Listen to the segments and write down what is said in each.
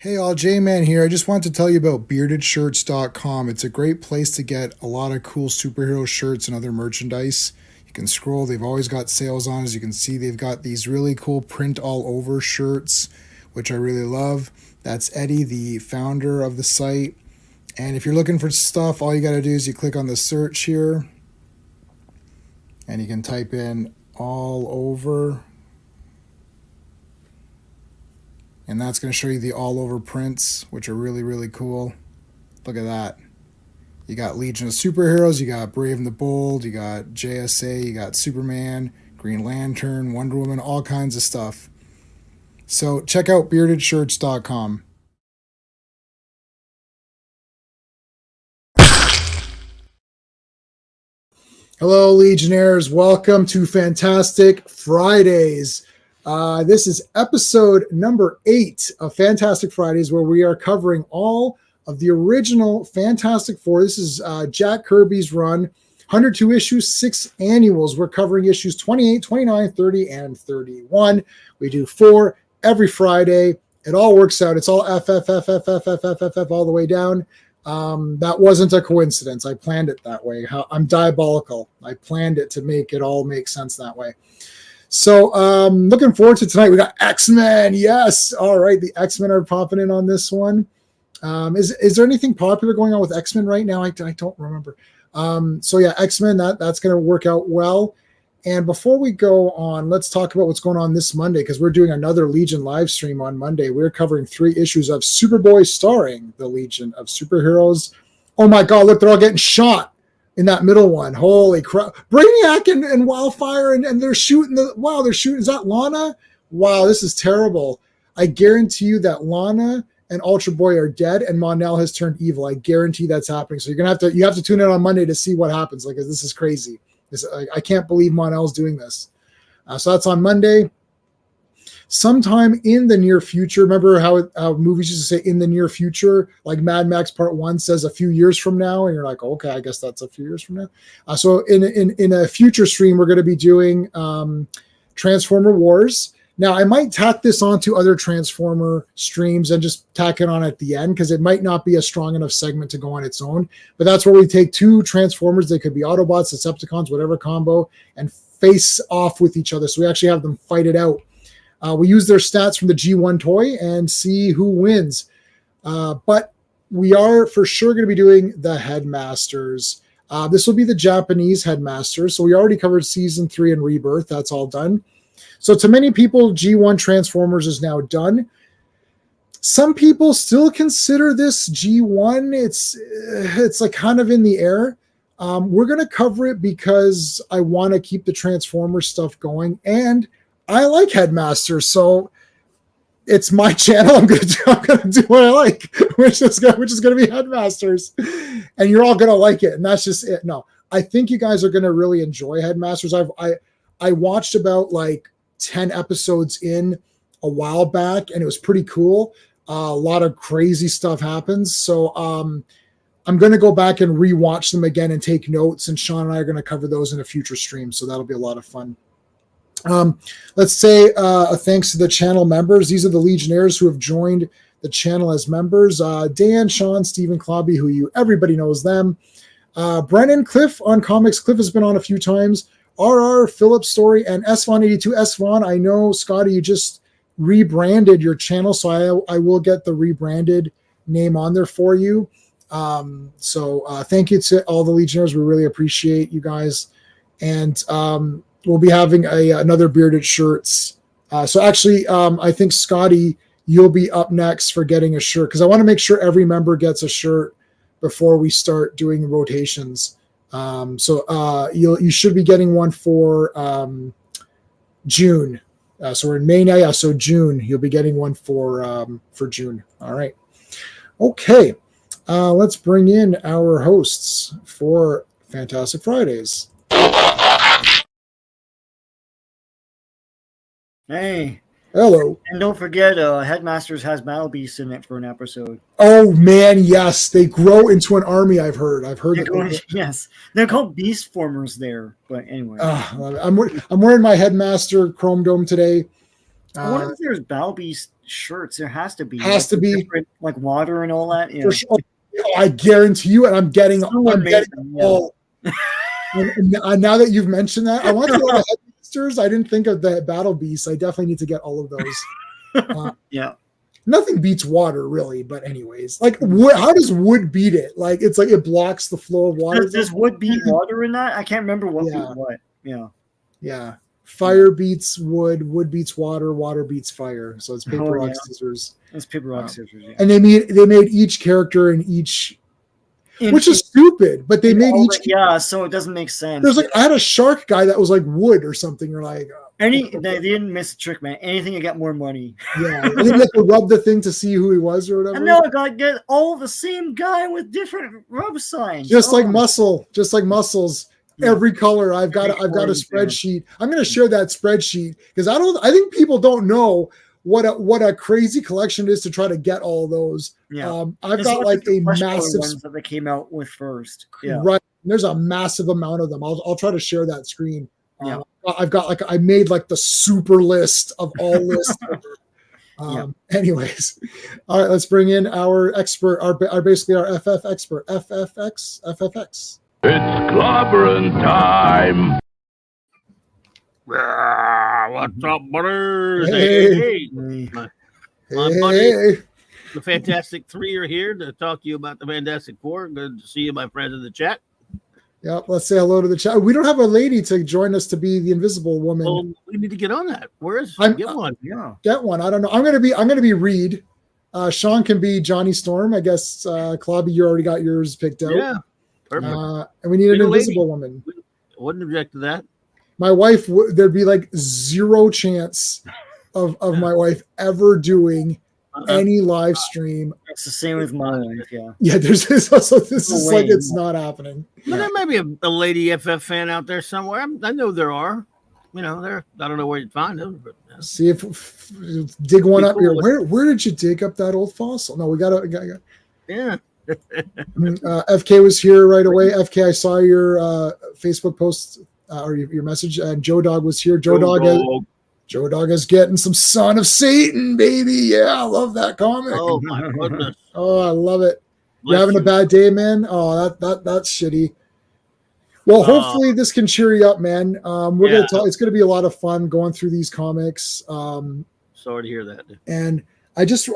Hey all, J-Man here. I just wanted to tell you about beardedshirts.com. It's a great place to get a lot of cool superhero shirts and other merchandise. You can scroll, they've always got sales on. As you can see, they've got these really cool print all over shirts, which I really love. That's Eddie, the founder of the site. And if you're looking for stuff, all you got to do is you click on the search here and you can type in all over. And that's going to show you the all over prints, which are really, really cool. Look at that. You got Legion of Superheroes, you got Brave and the Bold, you got JSA, you got Superman, Green Lantern, Wonder Woman, all kinds of stuff. So check out beardedshirts.com. Hello, Legionnaires. Welcome to Fantastic Fridays. This is episode number 8 of Fantastic Fridays, where we are covering all of the original Fantastic Four. This is Jack Kirby's run, 102 issues, 6 annuals. We're covering issues 28, 29, 30, and 31. We do 4 every Friday. It all works out. It's all F all the way down. That wasn't a coincidence. I planned it that way. I'm diabolical. I planned it to make it all make sense that way. So looking forward to tonight. We got X-Men. Yes. All right. The X-Men are popping in on this one. Is there anything popular going on with X-Men right now? I don't remember. So yeah, X-Men, that's going to work out well. And before we go on, let's talk about what's going on this Monday, because we're doing another Legion live stream on Monday. We're covering 3 issues of Superboy starring the Legion of Superheroes. Oh my God, look, they're all getting shot in that middle one. Holy crap. Brainiac and Wildfire, and they're shooting they're shooting. Is that Lana? Wow, this is terrible. I guarantee you that Lana and Ultra Boy are dead and Mon-El has turned evil. I guarantee that's happening. So you have to tune in on Monday to see what happens. Like, this is crazy. I can't believe Mon-El's doing this. So that's on Monday. Sometime in the near future, remember how movies used to say in the near future, like Mad Max Part 1 says a few years from now, and you're like, okay, I guess that's a few years from now. So in a future stream, we're going to be doing Transformer Wars. Now, I might tack this onto other Transformer streams and just tack it on at the end, because it might not be a strong enough segment to go on its own. But that's where we take 2 Transformers. They could be Autobots, Decepticons, whatever combo, and face off with each other. So we actually have them fight it out. We use their stats from the G1 toy and see who wins. But we are for sure going to be doing the Headmasters. This will be the Japanese Headmasters. So we already covered Season 3 and Rebirth. That's all done. So to many people, G1 Transformers is now done. Some people still consider this G1. It's like kind of in the air. We're going to cover it because I want to keep the Transformer stuff going, and I like Headmasters, so it's my channel. I'm gonna do what I like, which is gonna be Headmasters, and you're all gonna like it, and that's just it. No, I think you guys are gonna really enjoy Headmasters. I watched about like 10 episodes in a while back, and it was pretty cool. A lot of crazy stuff happens, so I'm going to go back and rewatch them again and take notes, and Sean and I are going to cover those in a future stream, so that'll be a lot of fun. Let's say a thanks to the channel members. These are the Legionnaires who have joined the channel as members. Dan, Sean, Stephen, Clobby, everybody knows them. Brennan, Cliff on Comics. Cliff has been on a few times. RR, Philip Story, and SVon82. SVon, I know, Scotty, you just rebranded your channel, so I will get the rebranded name on there for you. So thank you to all the Legionnaires. We really appreciate you guys. And we'll be having another Bearded Shirts. So actually, I think, Scotty, you'll be up next for getting a shirt, because I want to make sure every member gets a shirt before we start doing rotations. So you should be getting one for June. So we're in May now. Yeah, so June, you'll be getting one for June. All right. Okay. Let's bring in our hosts for Fantastic Fridays. Hey. Hello. And don't forget, Headmasters has Battle Beasts in it for an episode. Oh, man, yes. They grow into an army, I've heard. Yes. They're called Beast Formers there. But anyway. I'm wearing my Headmaster Chrome Dome today. I wonder if there's Battle Beast shirts. There has to be. Has to be like water and all that. Yeah. for sure. I guarantee you, and I'm getting Yeah. all. And now that you've mentioned that, I want to get all the headmasters. I didn't think of the battle beasts. I definitely need to get all of those. Yeah. Nothing beats water, really. But anyways, like, how does wood beat it? Like, it's like it blocks the flow of water. Does wood beat water in that? I can't remember what beat what. Yeah. Yeah. Fire beats wood, wood beats water, water beats fire. So it's paper, rock, scissors. It's paper, rock, scissors. Yeah. And they made each character in each, which is stupid, but they made each. Yeah, so it doesn't make sense. There's like, I had a shark guy that was like wood or something, or like. They didn't miss a trick, man. Anything to get more money. Yeah, and then you have to rub the thing to see who he was or whatever. And no, I got to get all the same guy with different rub signs. Just like muscles. Yeah. Every color. I've got a spreadsheet. I'm going to share that spreadsheet because I think people don't know what a crazy collection it is to try to get all those. Yeah. I've got like a massive ones that they came out with first. Yeah. Right. There's a massive amount of them. I'll try to share that screen. Yeah. I've got I made like the super list of all lists. Anyways, all right, let's bring in our expert, our basically our FF expert, FFX. It's Clobberin time. What's up, brothers? Hey. My buddy, the Fantastic Three are here to talk to you about the Fantastic Four. Good to see you, my friends in the chat. Yeah, let's say hello to the chat. We don't have a lady to join us to be the Invisible Woman. Well, we need to get on that. Get one? Yeah, get one. I don't know. I'm gonna be Reed. Sean can be Johnny Storm. I guess. Clobby, you already got yours picked out. Yeah, perfect. And we need an Invisible Woman. Wouldn't object to that. My wife, there'd be like zero chance of my wife ever doing any live stream. It's the same with my wife. Yeah. Yeah. This is like it's not happening. But there may be a lady FF fan out there somewhere. I know there are. I don't know where you'd find them. But, see if dig one up here. Where did you dig up that old fossil? No, we got. Yeah. FK was here right away. FK, I saw your Facebook post or your message, and Joe Dog was here. Joe Dog is getting some Son of Satan, baby. Yeah, I love that comic. Oh my goodness. Oh, I love it. You having a bad day, man? Oh, that's shitty. Well, hopefully this can cheer you up, man. We're gonna talk. It's gonna be a lot of fun going through these comics. Sorry to hear that. And I just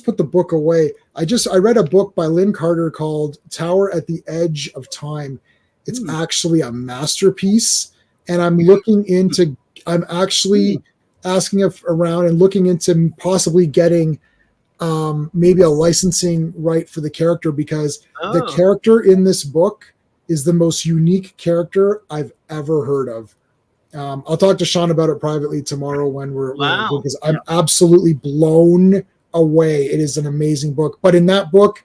put the book away. I read a book by Lynn Carter called Tower at the Edge of Time. It's actually a masterpiece, and I'm actually asking around and looking into possibly getting maybe a licensing right for the character, because the character in this book is the most unique character I've ever heard of. I'll talk to Sean about it privately tomorrow when because I'm absolutely blown away. It is an amazing book. But in that book,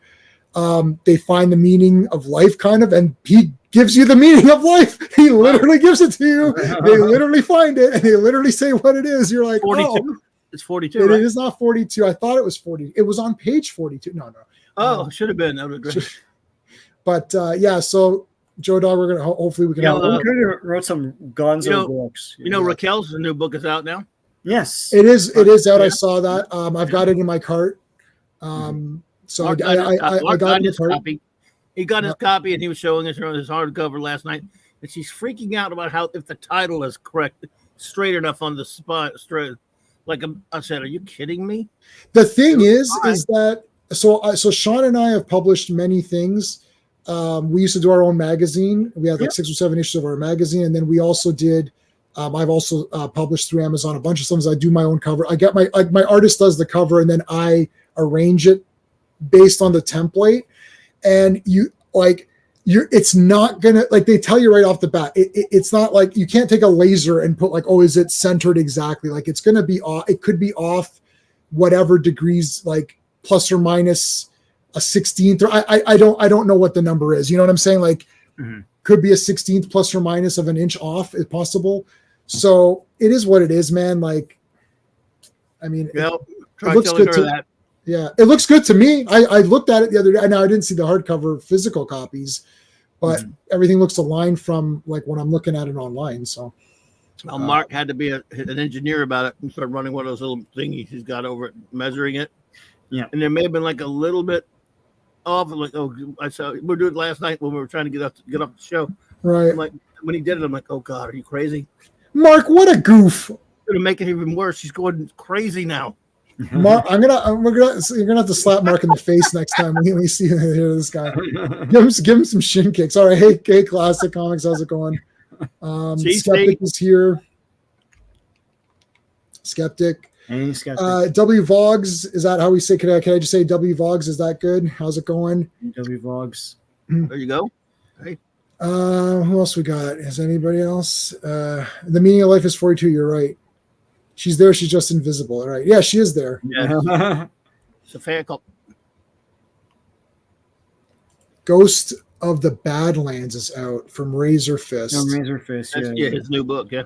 they find the meaning of life kind of, and he gives you the meaning of life. He literally gives it to you. They literally find it and they literally say what it is. You're like, 42. Oh, it's 42. Right? It is not 42. I thought it was 40. It was on page 42. No. Should have been. That would be great. But so Joe Dog, we're gonna hopefully we can. Yeah, we could have wrote some Gonzo books. Raquel's new book is out now. Yes, it is. It is out. I saw that. I've got it in my cart. So I got his copy. He got his copy and he was showing us his hardcover last night, and she's freaking out about if the title is correct, straight enough on the spot. Straight, like I said, are you kidding me? The thing is that so Sean and I have published many things. We used to do our own magazine. We had like 6 or 7 issues of our magazine, and then we also did. I've also published through Amazon a bunch of things. I do my own cover. I get my artist does the cover, and then I arrange it based on the template. And it's not gonna, like, they tell you right off the bat. It's not like you can't take a laser and put like, oh, is it centered exactly? Like, it's gonna be off. It could be off whatever degrees, like plus or minus a 16th, or I don't know what the number is. You know what I'm saying? Like, could be a 16th plus or minus of an inch off if possible. So it is what it is, man. Like, I mean, it looks good to that. Yeah, it looks good to me. I looked at it the other day. Now I didn't see the hardcover physical copies, but everything looks aligned from like when I'm looking at it online. So Well, Mark had to be an engineer about it and start running one of those little thingies he's got over it, measuring it. Yeah. And there may have been like a little bit off. Like, I saw we were doing it last night when we were trying to get up the show. Right. I'm like, when he did it, I'm like, oh God, are you crazy? Mark, what a goof. Gonna make it even worse. She's going crazy now. Mark, you're gonna have to slap Mark in the face next time when we see hear this guy. Give him some shin kicks. All right, hey, Classic Comics, how's it going? Skeptic is here. Skeptic. Hey, Skeptic. W Vogs, is that how we say? Can I just say W Vogs? Is that good? How's it going? W Vogs. There you go. Hey. Who else we got? Is anybody else? The meaning of life is 42. You're right. She's there. She's just invisible. All right. Yeah, she is there. Yeah. It's a fan call. Ghost of the Badlands is out from Razor Fist. Razor Fist. Yeah, his new book. Yeah.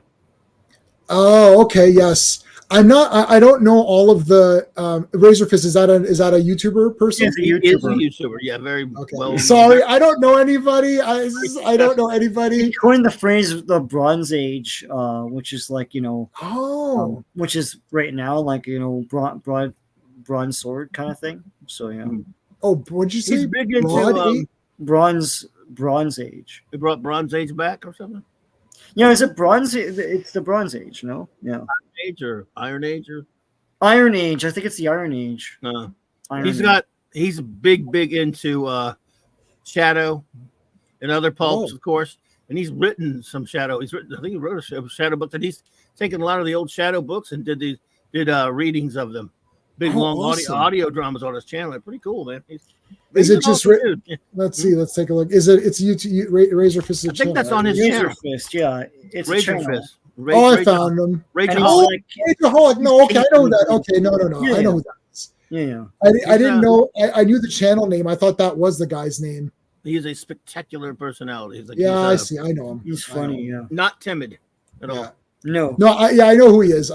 Oh, okay. Yes. I don't know all of the Razor Fist. Is that a YouTuber person? He is a YouTuber. Yeah, very well. Sorry, I don't know anybody. I don't know anybody. He coined the phrase the Bronze Age, which is like, which is right now like, bronze sword kind of thing. So yeah. Oh, what'd you say? He's big into Bronze Age. They brought Bronze Age back or something. Yeah, is it Bronze? It's the Bronze Age, no? Yeah. Age or Iron Age or Iron Age. I think it's the Iron Age. He's big into Shadow and other pulps, of course. And he's written some Shadow. I think he wrote a Shadow book, and he's taken a lot of the old Shadow books and did readings of them. Big long audio dramas on his channel. They're pretty cool, man. Is it just let's see, let's take a look. It's YouTube Razor Fist? I think that's on his channel. Razor Fist, yeah. It's Razor Fist. I found him. Rageaholic. No, okay, I know that. Okay, no. Yeah, I know who that is. Yeah. I didn't know. I knew the channel name. I thought that was the guy's name. He is a spectacular personality. I see. I know him. He's funny. Yeah. Not timid at all. No. I know who he is.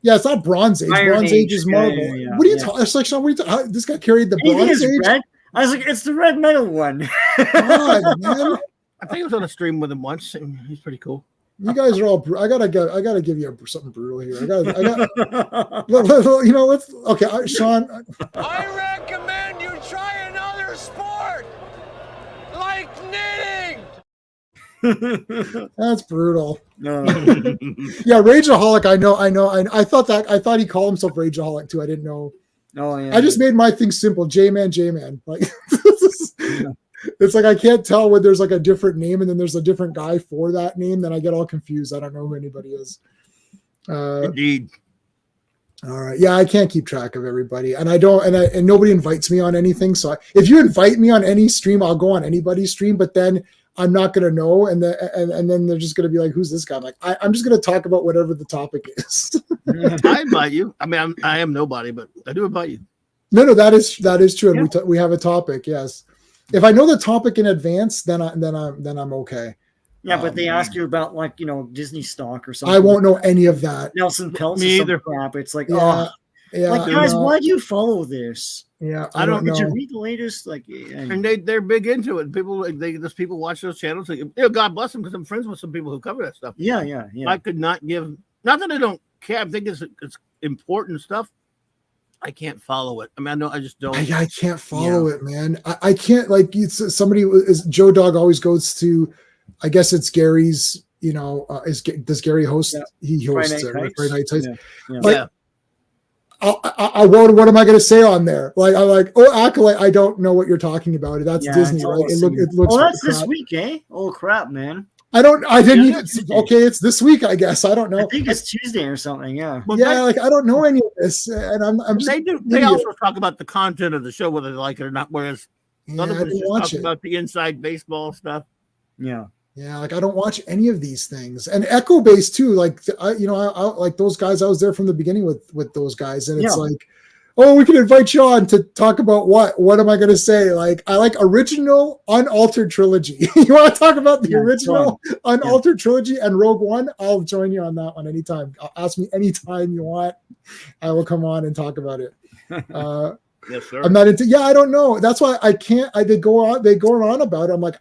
Yeah, it's not Bronze Age. Bronze Age is Marvel. Yeah. What are you talking? It's like, Sean, this guy carried the Bronze Age. Red? I was like, it's the red metal one. God, man. I think I was on a stream with him once. He's pretty cool. You guys are all. I gotta give you something brutal here. Let's. Okay, Sean. I recommend you try another sport, like knitting. That's brutal. No. Yeah, Rageaholic. I know. I thought he called himself Rageaholic too. I didn't know. Oh yeah. I just made my thing simple. J-Man. Like, it's like I can't tell when there's like a different name and then there's a different guy for that name. Then I get all confused. I don't know who anybody is. Indeed. All right. Yeah, I can't keep track of everybody, and I don't, and nobody invites me on anything. So if you invite me on any stream, I'll go on anybody's stream. But then I'm not going to know, and then they're just going to be like, "Who's this guy?" I'm like, I'm just going to talk about whatever the topic is. I invite you. I mean, I am nobody, but I do invite you. No, that is true. And we have a topic. Yes, if I know the topic in advance, then I'm okay. Yeah, but they ask you about like Disney stock or something. I won't know any of that. Nelson Peltz. Me either. Crap. It's like, Yeah, like guys, why do you follow this? Yeah, I don't Did know. you read the latest? Like, and they're big into it. People people watch those channels. God bless them, because I'm friends with some people who cover that stuff. Yeah. I could not give. Not that I don't care. I think it's important stuff. I can't follow it. I mean, I just don't. I can't follow it, man. I can't, like, Joe Dog always goes to, I guess it's Gary's, does Gary host? Yeah. He hosts it, right? Friday Night Heights. Yeah. Like, what am I going to say on there? Like, I'm like, Acolyte, I don't know what you're talking about. That's Disney, right? It looks. Oh, that's this week, eh? Oh crap, man. I didn't even. Okay, it's this week, I guess. I don't know. I think it's Tuesday or something. Yeah. Well, I don't know any of this, and I'm just. They do. They also talk about the content of the show, whether they like it or not. Whereas none of us just talk about the inside baseball stuff. Yeah. Yeah, like I don't watch any of these things, and Echo Base too. Like I like those guys. I was there from the beginning with those guys, and it's like, oh, we can invite you on to talk about what? What am I going to say? Like, I like original unaltered trilogy. You want to talk about the original unaltered trilogy and Rogue One? I'll join you on that one anytime. Ask me anytime you want. I will come on and talk about it. Yes, sir. I'm not into. Yeah, I don't know. That's why I can't. They go on about it. I'm like,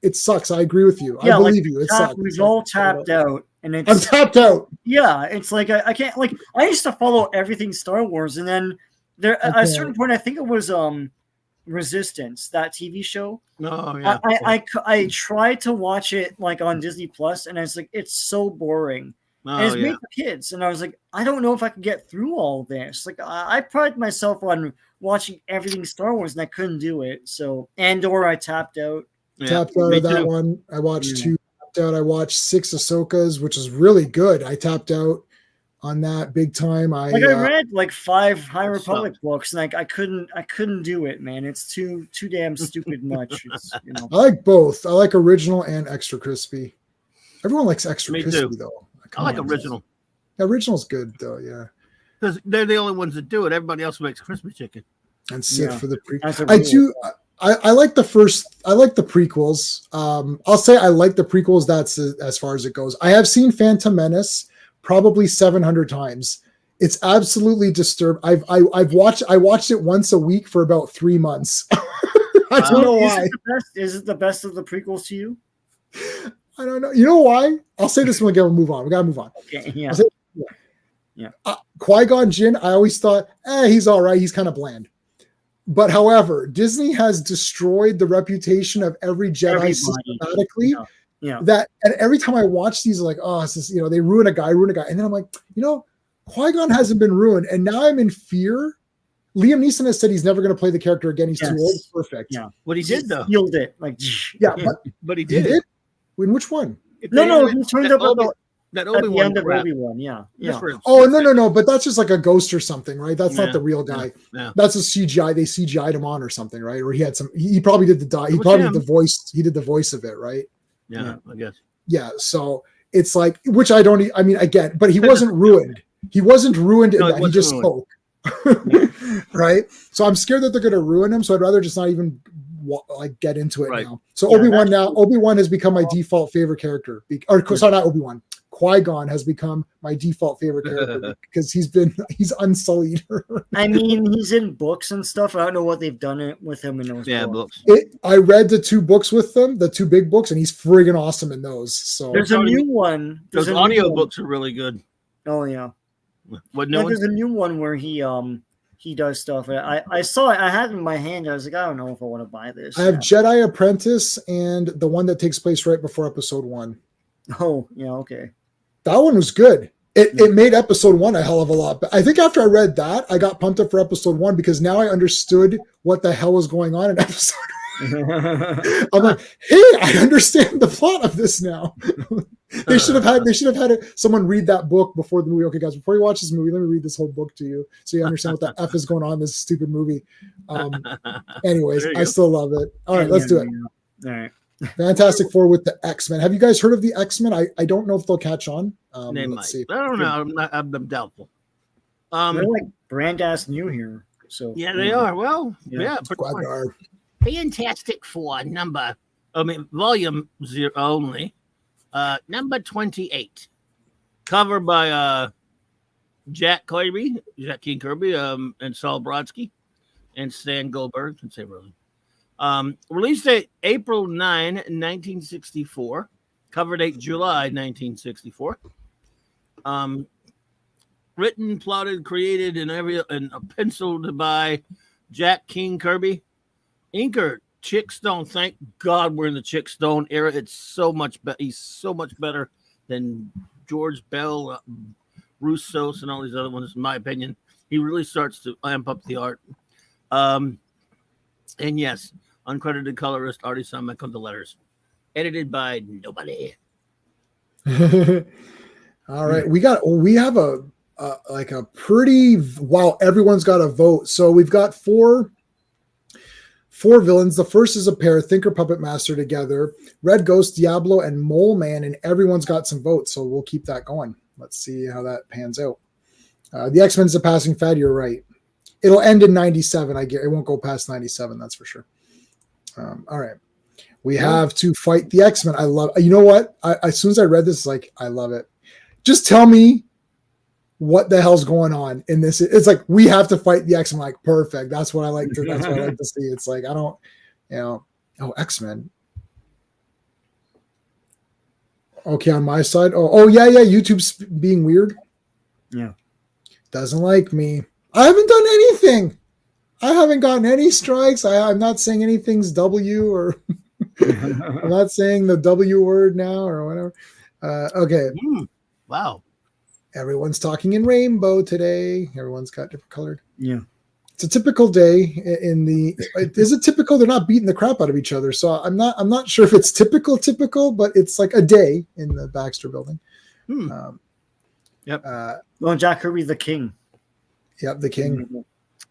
it sucks. I agree with you. I believe you. It sucks. We've all tapped out, and I'm it's tapped out. yeah, it's like I can't like I used to follow everything Star Wars, and then there at a certain point I think it was Resistance, that TV show. Oh yeah. I tried to watch it like on Disney Plus, and I was like, it's so boring. And Oh it's yeah. made for kids, and I was like, I don't know if I could get through all this. Like I pride myself on watching everything Star Wars, and I couldn't do it. So Andor, I tapped out. Yeah. Tapped out Me of that too. one. I watched Yeah. 2. Tapped out. I watched 6 Ahsokas, which is really good. I tapped out on that big time. I read like 5 High That Republic sucked. books, and like I couldn't do it, man. It's too damn stupid much. It's, you know. I like both. I like original and extra crispy. Everyone likes extra Me crispy too. though. I Come like on. original Original's good though, yeah. because they're the only ones that do it. Everybody else makes crispy chicken. And Sith Yeah. for the pre. That's a I rule. do. I like the first. I like the prequels. I'll say I like the prequels. That's as far as it goes. I have seen Phantom Menace probably 700 times. It's absolutely disturbed. I've watched. I watched it once a week for about 3 months. I don't know why. Is it the best of the prequels to you? I don't know. You know why? I'll say this when we gotta move on. We gotta move on. Okay, yeah. I'll say- Qui-Gon Jinn, I always thought, he's all right. He's kind of bland. But however, Disney has destroyed the reputation of every Jedi Everybody. systematically. Yeah. That and every time I watch these, like, oh, this is, they ruin a guy, and then I'm like, Qui-Gon hasn't been ruined, and now I'm in fear. Liam Neeson has said he's never going to play the character again. He's too Yes. old. Perfect. Yeah. What he did though, Sealed it. Like Yeah, but he he did. did. In which one? If no, they- he turned that up that at the Obi-Wan end of crap. Obi-Wan. Yeah. Different. Oh no! But that's just like a ghost or something, right? That's Yeah, not the real guy. yeah. That's a CGI. They CGI'd him on or something, right? Or he had some. He probably did the die. He It was probably him. did the voice. He did the voice of it, right? Yeah, I guess. Yeah. So it's like, which I don't. I mean, I get, but he wasn't ruined. He wasn't ruined in No, he that. He wasn't just ruined. spoke, right? So I'm scared that they're going to ruin him. So I'd rather just not even get into it Right. now. So Yeah, Obi-Wan that's- Obi-Wan has become my default favorite character. Sorry, not Obi-Wan. Qui-Gon has become my default favorite character because he's unsullied. I mean, he's in books and stuff. I don't know what they've done with him in those Yeah, books. books. I read the 2 books with them, the 2 big books, and he's friggin' awesome in those. So There's a new one. Those There's a new audio one. books are really good. Oh yeah. What Yeah, no one? there's a new one where he does stuff. I saw it. I had it in my hand. I was like, I don't know if I want to buy this. I have Jedi Apprentice and the one that takes place right before episode 1. Oh yeah, okay. That one was good. It made episode 1 a hell of a lot. But I think after I read that, I got pumped up for episode 1 because now I understood what the hell was going on in episode. I'm like, hey, I understand the plot of this now. They should have had someone read that book before the movie. Okay, guys, before you watch this movie, let me read this whole book to you so you understand what the F is going on in this stupid movie. Anyways, There you I go. still love it. All right, let's do it. All right. Fantastic Four with the X-Men. Have you guys heard of the X-Men? I don't know if they'll catch on. They might. Let's see. I don't know. I'm doubtful. They're like brand ass new here. So Yeah, they are. Well, Yeah. yeah. pretty Squad much. Guard. Fantastic Four volume 0 only. Number 28. Cover by Jack King Kirby, and Saul Brodsky, and Stan Goldberg. Can say really. Release date April 9, 1964. Cover date July 1964. Written, plotted, created, and penciled by Jack King Kirby. Inker Chick Stone. Thank God we're in the Chick Stone era. It's so much better. He's so much better than George Bell, Russos, and all these other ones. In my opinion, he really starts to amp up the art. And yes, uncredited colorist, artist on Michael the letters, edited by nobody. All right, we have a pretty wow. Everyone's got a vote, so we've got four villains. The first is a pair, Thinker Puppet Master together, Red Ghost, Diablo, and Mole Man, and everyone's got some votes. So we'll keep that going. Let's see how that pans out. The X-Men's a passing fad. You're right. It'll end in 97. I get it won't go past 97. That's for sure. All right. We have to fight the X-Men. I love. You know what? As soon as I read this, like I love it. Just tell me what the hell's going on in this. It's like we have to fight the X-Men. Like perfect. That's what I like to. That's what I like to see. It's like I don't. Oh, X-Men. Okay, on my side. Oh yeah. YouTube's being weird. Yeah. Doesn't like me. I haven't done anything. I haven't gotten any strikes. I'm not saying anything's W or I'm not saying the W word now or whatever. Okay. Wow. Everyone's talking in rainbow today. Everyone's got different colored. Yeah. It's a typical day is it typical? They're not beating the crap out of each other. So I'm not sure if it's typical, but it's like a day in the Baxter building. Yep. Well, Jack Kirby's the king. Yep. The king.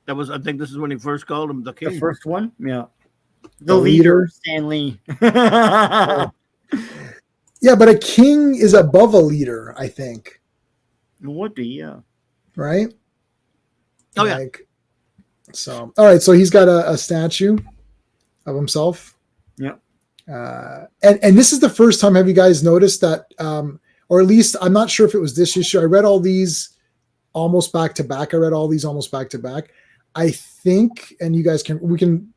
I think this is when he first called him the king. The first one? Yeah. The leader, Stanley. Yeah, but a king is above a leader, I think. It would be, yeah. Right? Oh, yeah. So, all right. So he's got a statue of himself. Yeah. And this is the first time, have you guys noticed that, or at least I'm not sure if it was this issue. I read all these almost back to back. I think, and you guys we can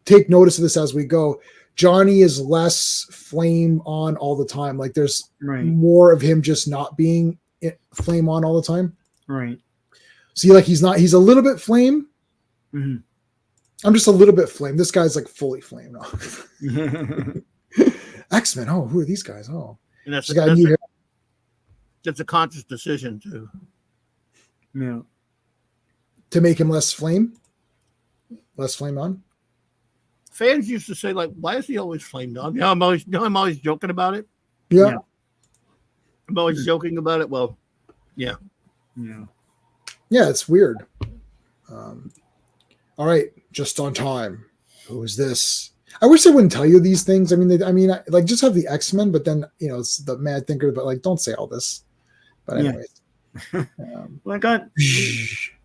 take notice of this as we go. Johnny is less flame on all the time. Like there's more of him just not being flame on all the time. Right. See, like he's a little bit flame. Mm-hmm. I'm just a little bit flame. This guy's like fully flame now. X-Men. Oh, who are these guys? Oh, and that's a conscious decision too. Yeah. To make him less flame on. Fans used to say, like, why is he always flamed on? I'm always joking about it. Yeah. I'm always joking about it. Well, yeah. Yeah, it's weird. All right, just on time. Who is this? I wish they wouldn't tell you these things. I mean, like just have the X-Men, but then it's the Mad Thinker. But like, don't say all this. But anyways, well, I got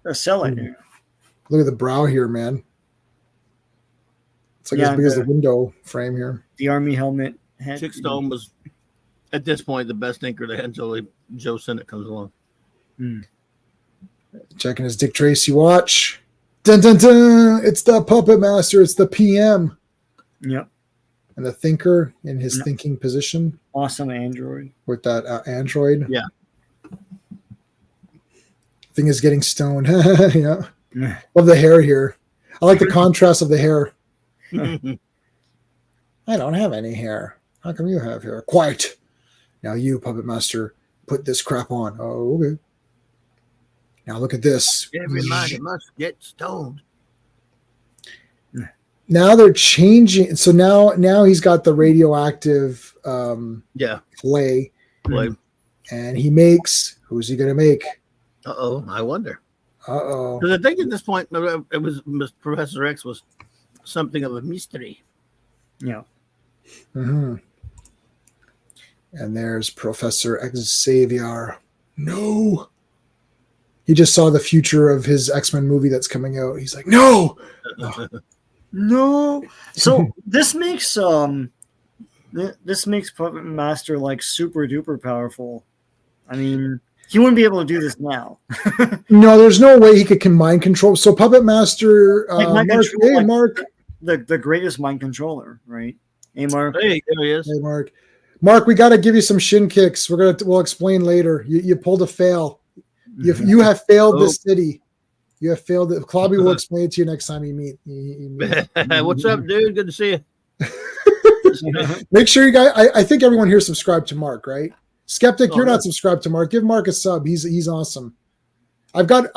a cell in here. Look at the brow here, man. It's like as big as the window frame here. The army helmet. Chick Stone was at this point the best thinker they had until Joe Sinnott comes along. Checking his Dick Tracy watch. Dun dun dun! It's the Puppet Master. It's the PM. Yep. And the Thinker in his thinking position. Awesome android. With that android. Yeah. Thing is getting stoned. Yeah. Love the hair here. I like the contrast of the hair. I don't have any hair. How come you have hair? Quiet. Now you, Puppet Master, put this crap on. Oh, okay. Now look at this. Everybody must get stoned. Now they're changing. So now he's got the radioactive clay. And he makes. Who's he going to make? I wonder. Because I think at this point it was Professor X was something of a mystery. Yeah. Mm-hmm. And there's Professor Xavier. No. He just saw the future of his X-Men movie that's coming out. He's like, no. No. So this makes Puppet Master like super duper powerful. I mean, he wouldn't be able to do this now. No, there's no way he could mind control. So Puppet Master, Mark. The greatest mind controller, right? Hey, Mark. Hey, there he is. Hey, Mark. Mark, we got to give you some shin kicks. We'll explain later. You pulled a fail. You have failed this city. You have failed it. Clobby will explain it to you next time you meet. What's up, dude? Good to see you. Make sure you guys. I think everyone here subscribed to Mark, right? Skeptic, you're not subscribed to Mark. Give Mark a sub. He's awesome. I've got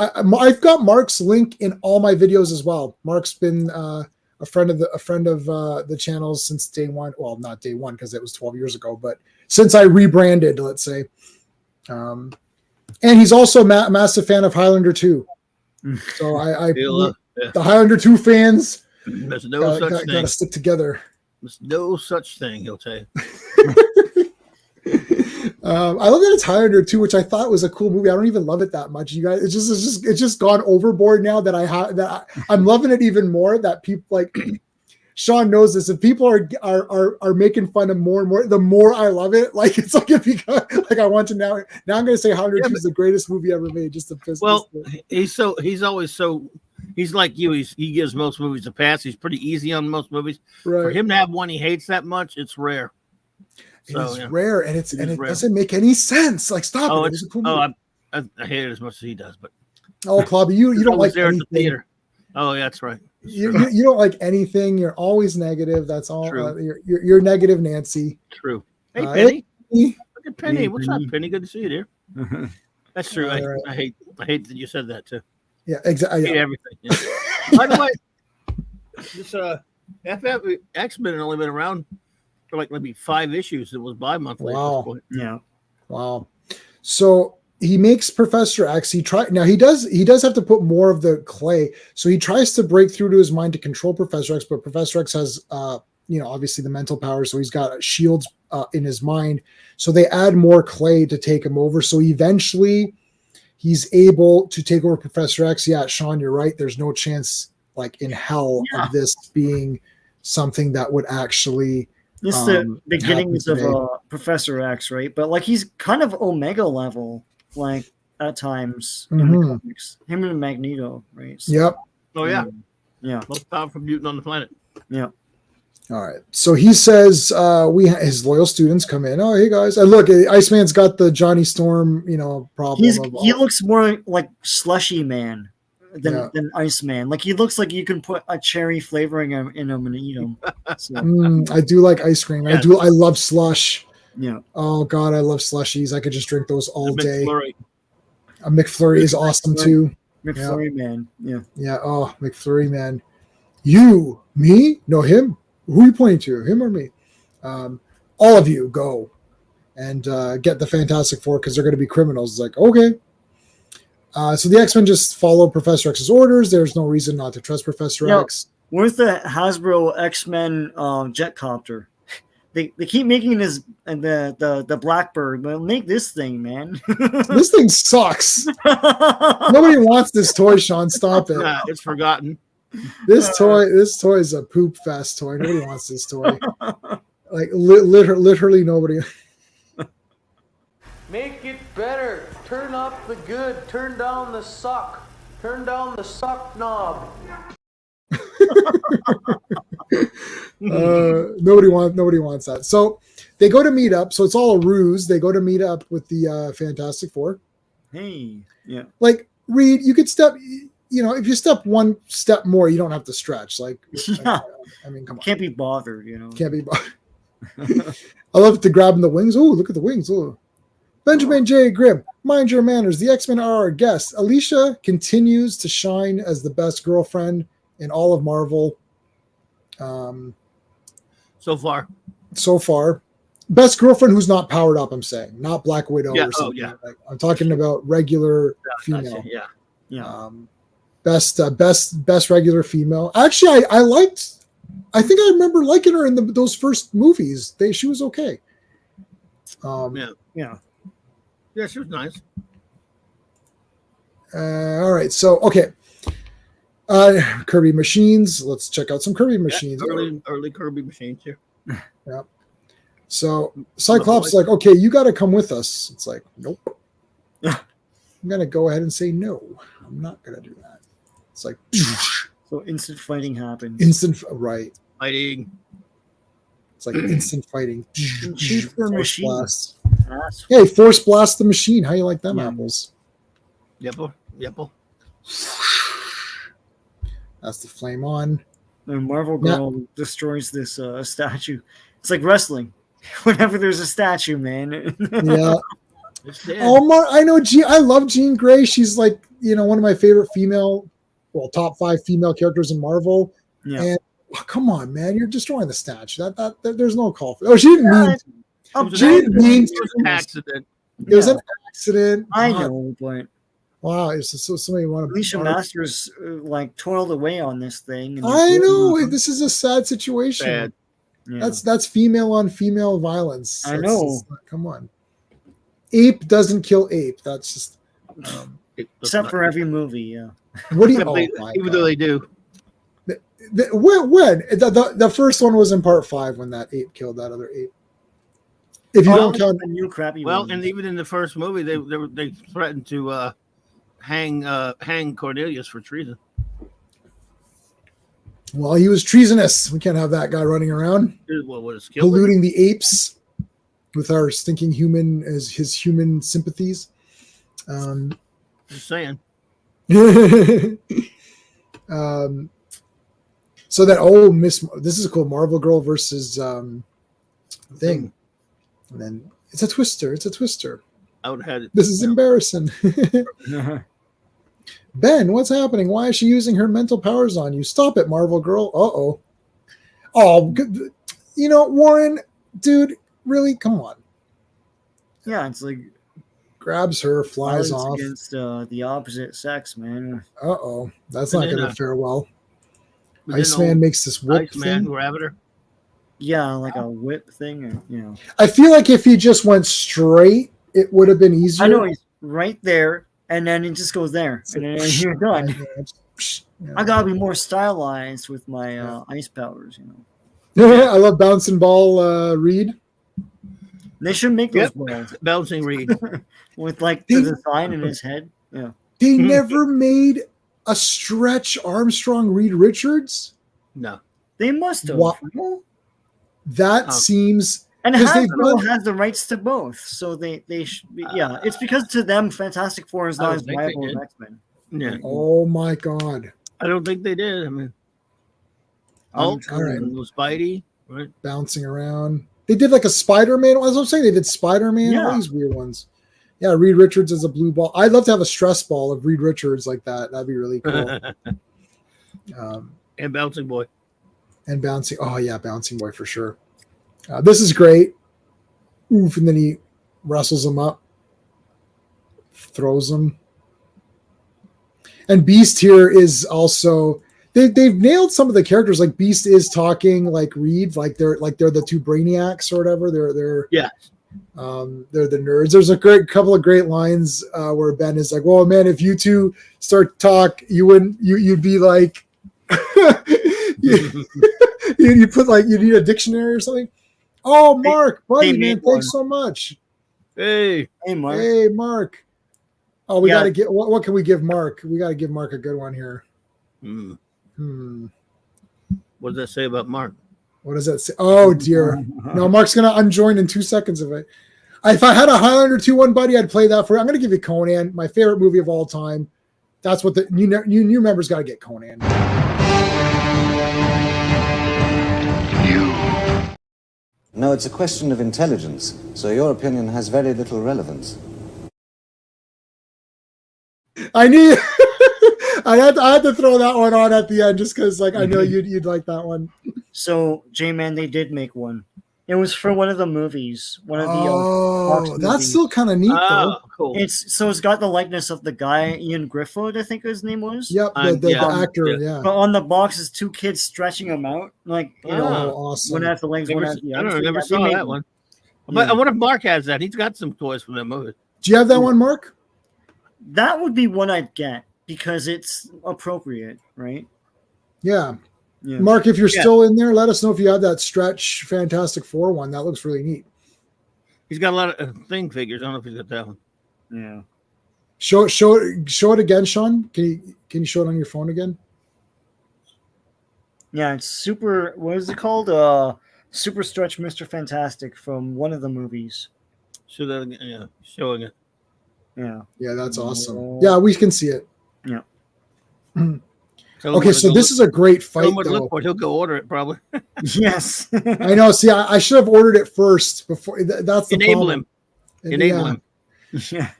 Mark's link in all my videos as well. Mark's been a friend of the channel since day one. Well, not day one because it was 12 years ago, but since I rebranded, let's say. And he's also a massive fan of Highlander 2. So the Highlander 2 fans gotta stick together. There's no such thing, he'll tell you. I love that it's Highlander 2, which I thought was a cool movie. I don't even love it that much. You guys, it's just gone overboard now that I'm loving it even more. That people like Sean knows this. If people are making fun of more and more, the more I love it. Like it's like if you like I want to now I'm going to say Highlander 2 is the greatest movie ever made. Just to piss. Well, he's like you. He gives most movies a pass. He's pretty easy on most movies. Right. For him to have one he hates that much, it's rare. It So, is yeah. rare, and it rare. doesn't make any sense. Like, stop Oh, it. It was a cool movie. I hate it as much as he does, but Clobby, you I don't was like there at the anything. theater. Oh, yeah, that's right. That's You, true. you, you don't like anything. You're always negative. That's all. True. You're negative, Nancy. True. Hey, Hey, Penny. Look at Penny. Hey, What's Penny. up, Penny? Good to see you, dear. That's true. All right. I hate that you said that too. Yeah, exactly. I hate Yeah. everything. Yeah. By the way, this FF X-Men had only been around for like maybe 5 issues. It was bi-monthly at Wow. this point. Yeah. Wow. So he makes Professor X. He does have to put more of the clay. So he tries to break through to his mind to control Professor X, but Professor X has obviously the mental power, so he's got shields in his mind. So they add more clay to take him over. So eventually he's able to take over Professor X. Yeah, Sean, you're right. There's no chance like in hell of this being something that would actually It's the beginnings of today. Professor X, right? But like he's kind of Omega level, like at times in Mhm. the comics. Him and Magneto, right? So, Yep. Oh yeah, yeah, most powerful mutant on the planet. yeah. All right. So he says his loyal students come in. Oh, hey guys. And look, Iceman's got the Johnny Storm, problem. He looks more like Slushy Man than Iceman. Like he looks like you can put a cherry flavoring in him and eat him. So, I do like ice cream. Yeah. I love slush. yeah. Oh God, I love slushies. I could just drink those all The day. McFlurry. A McFlurry is awesome too. McFlurry Man. Yeah. Yeah. Oh, McFlurry man. You, me? No, him. Who are you pointing to? Him or me? All of you go and get the Fantastic Four because they're going to be criminals. It's like, okay. So the X-Men just follow Professor X's orders. There's no reason not to trust Professor X. Where's the Hasbro X-Men jet copter? They keep making this the Blackbird. Well, make this thing, man. This thing sucks. Nobody wants this toy, Sean. Stop it. Nah, it's forgotten. This toy is a poop fest toy. Nobody wants this toy. Like literally nobody. Make it better. Turn up the good. Turn down the suck. Turn down the suck knob. Nobody wants that. So they go to meet up. So it's all a ruse. They go to meet up with the Fantastic Four. Hey, yeah. Like Reed, you could step. If you step one step more, you don't have to stretch. Like, Yeah. I mean, come on. Can't be bothered, Can't be bothered. I love to grab the wings. Oh, look at the wings. Oh. Benjamin J. Grimm, mind your manners. The X-Men are our guests. Alicia continues to shine as the best girlfriend in all of Marvel. So far. Best girlfriend who's not powered up, I'm saying. Not Black Widow Yeah, or something. yeah. Like, I'm talking about regular Gotcha, female. yeah. Yeah. Best regular female. Actually, I think I remember liking her in those first movies. She was okay. Yeah. Yeah, she was nice. All right. So, okay. Kirby machines. Let's check out some Kirby machines. Early Kirby machines here. Yeah. So Cyclops is like, okay, you got to come with us. It's like, nope. I'm going to go ahead and say no. I'm not going to do that. It's like, So instant fighting happens. right. Fighting. It's like instant fighting. Shoot the Force machine. blast. Ass. Hey, force blast the machine. How you like them apples? Yep. That's the flame on. And Marvel Girl destroys this statue. It's like wrestling. Whenever there's a statue, man. Yeah. It's dead. I know. I love Jean Grey. She's like, one of my favorite top 5 female characters in Marvel. Yeah. And come on, man, you're destroying the statue. That there's no call for. Oh, she didn't mean. She didn't mean. It was an accident. It was an accident. I know, but wow, it's just so somebody want to. Alicia Masters toiled away on this thing. And I know this is a sad situation. Bad. Yeah. That's female on female violence. I know. Come on. Ape doesn't kill ape. That's just. Except for every movie, yeah. What do you? Even though they do. When the first one was in part 5 when that ape killed that other ape. If you don't count the new crappy Well, one. and even in the first movie, they threatened to hang Cornelius for treason. Well, he was treasonous. We can't have that guy running around What was killed? polluting the apes. with our stinking human as his human sympathies. Just saying. So that this is cool. Marvel Girl versus thing, and then it's a twister. I would have had it. This is embarrassing. Ben, what's happening? Why is she using her mental powers on you? Stop it, Marvel Girl. Oh, Warren, dude, really? Come on. Yeah, it's like grabs her, flies violence off against the opposite sex, man. That's not going to fare well. But Iceman makes this whip Iceman thing. grabbed her. Yeah, like a whip thing, I feel like if he just went straight, it would have been easier. I know he's right there, and then it just goes there, and then you're done. I gotta be more stylized with my ice powers, I love bouncing ball Reed. They should make those balls. Bouncing Reed. With like the design in his head. Yeah. They never made a stretch Armstrong Reed Richards? No. They must have. What? That seems... And Hasbro has the rights to both. So they should be... Yeah, it's because to them, Fantastic Four is not as viable as X-Men. Yeah. Oh my God. I don't think they did. I mean... Hulk and Spidey. Right? Bouncing around. They did like a Spider-Man. As I'm saying, they did Spider-Man. All these weird ones. Yeah, Reed Richards is a blue ball. I'd love to have a stress ball of Reed Richards like that. That'd be really cool. And Bouncing Boy. And Bouncing. Oh, yeah, Bouncing Boy for sure. This is great. Oof, and then he wrestles him up. Throws him. And Beast here is also... They've nailed some of the characters. Like Beast is talking like Reed, like they're the two brainiacs or whatever. They're the nerds. There's a couple of great lines where Ben is like, "Well, man, if you two start to talk, you'd be like, you put like you need a dictionary or something." Oh, Mark, buddy, man, thanks so much. Hey, Mark. Hey, Mark. Oh, we got to get what can we give Mark? We got to give Mark a good one here. What does that say about Mark? What does that say? Oh dear. No, Mark's gonna unjoin in 2 seconds of it. If I had a Highlander 2-1 buddy, I'd play that for you. I'm gonna give you Conan, my favorite movie of all time. That's what the new members gotta get Conan. No, it's a question of intelligence, so your opinion has very little relevance. I knew I had to throw that one on at the end just because I know you'd like that one. So J-Man, they did make one. It was for one of the movies. One of the Fox movies. That's still kind of neat though. Cool. It's got the likeness of the guy Ian Griffith, I think his name was. Yep, the actor, yeah. But on the box is two kids stretching him out, awesome. one has the legs, one has the arms. I never saw that one. But I wonder if Mark has that. He's got some toys from that movie. Do you have that one, Mark? That would be one I'd get because it's appropriate, right? Yeah. Mark, if you're still in there, let us know if you have that stretch Fantastic Four one. That looks really neat. He's got a lot of thing figures. I don't know if he's got that one. Yeah. Show it again, Sean. Can you show it on your phone again? Yeah, it's super. What is it called? Super Stretch Mr. Fantastic from one of the movies. Showing it. Yeah. Yeah, that's awesome. Yeah, we can see it. Yeah. Okay, so this is a great fight. He'll go order it probably. Yes. I know. See, I should have ordered it first before. That's the problem. Enable him. Yeah.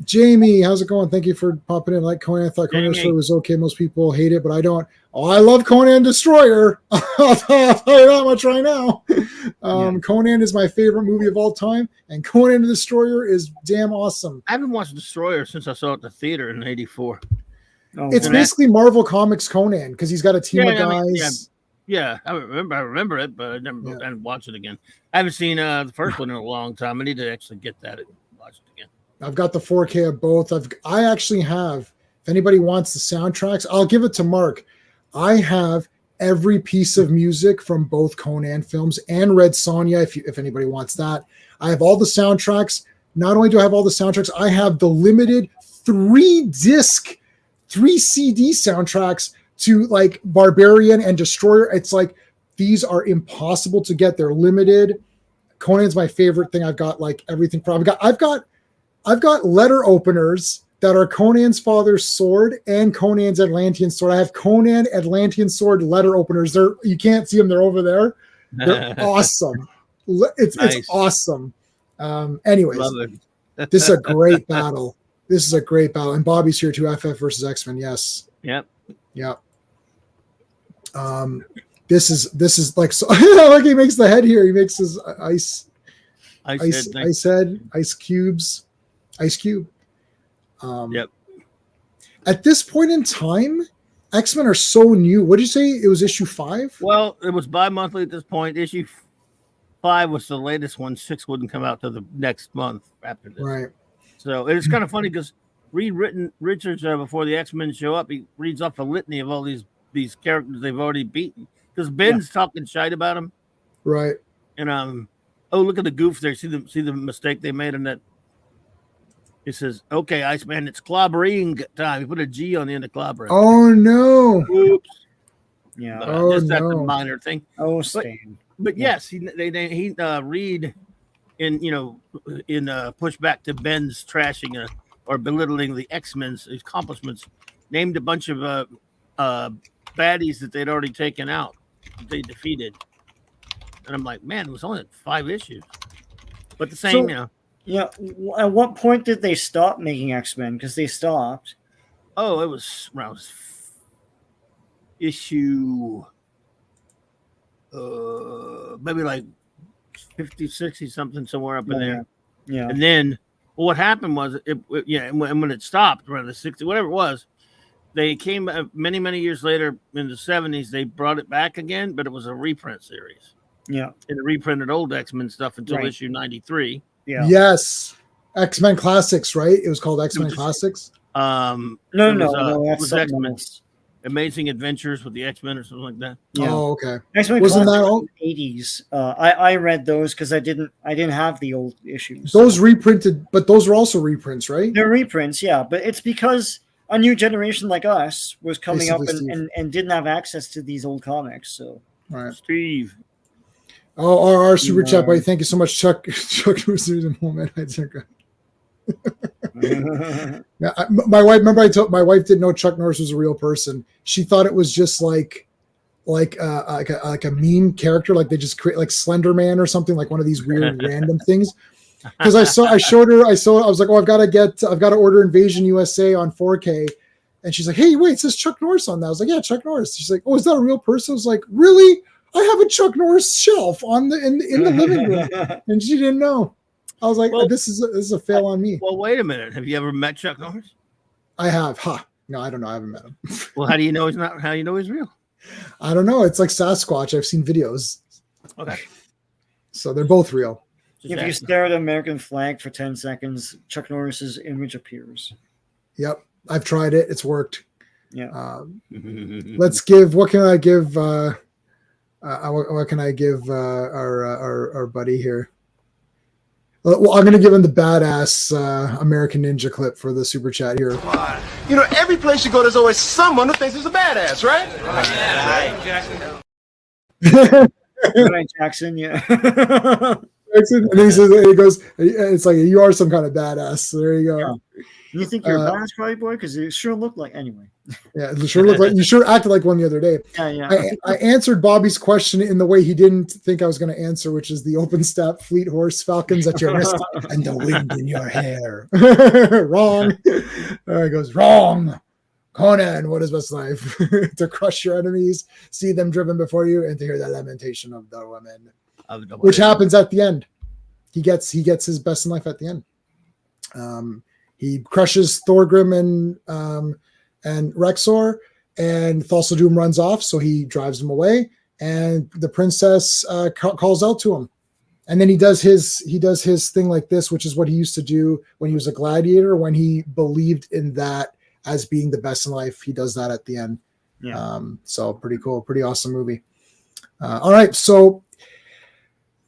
Jamie, how's it going? Thank you for popping in. Like Conan, I thought Conan Destroyer was okay. Most people hate it, but I don't. Oh, I love Conan Destroyer. I'll tell you that much right now. Conan is my favorite movie of all time, and Conan the Destroyer is damn awesome. I haven't watched Destroyer since I saw it at the theater in '84. It's basically Marvel Comics Conan because he's got a team of guys. I remember it, but I didn't watch it again. I haven't seen the first one in a long time. I need to actually get that and watch it again. I've got the 4K of both. I actually have. If anybody wants the soundtracks, I'll give it to Mark. I have every piece of music from both Conan films and Red Sonja. If anybody wants that, I have all the soundtracks. Not only do I have all the soundtracks, I have the limited 3-disc. 3 CD soundtracks to like Barbarian and Destroyer. It's like these are impossible to get. They're limited. Conan's my favorite thing. I've got like everything from I've got letter openers that are Conan's father's sword and Conan's Atlantean sword. I have Conan Atlantean sword letter openers. You can't see them. They're over there. They're awesome. It's awesome. Anyways, this is a great battle. This is a great battle. And Bobby's here too. FF versus X-Men. Yes. Yep. Yep. This is like, so like he makes the head here. He makes his ice head, ice cubes, ice cube. Yep. At this point in time, X-Men are so new. What did you say? It was issue 5? Well, it was bi-monthly at this point. Issue 5 was the latest one. 6 wouldn't come out till the next month after this. Right. So it's kind of funny because Reed Richards, before the X-Men show up, he reads off a litany of all these characters they've already beaten. Because Ben's talking shite about him. Right. And oh, look at the goof there. See the mistake they made in that. He says, "Okay, Iceman, it's Clobberin time." He put a G on the end of Clobberin. Oh no! Oops. Yeah. Just that's a minor thing. Oh, Stan. But yes, he Reed in pushback to Ben's trashing or belittling the X-Men's accomplishments, named a bunch of baddies that they'd already taken out. They defeated, and I'm like, man, it was only 5 issues, but the same, Yeah. At what point did they stop making X-Men? Because they stopped. Oh, it was around issue, maybe like 50, 60 something, somewhere up in there. Yeah. And then what happened was, when it stopped around the 60, whatever it was, they came many, many years later in the 70s. They brought it back again, but it was a reprint series. Yeah. And it reprinted old X-Men stuff until issue 93. Yeah. Yes. X-Men Classics, right? It was called X-Men Classics. No, that's something else. Amazing Adventures with the X-Men or something like that. Yeah. Oh, okay. X-Men Wasn't that all? 80s. I read those because I didn't have the old issues. Those reprinted, but those were also reprints, right? They're reprints, yeah. But it's because a new generation like us was coming Basically, up and didn't have access to these old comics. So, right. Steve. Oh, our super chat, buddy. Thank you so much, Chuck. Chuck was in a moment. Yeah, my wife. Remember, I told my wife didn't know Chuck Norris was a real person. She thought it was just like a meme character, like they just create like Slender Man or something, like one of these weird random things. Because I showed her. I was like, oh, I've got to order Invasion USA on 4K, and she's like, hey, wait, it says Chuck Norris on that. I was like, yeah, Chuck Norris. She's like, oh, is that a real person? I was like, really? I have a Chuck Norris shelf in the living room, and she didn't know. I was like, this is a fail on me. Well, wait a minute. Have you ever met Chuck Norris? I have. No, I don't know. I haven't met him. Well, how do you know he's not? How do you know he's real? I don't know. It's like Sasquatch. I've seen videos. Okay. So they're both real. if you stare at an American flag for 10 seconds, Chuck Norris's image appears. Yep. I've tried it. It's worked. Yeah. Let's give. What can I give? What can I give our buddy here? Well, I'm going to give him the badass American Ninja clip for the super chat here. You know, every place you go, there's always someone who thinks he's a badass, right? Right, Jackson, yeah. Jackson, and he goes, it's like, you are some kind of badass. So there you go. Yeah. You think you're a badass, probably, boy? Because you sure look like, anyway. Yeah, it sure looked like you sure acted like one the other day. Yeah. I answered Bobby's question in the way he didn't think I was going to answer, which is the open step, fleet horse, falcons at your wrist, and the wind in your hair. Wrong. He goes, wrong. Conan, what is best life? To crush your enemies, see them driven before you, and to hear the lamentation of the women. Which happens at the end. He gets his best in life at the end. He crushes Thorgrim and Rexor, and Thassadoom runs off, so he drives him away, and the princess calls out to him. And then he does his thing like this, which is what he used to do when he was a gladiator, when he believed in that as being the best in life. He does that at the end. Yeah. So pretty cool, pretty awesome movie. All right, so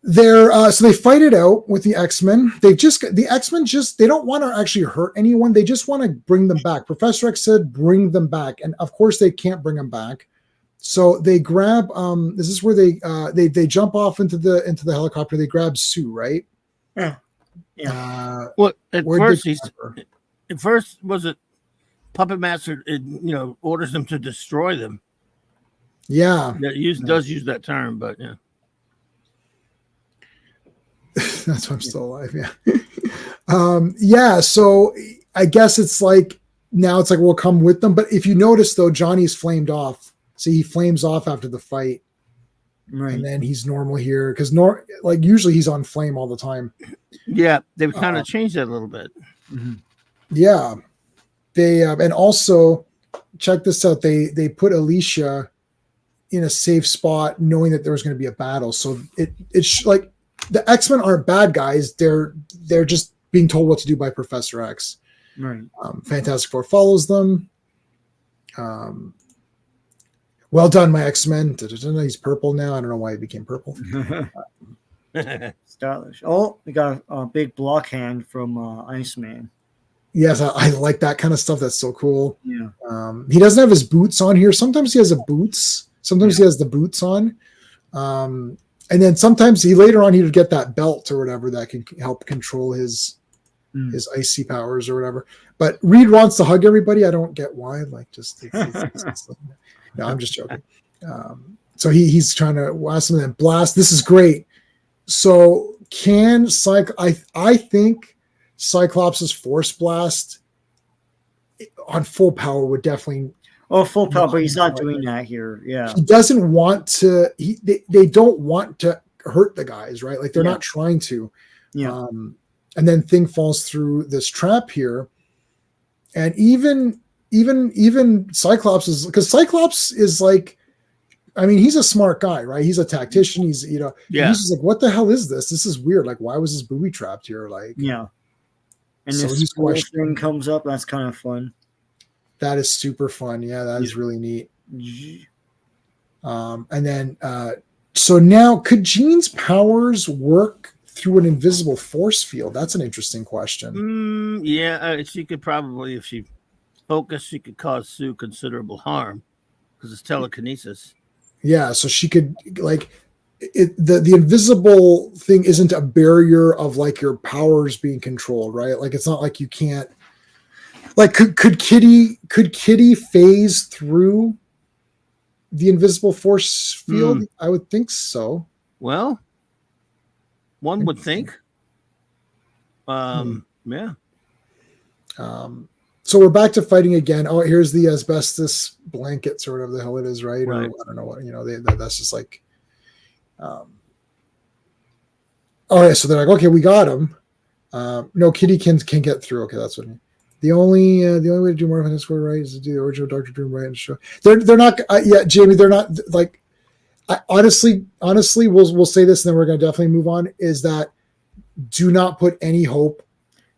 they fight it out with the X-Men. The X-Men they don't want to actually hurt anyone. They just want to bring them back. Professor X said, bring them back. And of course they can't bring them back. So they grab. This is where they jump off into the helicopter. They grab Sue, right? Yeah. Well, at where'd first they grab her? at first was it Puppet Master? Orders them to destroy them. Yeah, Does use that term, but yeah. that's why I'm still alive. Yeah. Yeah. So I guess it's like now it's like we'll come with them. But if you notice though, Johnny's flamed off. So he flames off after the fight. Right. And then he's normal here because like usually he's on flame all the time. Yeah, they've kind of changed that a little bit. Mm-hmm. Yeah, they and also check this out. They put Alicia in a safe spot, knowing that there was going to be a battle. So it's like the X-Men aren't bad guys. They're just being told what to do by Professor X. Right. Fantastic Four follows them. Well done, my X-Men. He's purple now. I don't know why he became purple. Stylish. Oh, we got a big block hand from Iceman. Yes, I like that kind of stuff. That's so cool. Yeah. He doesn't have his boots on here. Sometimes he has the boots. Sometimes he has the boots on. And then sometimes later on he would get that belt or whatever that can help control his icy powers or whatever. But Reed wants to hug everybody. I don't get why. Like just no, I'm just joking. So he's trying to ask them that blast. This is great. So can I think Cyclops' Force Blast on full power would definitely. Oh, full power, but he's not doing that here. Yeah, he doesn't want to. They don't want to hurt the guys, right? Like they're not trying to. Yeah. And then Thing falls through this trap here, and even Cyclops is because Cyclops is like, I mean, he's a smart guy, right? He's a tactician. He's he's just like, what the hell is this? This is weird. Like, why was this booby trapped here? Like, yeah. And so this cool thing comes up. That's kind of fun. That is super fun. Yeah, that is really neat. And then, so now, could Jean's powers work through an invisible force field? That's an interesting question. She could probably, if she focused, she could cause Sue considerable harm because it's telekinesis. Yeah, so she could like the invisible thing isn't a barrier of like your powers being controlled, right? Like it's not like you can't. Like could Kitty phase through the invisible force field? I would think so. Well, one would think. Yeah. So we're back to fighting again. Oh, here's the asbestos blankets or whatever the hell it is, right? Right. Or I don't know what, that's just like, all right. So they're like, okay, we got him. No, Kitty can get through. Okay. That's what the only way to do more of this score right is to do the original Dr. Doom right and show. They're not, Jamie, they're not like, honestly, we'll say this and then we're going to definitely move on is that do not put any hope.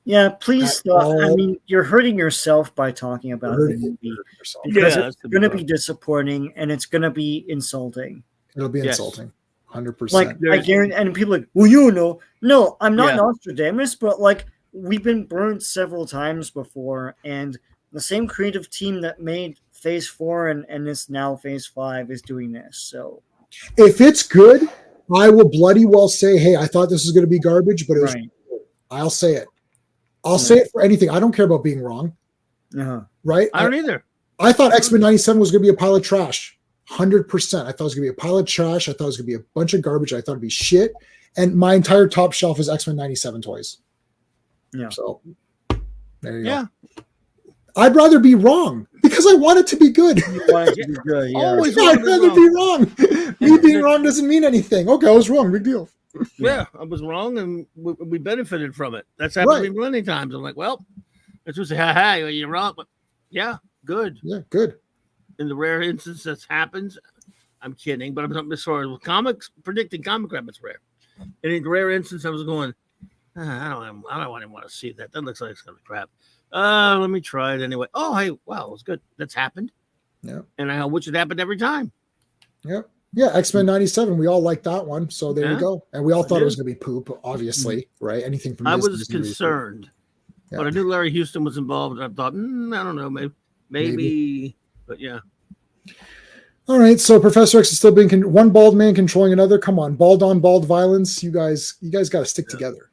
Yeah, please stop. I mean, you're hurting yourself by talking about the movie because it's going to be disappointing and it's going to be insulting. It'll be insulting, 100%. Like I guarantee, and people are like, well, no, I'm not Nostradamus, but like we've been burned several times before, and the same creative team that made Phase 4 and is now Phase 5 is doing this. So, if it's good, I will bloody well say, hey, I thought this was going to be garbage, but it was. Right. I'll say it. I'll say it for anything. I don't care about being wrong. Right? I don't either. I thought X-Men 97 was going to be a pile of trash. 100%. I thought it was going to be a pile of trash. I thought it was going to be a bunch of garbage. I thought it'd be shit. And my entire top shelf is X-Men 97 toys. Yeah. So there you go. I'd rather be wrong because I want it to be good. You want it to be good, yeah. I'd rather be wrong. Me being wrong doesn't mean anything. Okay, I was wrong. Big deal. Yeah, I was wrong, and we benefited from it. That's happened to me many times. I'm like, well, it's just you're wrong, but yeah, good. Yeah, good. In the rare instance that happens, I'm kidding, but I'm as far as comics predicting comic crap, it's rare. And in the rare instance, I was going, I don't even want to see that. That looks like it's gonna be crap. Let me try it anyway. Oh, hey, wow, it was good. That's happened. Yeah, and which it happened every time. Yep. Yeah, X-Men 97. We all liked that one. So there you go. And we all thought it was going to be poop, obviously, right? Anything from I was concerned. But I knew Larry Houston was involved. And I thought, I don't know, maybe. But yeah. All right, so Professor X is still being one bald man controlling another. Come on, bald on bald violence. You guys got to stick together.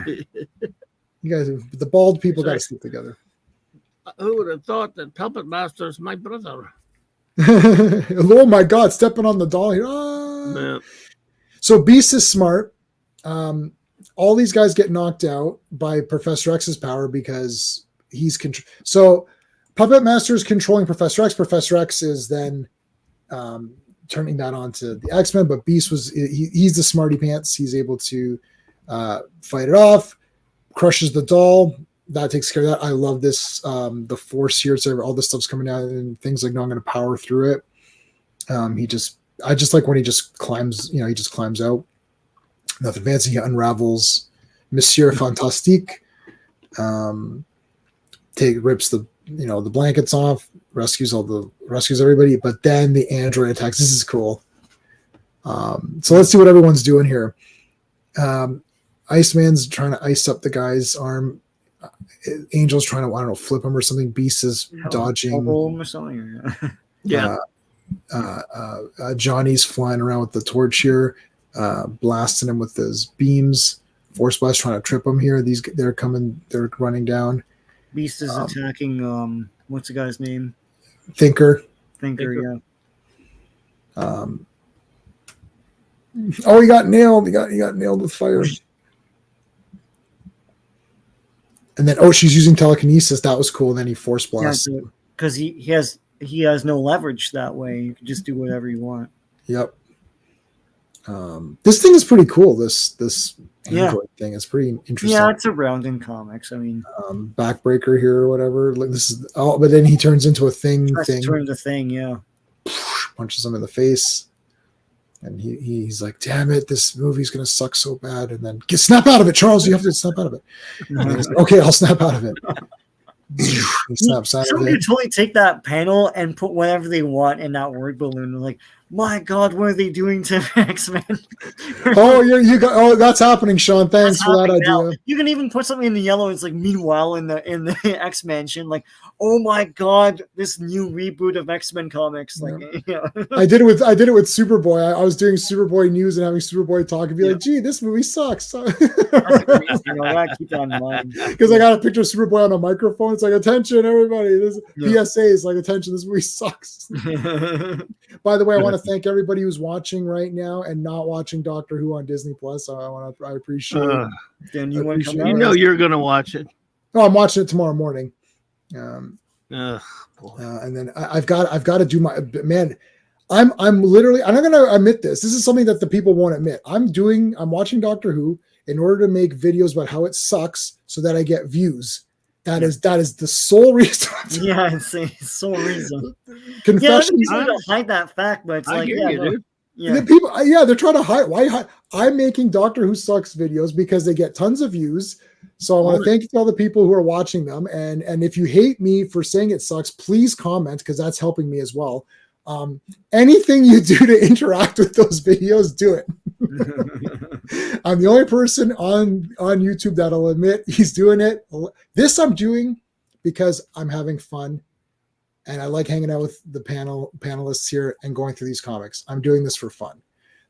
You guys, the bald people got to stick together. Who would have thought that Puppet Master is my brother? Oh my God, stepping on the doll here. Ah. So Beast is smart. All these guys get knocked out by Professor X's power because he's so Puppet Master is controlling Professor X. Professor X is then turning that on to the X-Men, but Beast he's the smarty pants. He's able to fight it off, crushes the doll. That takes care of that. I love this. The Force here, so all this stuff's coming out and things like, no, I'm going to power through it. I just like when he just climbs, he just climbs out. Nothing fancy. He unravels Monsieur Fantastique. Rips the the blankets off, rescues everybody, but then the android attacks. This is cool. So let's see what everyone's doing here. Iceman's trying to ice up the guy's arm. Angel's trying to, flip him or something. Beast is dodging. Or something. Yeah. Johnny's flying around with the torch here, blasting him with his beams. Force Blast trying to trip him here. They're running down. Beast is attacking. What's the guy's name? Thinker. Yeah. Oh, he got nailed. He got nailed with fire. And then, she's using telekinesis. That was cool. And then he force blasts. Because he has no leverage that way. You can just do whatever you want. Yep. This thing is pretty cool. This Android thing is pretty interesting. Yeah, it's around in comics. I mean, backbreaker here or whatever. Like this is but then he turns into a thing. Turns a thing. Yeah. Punches him in the face. And he's like, damn it, this movie's going to suck so bad. And then snap out of it, Charles. You have to snap out of it. Like, okay, I'll snap out of it. He snaps out of it. Somebody could totally take that panel and put whatever they want in that word balloon. Like, my God, what are they doing to X-Men? That's happening, Sean. Thanks for that idea. You can even put something in the yellow. It's like, meanwhile, in the X-Mansion, like, oh my God, this new reboot of X-Men comics. Like, I did it with Superboy. I was doing Superboy news and having Superboy talk and be like, gee, this movie sucks. I gotta keep that in mind. Because I got a picture of Superboy on a microphone. It's like, attention, everybody. This PSA is like, attention, this movie sucks. By the way, I want to thank everybody who's watching right now and not watching Doctor Who on Disney Plus. I appreciate it. Then you're going to watch it. Oh, I'm watching it tomorrow morning. And then I've got to do my man. I'm literally, I'm not going to admit this. This is something that the people won't admit. I'm watching Doctor Who in order to make videos about how it sucks so that I get views. That is the sole reason. Yeah, it's the sole reason. Confessions. Yeah, to hide that fact, but it's dude. Yeah. The people, they're trying to hide. Why? I'm making Doctor Who sucks videos because they get tons of views. So I want to thank you to all the people who are watching them. And if you hate me for saying it sucks, please comment because that's helping me as well. Anything you do to interact with those videos, do it. I'm the only person on YouTube that'll admit he's doing it. This I'm doing because I'm having fun and I like hanging out with the panelists here and going through these comics. I'm doing this for fun.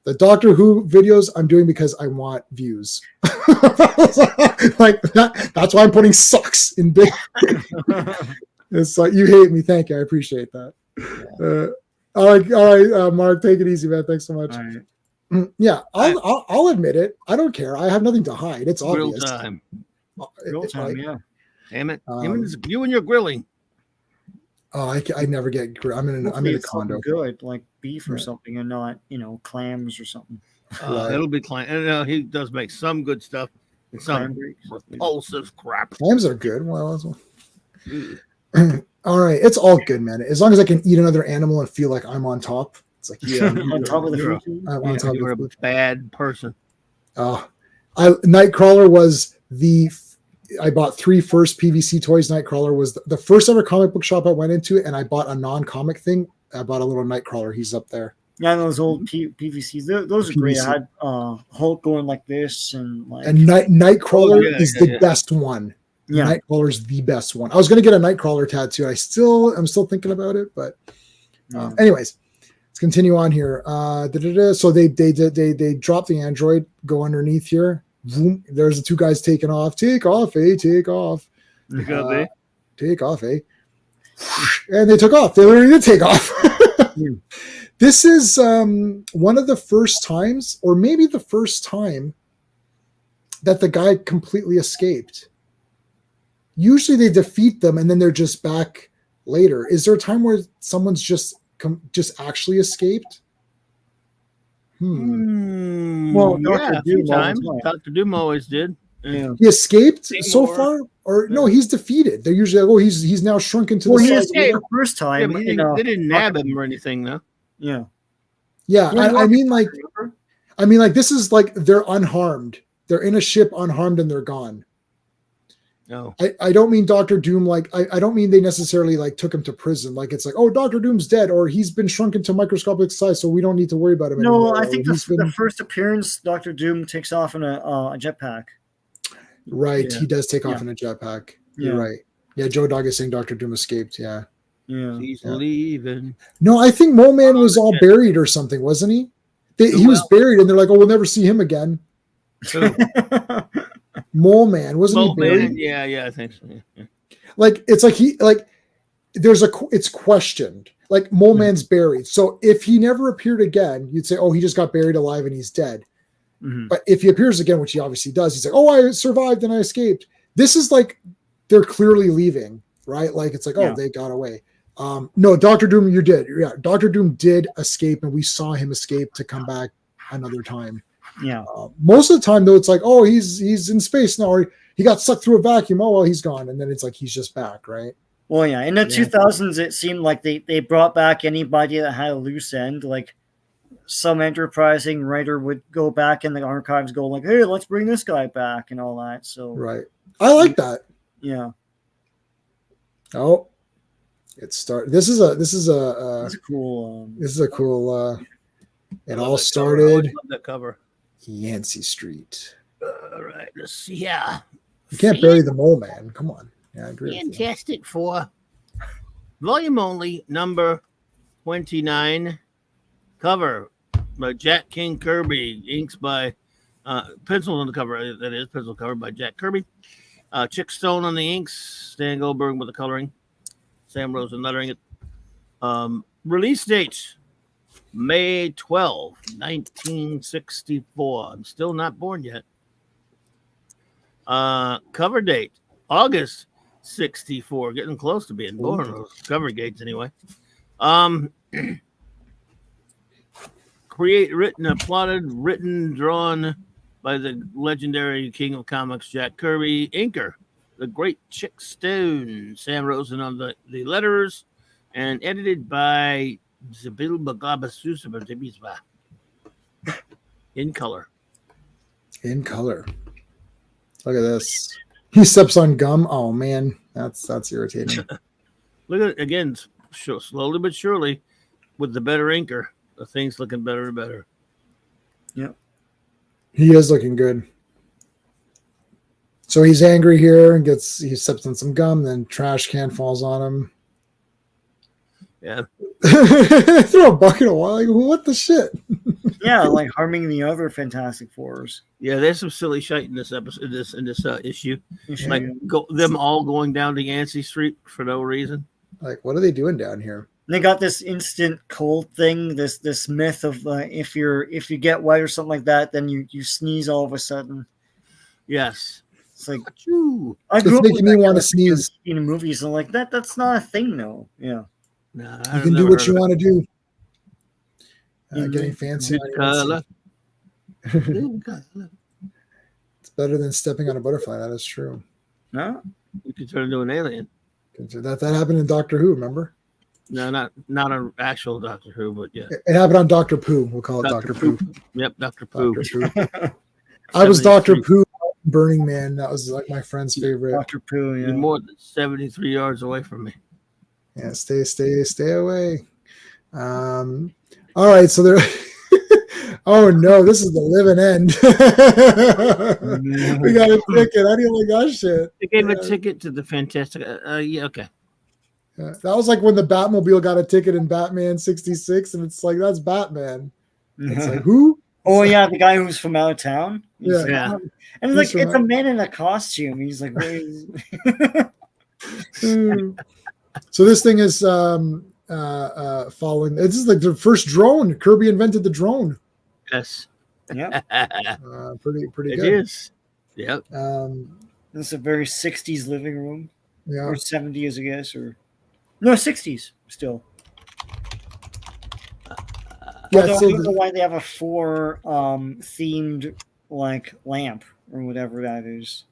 The Doctor Who videos I'm doing because I want views. Like that's why I'm putting sucks in big. It's like, you hate me. Thank you. I appreciate that. All right, Mark, take it easy, man. Thanks so much. Yeah, I'll admit it. I don't care. I have nothing to hide. It's obvious. Real time, yeah. Damn it. You and your grilling. Oh, I never get. I'm in a condo. Good, like beef or something, and not clams or something. It'll be clam. He does make some good stuff. And some repulsive crap. Clams are good. Well, all right, it's all good, man. As long as I can eat another animal and feel like I'm on top. It's like, yeah, on top of the food. You're a bad person. Nightcrawler was I bought 3 first PVC toys. Nightcrawler was the first ever comic book shop I went into, and I bought a non-comic thing. I bought a little Nightcrawler. He's up there. Yeah, those old PVCs. Those are great. I had Hulk going like this, and Nightcrawler is the best one. Yeah, Nightcrawler's the best one. I was going to get a Nightcrawler tattoo. I'm still thinking about it, but anyways, continue on here. So they drop the android, go underneath here. Boom, there's the two guys taking off. Take off, eh? Take off. Take off, eh? And they took off. They literally did take off. This is one of the first times, or maybe the first time, that the guy completely escaped. Usually they defeat them and then they're just back later. Is there a time where someone's just actually escaped? Well, Dr. Doom always did. Yeah. He escaped so far, or no? He's defeated. They're usually like, oh, he's now shrunk into the he size. escaped the first time. They didn't nab him or anything, though. Yeah. Yeah, I mean, like, this is like they're unharmed. They're in a ship unharmed and they're gone. No, I don't mean Dr. Doom. Like, I don't mean they necessarily like took him to prison. Like, it's like, oh, Dr. Doom's dead, or he's been shrunk into microscopic size, so we don't need to worry about him anymore. No, I think the first appearance, Dr. Doom takes off in a jetpack. Right, he does take off in a jetpack. You're right. Yeah, Joe Dog is saying Dr. Doom escaped. Yeah. He's leaving. No, I think Mole Man was all buried or something, wasn't he? He was buried, and they're like, oh, we'll never see him again. Mole Man, wasn't he buried? Yeah, I think so. Yeah. Like, it's like it's questioned. Like, Mole Man's buried. So if he never appeared again, you'd say, oh, he just got buried alive and he's dead. Mm-hmm. But if he appears again, which he obviously does, he's like, oh, I survived and I escaped. This is like, they're clearly leaving, right? Like, it's like, oh, they got away. No, Dr. Doom, you did. Yeah, Dr. Doom did escape, and we saw him escape to come back another time. Yeah. Most of the time, though, it's like, oh, he's in space now, or he got sucked through a vacuum. Oh, well, he's gone. And then it's like he's just back, right? Well, yeah. In the 2000s, it seemed like they brought back anybody that had a loose end. Like, some enterprising writer would go back in the archives, go like, hey, let's bring this guy back and all that. So right. I like that. Yeah. Oh. It started. This is a cool. It all started. Love that cover. Yancey Street. All right, let's see. Yeah, you can't bury the Mole Man. Come on. Yeah, I agree. Fantastic Four, volume only, number 29. Cover by Jack King Kirby. Inks by pencil on the cover. That is pencil cover by Jack Kirby. Chick Stone on the inks. Stan Goldberg with the coloring. Sam Rosen lettering it. Release date, May 12, 1964. I'm still not born yet. Cover date, August 64. Getting close to being born. Those cover dates anyway. Written, drawn by the legendary king of comics, Jack Kirby. Inker, the great Chick Stone. Sam Rosen on the letters, and edited by Zabil Bagabasusa in color. In color. Look at this. He steps on gum. Oh man, that's irritating. Look at it again, slowly but surely, with the better inker, the thing's looking better and better. Yep. He is looking good. So he's angry here and he steps on some gum, then trash can falls on him. Yeah. Throw a bucket of water. Like, what the shit? Yeah, like harming the other Fantastic Fours. Yeah, there's some silly shit in this episode, in this issue. Like them all going down to Yancey Street for no reason. Like, what are they doing down here? They got this instant cold thing, this myth of if you get wet or something like that, then you sneeze all of a sudden. Yes. It's like, I grew up making me want to sneeze in movies, and like that's not a thing, though. Yeah. No, you can do what you want to do. Getting fancy. It's better than stepping on a butterfly. That is true. No, you can turn into an alien. That happened in Doctor Who. Remember? No, not an actual Doctor Who, but yeah. It happened on Doctor Pooh. We'll call it Doctor Pooh. Yep, Dr. Pooh. I was Dr. Pooh. Burning Man. That was like my friend's favorite. Dr. Pooh. Yeah. You're more than 73 yards away from me. Yeah, stay away. All right, so there. Oh no, this is the living end. We got a ticket. I didn't like that shit. They gave a ticket to the Fantastic. Yeah, okay. That was like when the Batmobile got a ticket in Batman 66, and it's like, that's Batman. It's like, who? Oh yeah, the guy who's from out of town. Yeah. Yeah. And He's like it's a from- man in a costume. He's like, what is... So this thing is following. This is like the first drone. Kirby invented the drone. Yes. yeah. Pretty It good. is. Yep. This is a very 60s living room. Yeah. Or 70s, I guess, or no 60s still. Yeah. Although So I don't know why they have a 4 themed like lamp or whatever that is.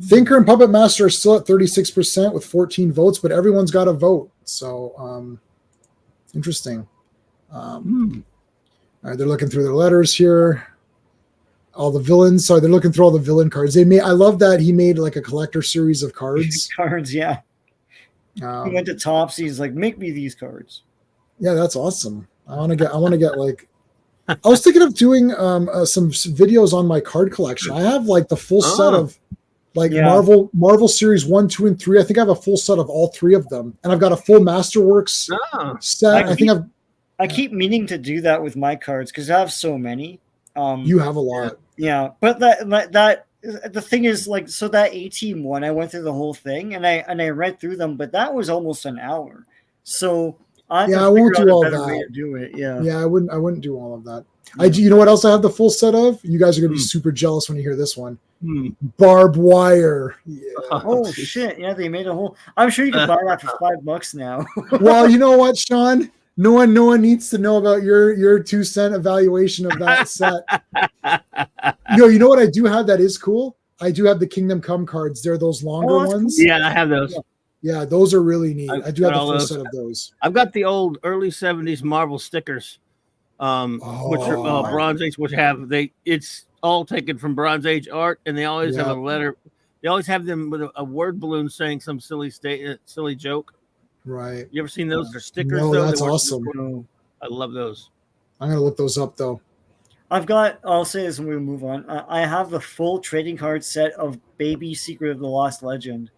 Thinker and Puppet Master are still at 36% with 14 votes, but everyone's got a vote. So interesting. All right, they're looking through their letters here. All the villains. Sorry, they're looking through all the villain cards. I love that he made like a collector series of cards. Cards, yeah. He went to Topsy. He's like, make me these cards. Yeah, that's awesome. I want to get like. I was thinking of doing some videos on my card collection. I have like the full set of like Marvel series 1, 2, and 3. I think I have a full set of all 3 of them, and I've got a full Masterworks set. I keep meaning to do that with my cards because I have so many. You have a lot. Yeah, but that the thing is, like, so that A-Team one, I went through the whole thing and I read through them, but that was almost an hour. So I won't do all that. Way to do it. Yeah, I wouldn't do all of that. I do. You know what else I have the full set of? You guys are gonna be super jealous when you hear this one. Barbed wire. Yeah. Oh shit! Yeah, they made a whole. I'm sure you can buy that for $5 now. Well, you know what, Sean? No one needs to know about your 2-cent evaluation of that set. You know what I do have that is cool? I do have the Kingdom Come cards. They're those longer ones. Cool. Yeah, I have those. Yeah, those are really neat. I do have the full set of those. I've got the old early 70s Marvel stickers, which are Bronze Age, which it's all taken from Bronze Age art, and they always have a letter. They always have them with a word balloon saying some silly joke. Right. You ever seen those? They're stickers. No, though. that's awesome. I love those. I'm gonna look those up though. I'll say this when we move on. I have the full trading card set of Baby Secret of the Lost Legend,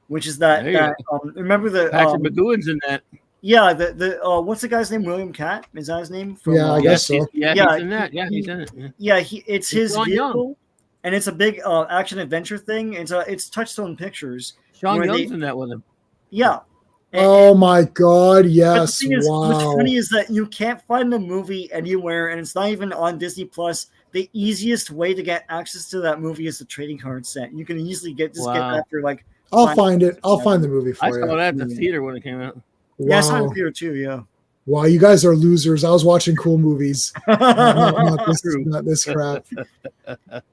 which is remember the Patrick McGowan's in that. Yeah, the what's the guy's name? William Cat? Is that his name? I guess so. He's in that. Yeah, he's in it. Yeah, it's his vehicle, and it's a big action adventure thing. It's Touchstone Pictures. Sean Young's in that with him. Yeah. Oh my God! Yes. Wow. What's funny is that you can't find the movie anywhere, and it's not even on Disney Plus. The easiest way to get access to that movie is the trading card set. You can easily get that for like. I'll find it. I'll find the movie for you. I saw that at the theater when it came out. Wow. Yeah, I saw it in the theater too. Yeah. Wow, you guys are losers. I was watching cool movies. not this crap.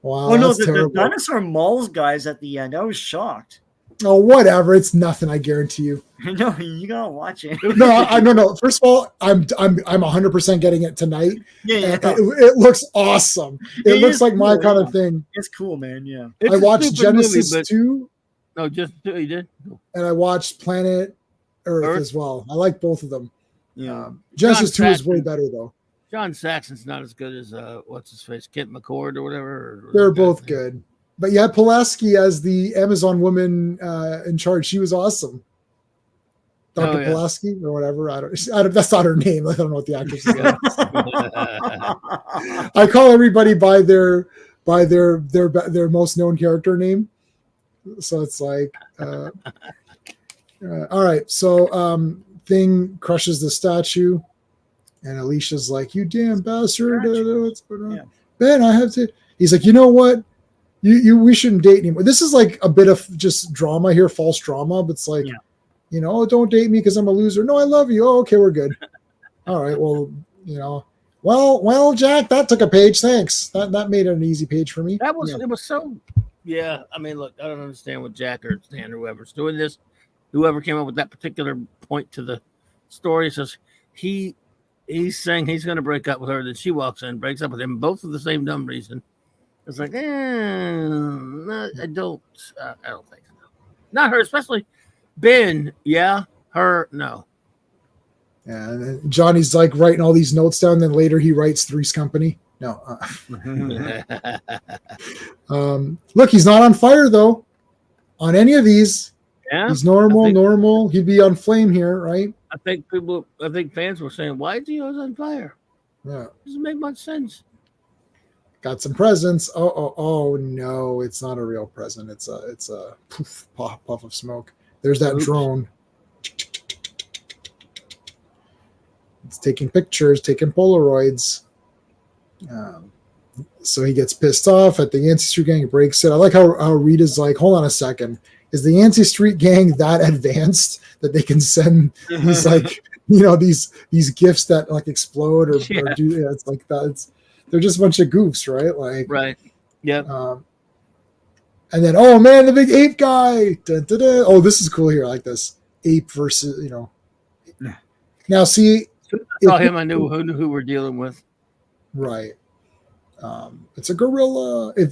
Wow. Oh no, the Dinosaur Malls guys at the end. I was shocked. Oh, whatever. It's nothing. I guarantee you. No, you gotta watch it. No. First of all, I'm 100% getting it tonight. Yeah. It looks awesome. It looks like my kind of thing. It's cool, man. Yeah. I watched Genesis 2. No, just 2. You did. And I watched Planet Earth as well. I like both of them. Yeah. Genesis 2 is way better though. John Saxon's not as good as what's his face, Kent McCord or whatever. They're both good. But yeah, Pulaski as the Amazon woman in charge, she was awesome. Dr. Pulaski or whatever. I don't. That's not her name. I don't know what the actress is. I call everybody by their most known character name. So it's like, all right. So Thing crushes the statue, and Alicia's like, "You damn bastard! What's going on?" Yeah. Ben, I have to. He's like, "You know what? We shouldn't date anymore." This is like a bit of just drama here, false drama, but it's like, don't date me because I'm a loser. No, I love you. Oh, okay, we're good. All right, well, well, Jack, that took a page. Thanks. That made an easy page for me. It was so. Yeah, I mean, look, I don't understand what Jack or Stan or whoever's doing this. Whoever came up with that particular point to the story says he's saying he's going to break up with her. Then she walks in, breaks up with him, both for the same dumb reason. It's like, no, I don't think so. Not her, especially Ben. Yeah, her, no. Yeah, and Johnny's like writing all these notes down. Then later he writes Three's Company. No. Look, he's not on fire though. On any of these, Yeah, He's normal. He'd be on flame here, right? I think fans were saying, "Why is he always on fire?" Yeah. Doesn't make much sense. Got some presents. Oh no, it's not a real present. It's a poof, puff of smoke. There's that drone. It's taking pictures, taking Polaroids. So he gets pissed off at the Yancey Street Gang, breaks it. I like how Rita's like, hold on a second. Is the Yancey Street Gang that advanced that they can send these like, these gifts that like explode or do it's like that. They're just a bunch of goofs, right? Like, right. Yeah. And then, oh man, the big ape guy. Dun, dun, dun. Oh, this is cool here. I like this ape versus, Now, see, I saw him. I knew who we're dealing with. Right. It's a gorilla. If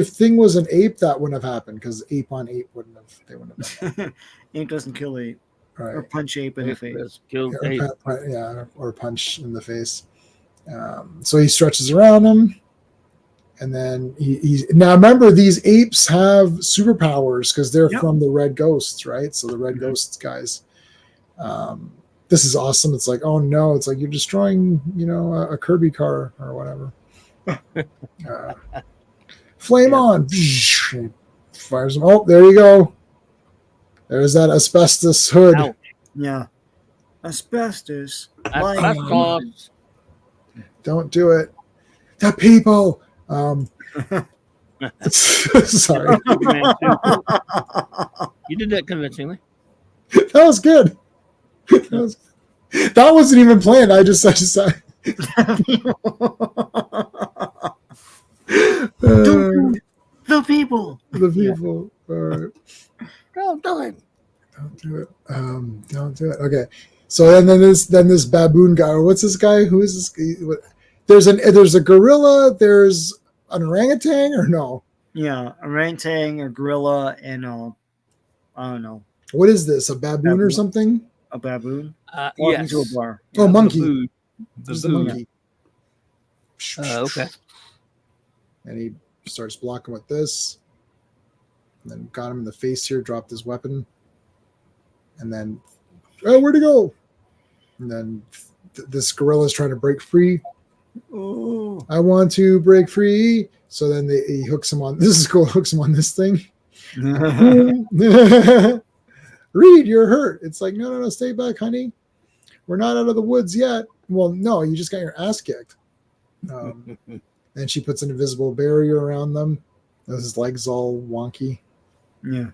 Thing was an ape, that wouldn't have happened because ape on ape wouldn't have. Done Ape doesn't kill ape, right. or punch ape in the face. Or punch in the face. So he stretches around him, and then he's now. Remember, these apes have superpowers because they're from the Red Ghosts, right? So the Red Ghosts guys. This is awesome. It's like, oh no, it's like you're destroying, a Kirby car or whatever. Flame on. Fires him. Oh, there you go. There's that asbestos hood. Ouch. Yeah. Asbestos. Don't do it. The people. Sorry. You did that convincingly. That was good. That wasn't even planned. I just the people. The people. All right. Don't do it. Don't do it. Don't do it. Okay. So then this baboon guy, or what's this guy? Who is this? There's a gorilla. There's an orangutan, or no? Yeah, orangutan or gorilla, and I don't know. What is this? A baboon or something? A baboon? Walking into a bar. Oh, monkey. The monkey. Okay. And he starts blocking with this. And then got him in the face here, dropped his weapon. And then, where'd he go? And then this gorilla is trying to break free. Oh. I want to break free. So then he hooks him on. This is cool. Hooks him on this thing. Reed, you're hurt. It's like, no, stay back, honey. We're not out of the woods yet. Well, no, you just got your ass kicked. And she puts an invisible barrier around them. His legs all wonky. Yeah.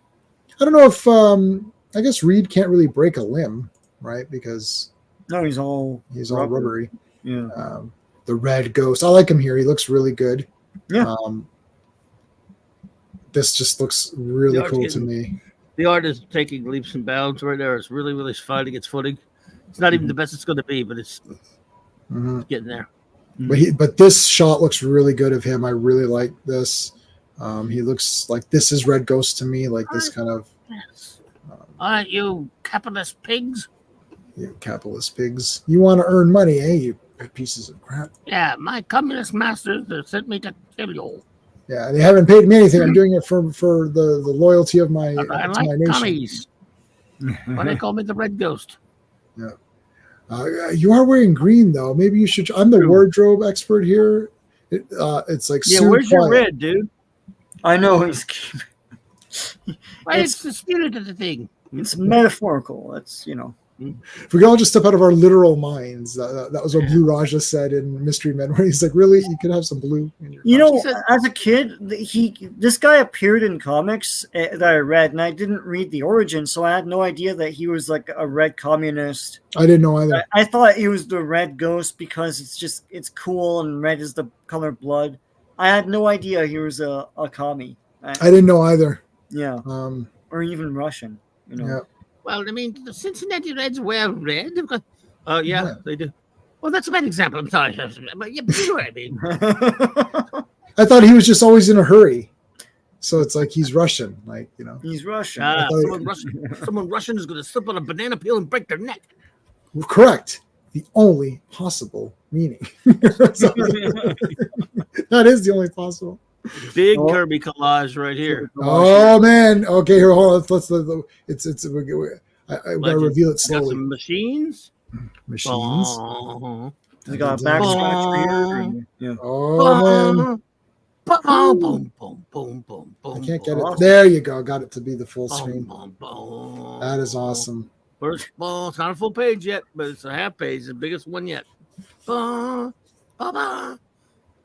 I don't know if I guess Reed can't really break a limb, right? Because he's all rubbery. Yeah. The Red Ghost. I like him here. He looks really good. Yeah. This just looks really cool to me. The art is taking leaps and bounds right there. It's really, really finding its footing. It's not even the best it's going to be, but it's getting there. But this shot looks really good of him. I really like this. He looks like this is Red Ghost to me, like this kind of. Yes. Aren't you capitalist pigs? You capitalist pigs. You want to earn money, eh? You pieces of crap. Yeah, my communist masters sent me to kill you. Yeah, they haven't paid me anything. I'm doing it for the loyalty of my I like my nation. commies. Why they call me the Red Ghost? Yeah. You are wearing green though. Maybe you should. I'm the wardrobe expert here. It's like where's your red, dude? I know he's. It's the spirit of the thing. It's metaphorical. It's If we could all just step out of our literal minds, that was what Blue Raja said in Mystery Men, where he's like, "Really, you could have some blue in your." As a kid, this guy appeared in comics that I read, and I didn't read the origin, so I had no idea that he was like a red communist. I didn't know either. I thought he was the Red Ghost because it's cool and red is the color of blood. I had no idea he was a commie. I didn't know either. Yeah. Or even Russian. Yeah. Well, I mean, the Cincinnati Reds wear red. Yeah, they do. Well, that's a bad example. I'm sorry, but yeah, but you know what I mean. I thought he was just always in a hurry, so it's like he's Russian, like He's Russian. Someone Russian is going to slip on a banana peel and break their neck. Correct. The only possible meaning. That is the only possible. Big Kirby collage right here. Oh man. Okay, here, hold on. Let's it's I gotta reveal it Got slowly. some machines. Machines. They got a back scratch for here. Yeah. Oh man. Boom, boom, boom, boom, boom, boom. I can't get it. Awesome. There you go. Got it to be the full screen. Boom, boom. That is awesome. First, well, it's not a full page yet, but it's a half page, the biggest one yet. Ba, ba, ba.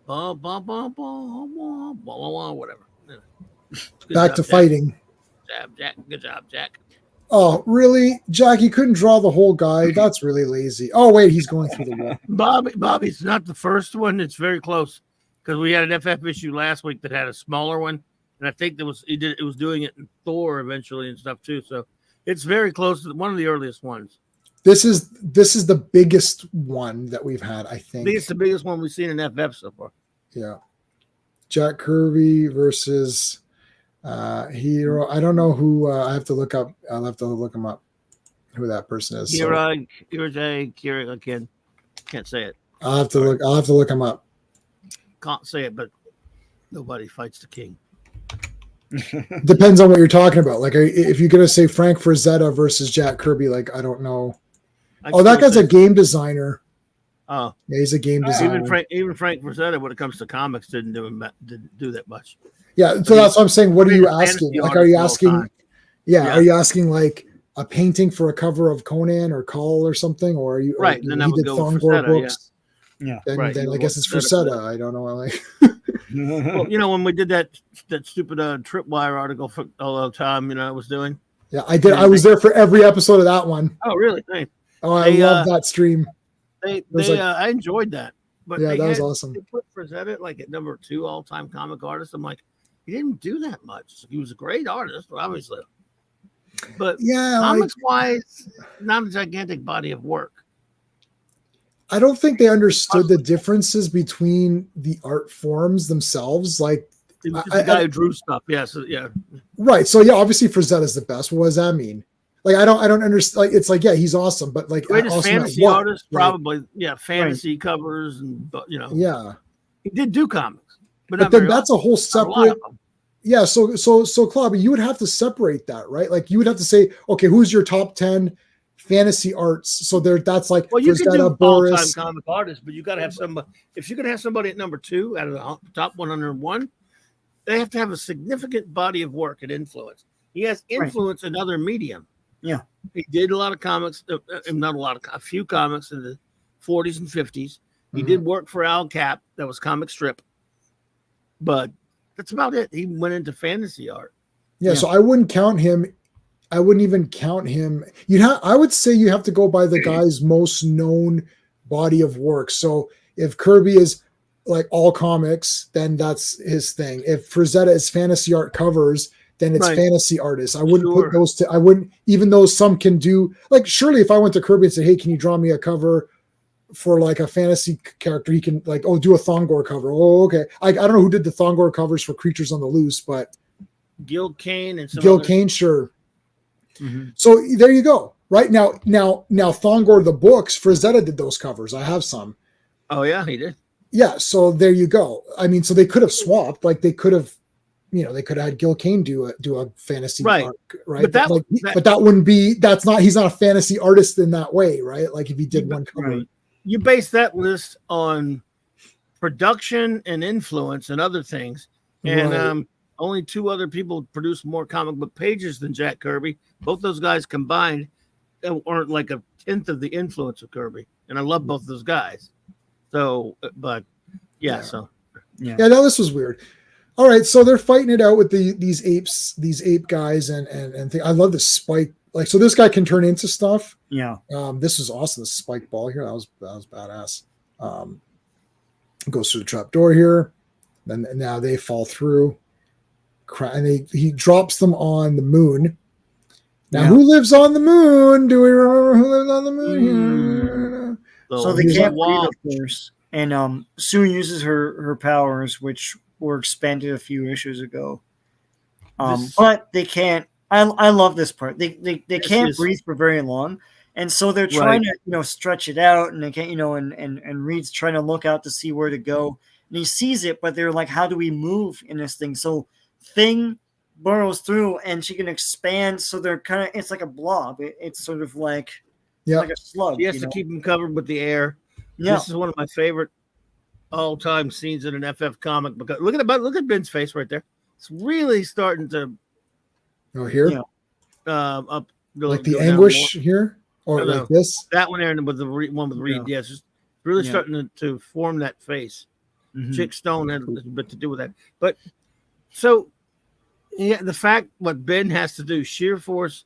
Ba, ba, ba, ba, ba, ba, whatever. Back to fighting. Jack. Good job, Jack. Oh, really? Jack, you couldn't draw the whole guy? That's really lazy. Oh, wait, he's going through the wall. Bobby's not the first one. It's very close because we had an FF issue last week that had a smaller one, and I think it was doing it in Thor eventually and stuff too. So it's very close to one of the earliest ones. This is the biggest one that we've had, I think. It's the biggest one we've seen in FF so far. Yeah. Jack Kirby versus Hero. I don't know who. I have to look up. I'll have to look him up. Who that person is. Kira, I can't say it. I'll have to look him up. Can't say it, but nobody fights the king. Depends on what you're talking about. Like, if you're gonna say Frank Frazetta versus Jack Kirby, like I don't know. That guy's a game designer. Oh, yeah, he's a game designer. Even Frank Frazetta, when it comes to comics, didn't do that much. Yeah, so that's what I'm saying. What are you asking? Like, are you asking? Yeah, are you asking like a painting for a cover of Conan or Call or something, or are you right? Or, then I would go with Frazetta, books. Yeah. Then, right. then I guess it's Frazetta. I don't know. Like, well, when we did that stupid Tripwire article for all the time, I was doing. Yeah, I did. I was there for every episode of that one. Oh, really? Nice. Oh, I love that stream. I enjoyed that. But yeah, that was awesome. They put Frazetta like at number 2 all-time comic artist. I'm like, he didn't do that much. He was a great artist, obviously. But yeah, comics-wise, not a gigantic body of work. I don't think they understood the differences between the art forms themselves. Like, it was just the guy who drew stuff. Yeah, so yeah. Right. So yeah, obviously Frazetta is the best. What does that mean? Like, I don't understand. Like, it's like, yeah, he's awesome, but like, greatest awesome fantasy artist, probably. Yeah, fantasy covers and Yeah, he did do comics, but then that's a whole separate. Yeah, so Clobberin, you would have to separate that, right? Like, you would have to say, okay, who's your top 10 fantasy arts? So that's like, well, you Frazetta, can do Boris, all-time comic artists, but you got to have somebody. If you could have somebody at number 2 out of the top 101, they have to have a significant body of work and influence. He has influence in other medium. Yeah, he did a lot of comics, a few comics in the 40s and 50s. He did work for Al Cap, that was comic strip, but that's about it. He went into fantasy art. Yeah, so I wouldn't count him. I wouldn't even count him. I would say you have to go by the guy's most known body of work. So if Kirby is like all comics, then that's his thing. If Frazetta is fantasy art covers, then it's fantasy artists. I wouldn't put those to. I wouldn't, even though some can do. Like, surely if I went to Kirby and said, "Hey, can you draw me a cover for like a fantasy character?" He can like, do a Thongor cover. Oh, okay. I don't know who did the Thongor covers for Creatures on the Loose, but Gil Kane and Kane, sure. Mm-hmm. So there you go. Right now, Thongor the books, Frazetta did those covers. I have some. Oh yeah, he did. Yeah, so there you go. I mean, so they could have swapped. Like, they could have. They could have had Gil Kane do a fantasy arc, right? But that wouldn't be. That's not. He's not a fantasy artist in that way, right? Like, if he did one cover, you base that list on production and influence and other things, and only 2 other people produce more comic book pages than Jack Kirby. Both those guys combined aren't like a 10th of the influence of Kirby, and I love both those guys. So, but so yeah. Now this was weird. All right, so they're fighting it out with these ape guys, and I love the spike. Like, so this guy can turn into stuff. Yeah. This is awesome. The spike ball here, that was badass. Goes through the trap door here. Then now they fall through. And he drops them on the moon. Now, who lives on the moon? Do we remember who lives on the moon? So they can't breathe, of course. And Sue uses her powers, which were expanded a few issues ago. But they can't. I love this part. They can't breathe for very long, and so they're trying to stretch it out, and they can't and Reed's trying to look out to see where to go. and he sees it, but they're like, how do we move in this thing? So Thing burrows through, and she can expand. So they're kind of, it's like a blob. It's sort of like a slug. She has to keep him covered with the air. Yeah. This is one of my favorite all-time scenes in an FF comic. Because look at Ben's face right there. It's really starting to. Oh, here. Yeah. Up. Like the anguish here, or like this. That one there with the one with Reed. Yeah, it's just really starting to form that face. Mm-hmm. Chick Stone had a bit to do with that, but so the fact what Ben has to do, sheer force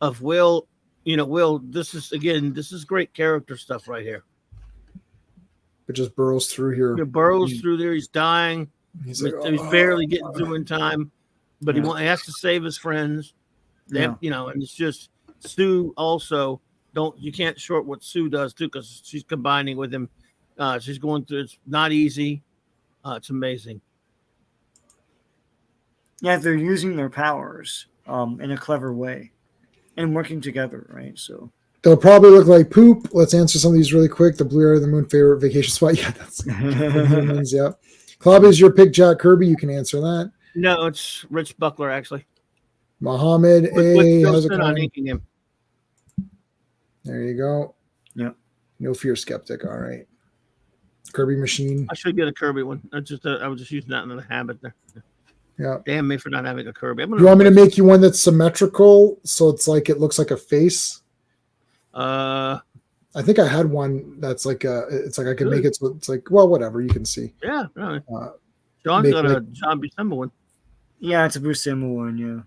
of will. Will. This is great character stuff right here. It just burrows through here. It burrows through there. He's dying. He's barely getting through in time, but he has to save his friends. And it's just Sue also. You can't short what Sue does too, because she's combining with him. She's going through. It's not easy. It's amazing. Yeah, they're using their powers in a clever way and working together, right? So they'll probably look like poop. Let's answer some of these really quick. The Blue Area of the Moon favorite vacation spot. Yeah, that's humans. Yeah. Club is your pick, Jack Kirby. You can answer that. No, it's Rich Buckler actually. Muhammad A. How's it going? Him. There you go. Yeah. No Fear Skeptic. All right. Kirby Machine. I should get a Kirby one. I was just using that in the habit there. Yeah. Damn me for not having a Kirby. You want me to make you one that's symmetrical, so it's like it looks like a face? I think I had one that's like it's like I can make it so it's like, well, whatever, you can see. Yeah. Really. John's got a John Buscema one. Yeah, it's a Buscema one. Yeah.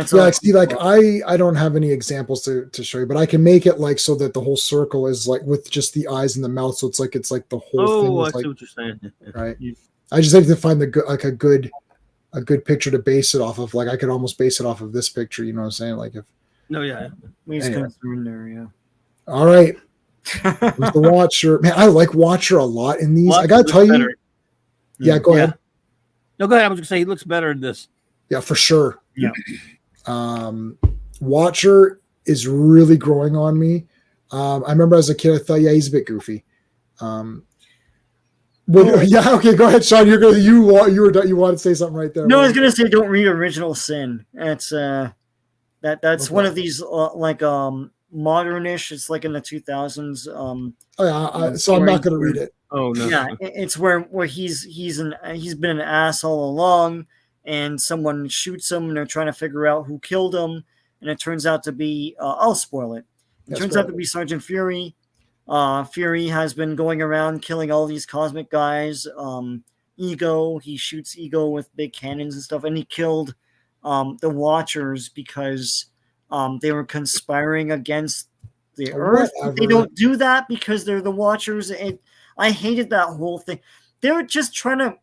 See, like I don't have any examples to show you, but I can make it like so that the whole circle is like with just the eyes and the mouth, so it's like the whole thing. I see like, what you're saying. Right. I just have to find a good picture to base it off of. Like I could almost base it off of this picture. You know what I'm saying? Like if. No, yeah. Anyway. In there, yeah. All right. The Watcher, man, I like Watcher a lot in these. I gotta tell you. Better. Yeah, go ahead. No, go ahead. I was gonna say he looks better in this. Yeah, for sure. Yeah. Watcher is really growing on me. I remember as a kid, I thought, he's a bit goofy. Yeah, okay, go ahead, Sean. You want to say something right there? No, I was gonna say don't read Original Sin. That's that's one of these modernish. It's like in the 2000s. So I'm not gonna read it. Oh no. Yeah, it's where he's been an ass all along. And someone shoots him, and they're trying to figure out who killed him. And it turns out to be, I'll spoil it. It turns out to be Sergeant Fury. Fury has been going around killing all these cosmic guys. Ego, he shoots Ego with big cannons and stuff. And he killed the Watchers because they were conspiring against the Earth. They don't do that because they're the Watchers. I hated that whole thing. They were just trying to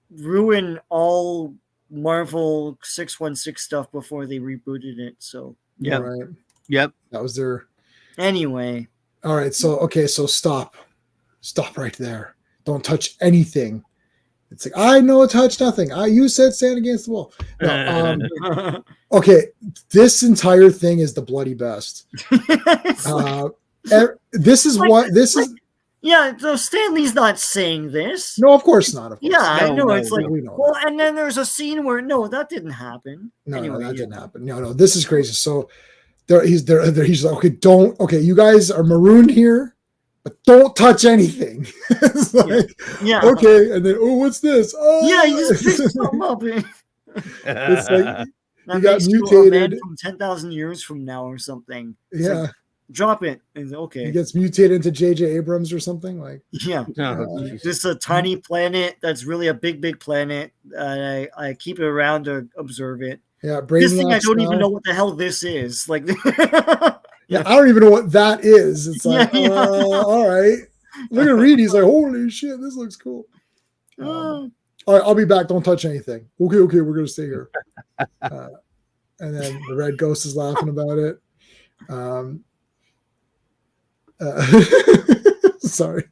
ruin all Marvel 616 stuff before they rebooted it. So yeah, right. Yep, that was their. Anyway, all right. So so stop right there. Don't touch anything. It's like I know touch nothing. You said stand against the wall. No, okay, this entire thing is the bloody best. This is what this is. Yeah, so Stanley's not saying this. No, of course not. Of course. Yeah, I know. It's like, well, that. And then there's a scene where that didn't happen. No, that didn't happen. No, this is crazy. So he's like, okay, you guys are marooned here, but don't touch anything. It's like, okay, and then what's this? Oh, yeah, you just picked something up. It's like you got mutated from 10,000 years from now or something. It's like, drop it. Okay. He gets mutated into J.J. Abrams or something like. Yeah. This is a tiny planet that's really a big planet. I keep it around to observe it. Yeah. This thing I don't even know what the hell this is. Like. Yeah, I don't even know what that is. It's like, all right. Look at Reed. He's like, holy shit, this looks cool. All right, I'll be back. Don't touch anything. Okay, we're gonna stay here. And then the Red Ghost is laughing about it. Sorry.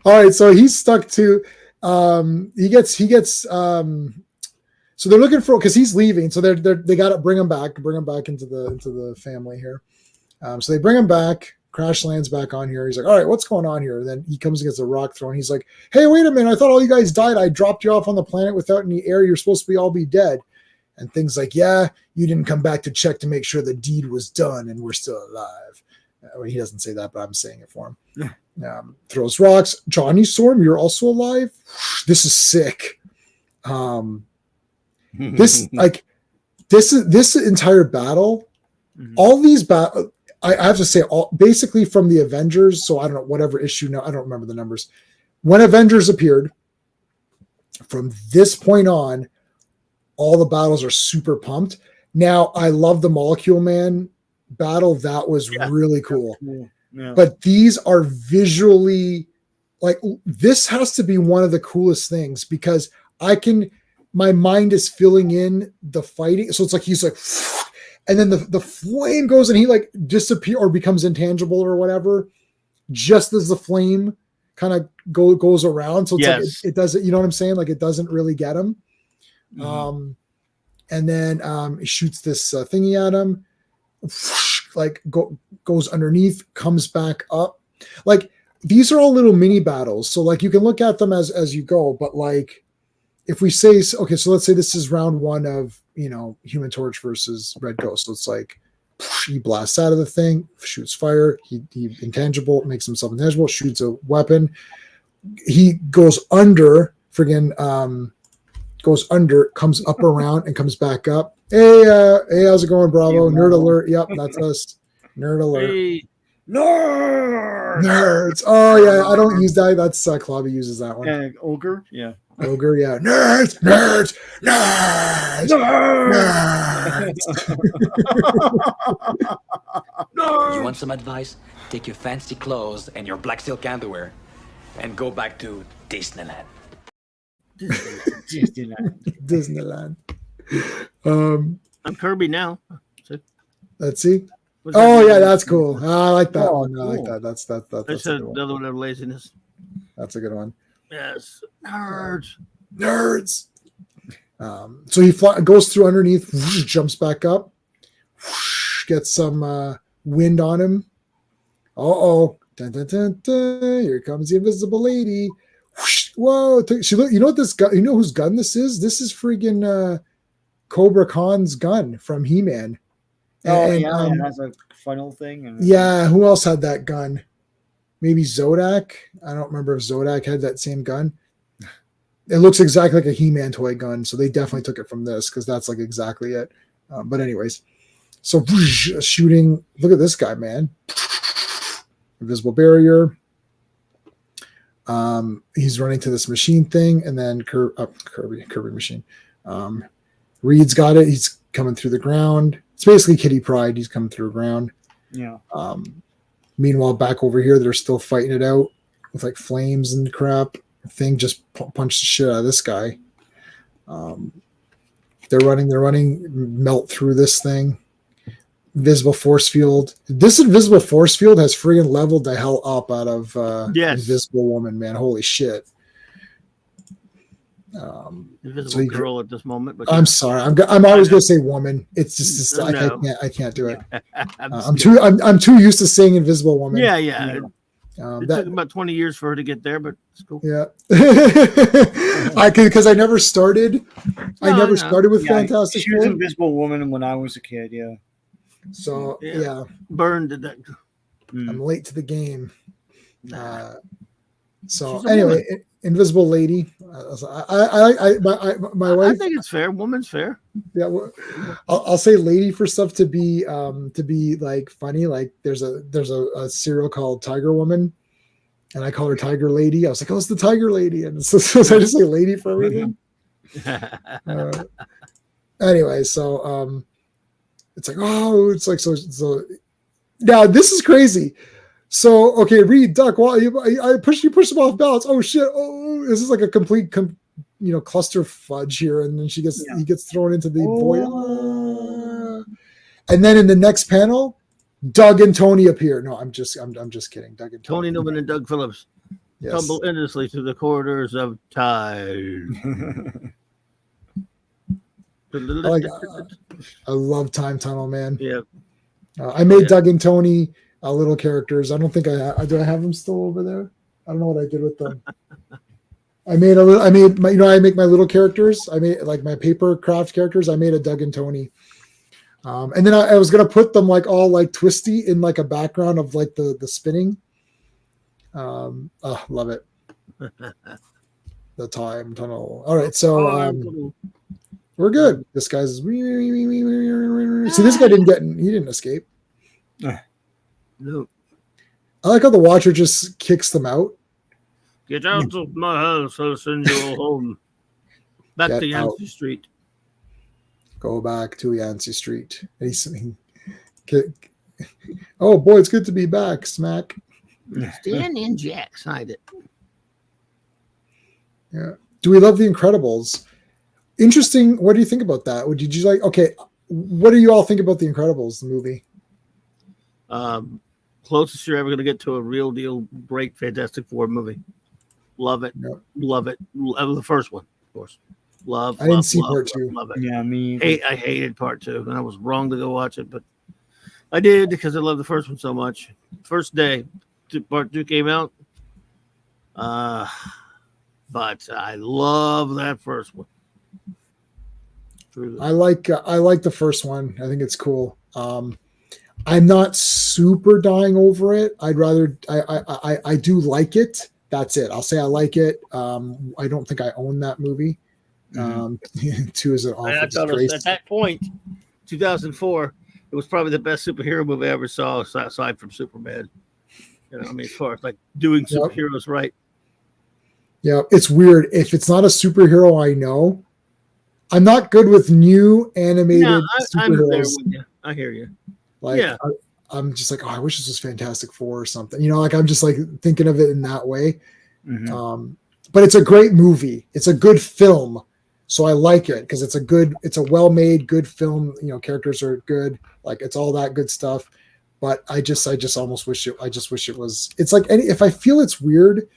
All right, so he's stuck to he gets so they're looking for, because he's leaving, so they got to bring him back into the family here. So they bring him back. Crash lands back on here. He's like, all right, what's going on here? And then he comes against a rock throw, and he's like, hey, wait a minute. I thought all you guys died. I dropped you off on the planet without any air. You're supposed to be all be dead. And things like, yeah, you didn't come back to check to make sure the deed was done and we're still alive. Well, he doesn't say that, but I'm saying it for him. Throws rocks. Johnny Storm, you're also alive? This is sick. This entire battle, all these I have to say, all basically from the Avengers. So I don't know, whatever issue now, I don't remember the numbers. When Avengers appeared, from this point on, all the battles are super pumped. Now, I love the Molecule Man battle. That was really cool. Yeah. But these are visually, like, this has to be one of the coolest things because my mind is filling in the fighting. So it's like he's like, and then the flame goes and he like disappears or becomes intangible or whatever, just as the flame kind of goes around. So it's like it doesn't, you know what I'm saying? Like it doesn't really get him. And then he shoots this thingy at him, like goes underneath, comes back up. Like these are all little mini battles. So like you can look at them as you go, but like if we say, okay, so let's say this is round one of, Human Torch versus Red Ghost. So it's like he blasts out of the thing, shoots fire, he intangible, makes himself intangible, shoots a weapon. He goes under, comes up around and comes back up. Hey, how's it going, Bravo? Nerd alert. Yep, that's us. Nerd alert. Hey. Nerds. Oh yeah, I don't use that. That's Clobby uses that one. Ogre. Yeah. Ogre. Yeah. Nerds. You want some advice? Take your fancy clothes and your black silk underwear and go back to Disneyland. Disneyland. I'm Kirby now. Let's see. Oh yeah, that's cool. I like that one. I like that. That's another one of laziness. That's a good one. Yes, nerds. So he goes through underneath, jumps back up, gets some wind on him. Dun, dun, dun, dun. Here comes the invisible lady. Whoa! You know what this gun? You know whose gun this is? This is freaking Cobra Khan's gun from He-Man. It has a funnel thing. Who else had that gun? Maybe Zodak. I don't remember if Zodak had that same gun. It looks exactly like a He-Man toy gun, so they definitely took it from this because that's like exactly it. But anyways, so shooting. Look at this guy, man. Invisible barrier. He's running to this machine thing, and then Kirby machine. Reed's got it. He's coming through the ground. It's basically Kitty Pryde. He's coming through the ground. Yeah. Meanwhile, back over here, they're still fighting it out with like flames and crap. Thing just punched the shit out of this guy. They're running, melt through this thing. Invisible force field. This invisible force field has friggin' leveled the hell up out of Invisible Woman, man. Holy shit. Invisible girl at this moment. But I'm sorry. I'm always going to say woman. It's just I can't do it. I'm too used to saying Invisible Woman. Yeah. It took about 20 years for her to get there, but it's cool. Yeah, because I never started. Started with Fantastic She was Invisible Woman when I was a kid. Yeah. So Burned to that. I'm late to the game. So anyway, Invisible Lady. My wife. I think it's fair. Woman's fair. Yeah, I'll say lady for stuff to be like funny. Like there's a cereal called Tiger Woman, and I call her Tiger Lady. I was like, oh, it's the Tiger Lady, and so I just say lady for everything. Anyway, so it's like, oh, it's like so. Now this is crazy. So okay, Reed, duck. Well, I push him off balance. Oh shit! Oh, this is like a complete, cluster fudge here, and then he gets thrown into the void. And then in the next panel, Doug and Tony appear. No, I'm just kidding. Doug and Tony Newman and Doug Phillips tumble endlessly through the corridors of time. I love Time Tunnel, man. Yeah. I made Doug and Tony little characters. I don't think do. I have them still over there. I don't know what I did with them. I made my, I make my little characters. I made like my paper craft characters. I made a Doug and Tony. And then I was gonna put them like all like twisty in like a background of like the spinning. Love it. The time tunnel. All right, so we're good. This guy's see, this guy he didn't escape. No. I like how the Watcher just kicks them out. Get out of my house, I'll send you home. Back to Yancey Street. Go back to Yancey Street. And he's saying, oh boy, it's good to be back, Smack. Stand in, Jack. Hide it. Yeah. Do we love The Incredibles? Interesting. What do you think about that? Did you like, okay, what do you all think about The Incredibles, the movie? Closest you're ever going to get to a real deal, great Fantastic Four movie. Love it. Yep. Love it. The first one, of course. I didn't see part two. Love it. Yeah, me. I hated part two, and I was wrong to go watch it, but I did because I love the first one so much. First day, part two came out. But I love that first one. I like the first one. I think it's cool. I'm not super dying over it. I'd rather I do like it. That's it. I'll say I like it. I don't think I own that movie. Two is an awful disgrace. At that point, 2004, it was probably the best superhero movie I ever saw, aside from Superman. You know, I mean, as far as like doing superheroes right. Yeah, it's weird. If it's not a superhero I know, I'm not good with new animated superheroes. I'm there with you. I hear you. Like, yeah. I'm just like, oh, I wish this was Fantastic Four or something. You know, like I'm just like thinking of it in that way. But it's a great movie. It's a good film. So I like it because it's a well-made, good film. You know, characters are good. Like it's all that good stuff. But I just almost wish it. I just wish it was. It's like if I feel it's weird,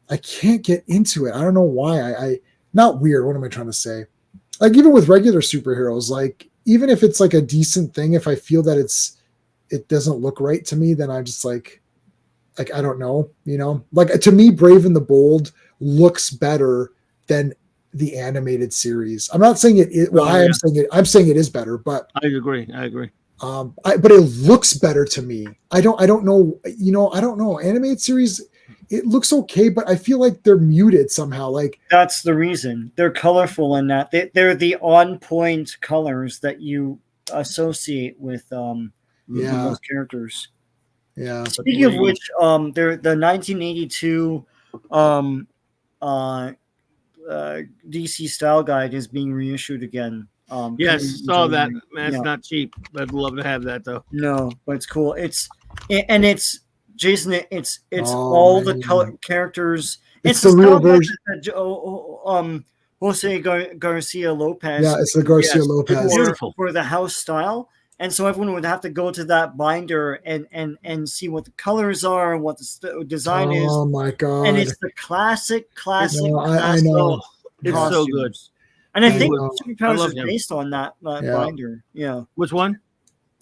I can't get into it. I don't know why. I not weird. What am I trying to say? Like even with regular superheroes, like even if it's like a decent thing, if I feel that it doesn't look right to me, then I'm just like I don't know, you know, like to me, Brave and the Bold looks better than the animated series. I'm not saying it. Well, I'm saying it is better, but I agree. But it looks better to me. I don't know. You know, I don't know. Animated series, it looks okay, but I feel like they're muted somehow. Like that's the reason they're colorful in that they're the on-point colors that you associate with those characters. Yeah. Speaking of which, the 1982 DC Style Guide is being reissued again. Yes, saw that. Man, it's not cheap. I'd love to have that though. No, but it's cool. It's Jason. It's all the color characters. It's the real version. Jose Garcia Lopez. Yeah, it's the Garcia Lopez. Beautiful for the house style. And so everyone would have to go to that binder and see what the colors are, what the design is. Oh my god! And it's the classic. I know. It's so good. And I think Superpowers is based on that binder. Yeah. Which one?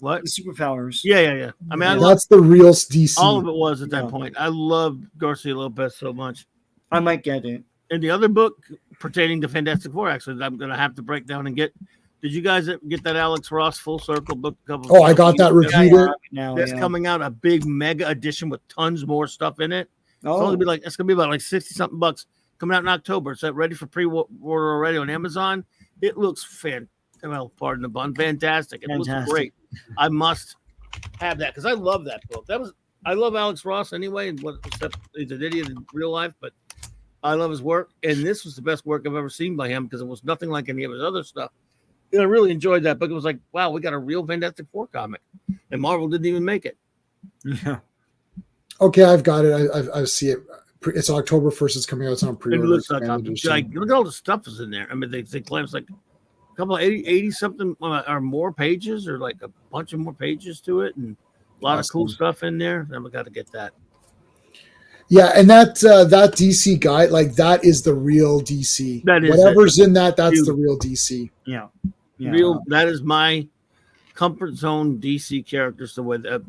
What? The Superpowers. Yeah. I mean, that's the real DC. All of it was at that point. I love Garcia Lopez so much. I might get it. And the other book pertaining to Fantastic Four, actually, I'm going to have to break down and get. Did you guys get that Alex Ross Full Circle book? I got that reviewed. That's coming out, a big mega edition with tons more stuff in it. It's going to be about like 60 something bucks. Coming out in October. It's ready for pre-order already on Amazon. It looks pardon the pun, fantastic. It looks great. I must have that because I love that book. I love Alex Ross anyway, except he's an idiot in real life, but I love his work. And this was the best work I've ever seen by him because it was nothing like any of his other stuff. I really enjoyed that book. It was like, wow, we got a real Fantastic Four comic, and Marvel didn't even make it. Yeah. Okay, I've got it. I see it. It's October 1st. It's coming out. It's on pre-order. It looks like look at all the stuff that's in there. I mean, they claim it's like a couple of 80 something or more pages, or like a bunch of more pages to it, and a lot of cool stuff in there. I'm got to get that. Yeah, and that DC guy, like that is the real DC. That is whatever's in that. That's the real DC. Yeah. Real. That is my comfort zone DC characters. The way that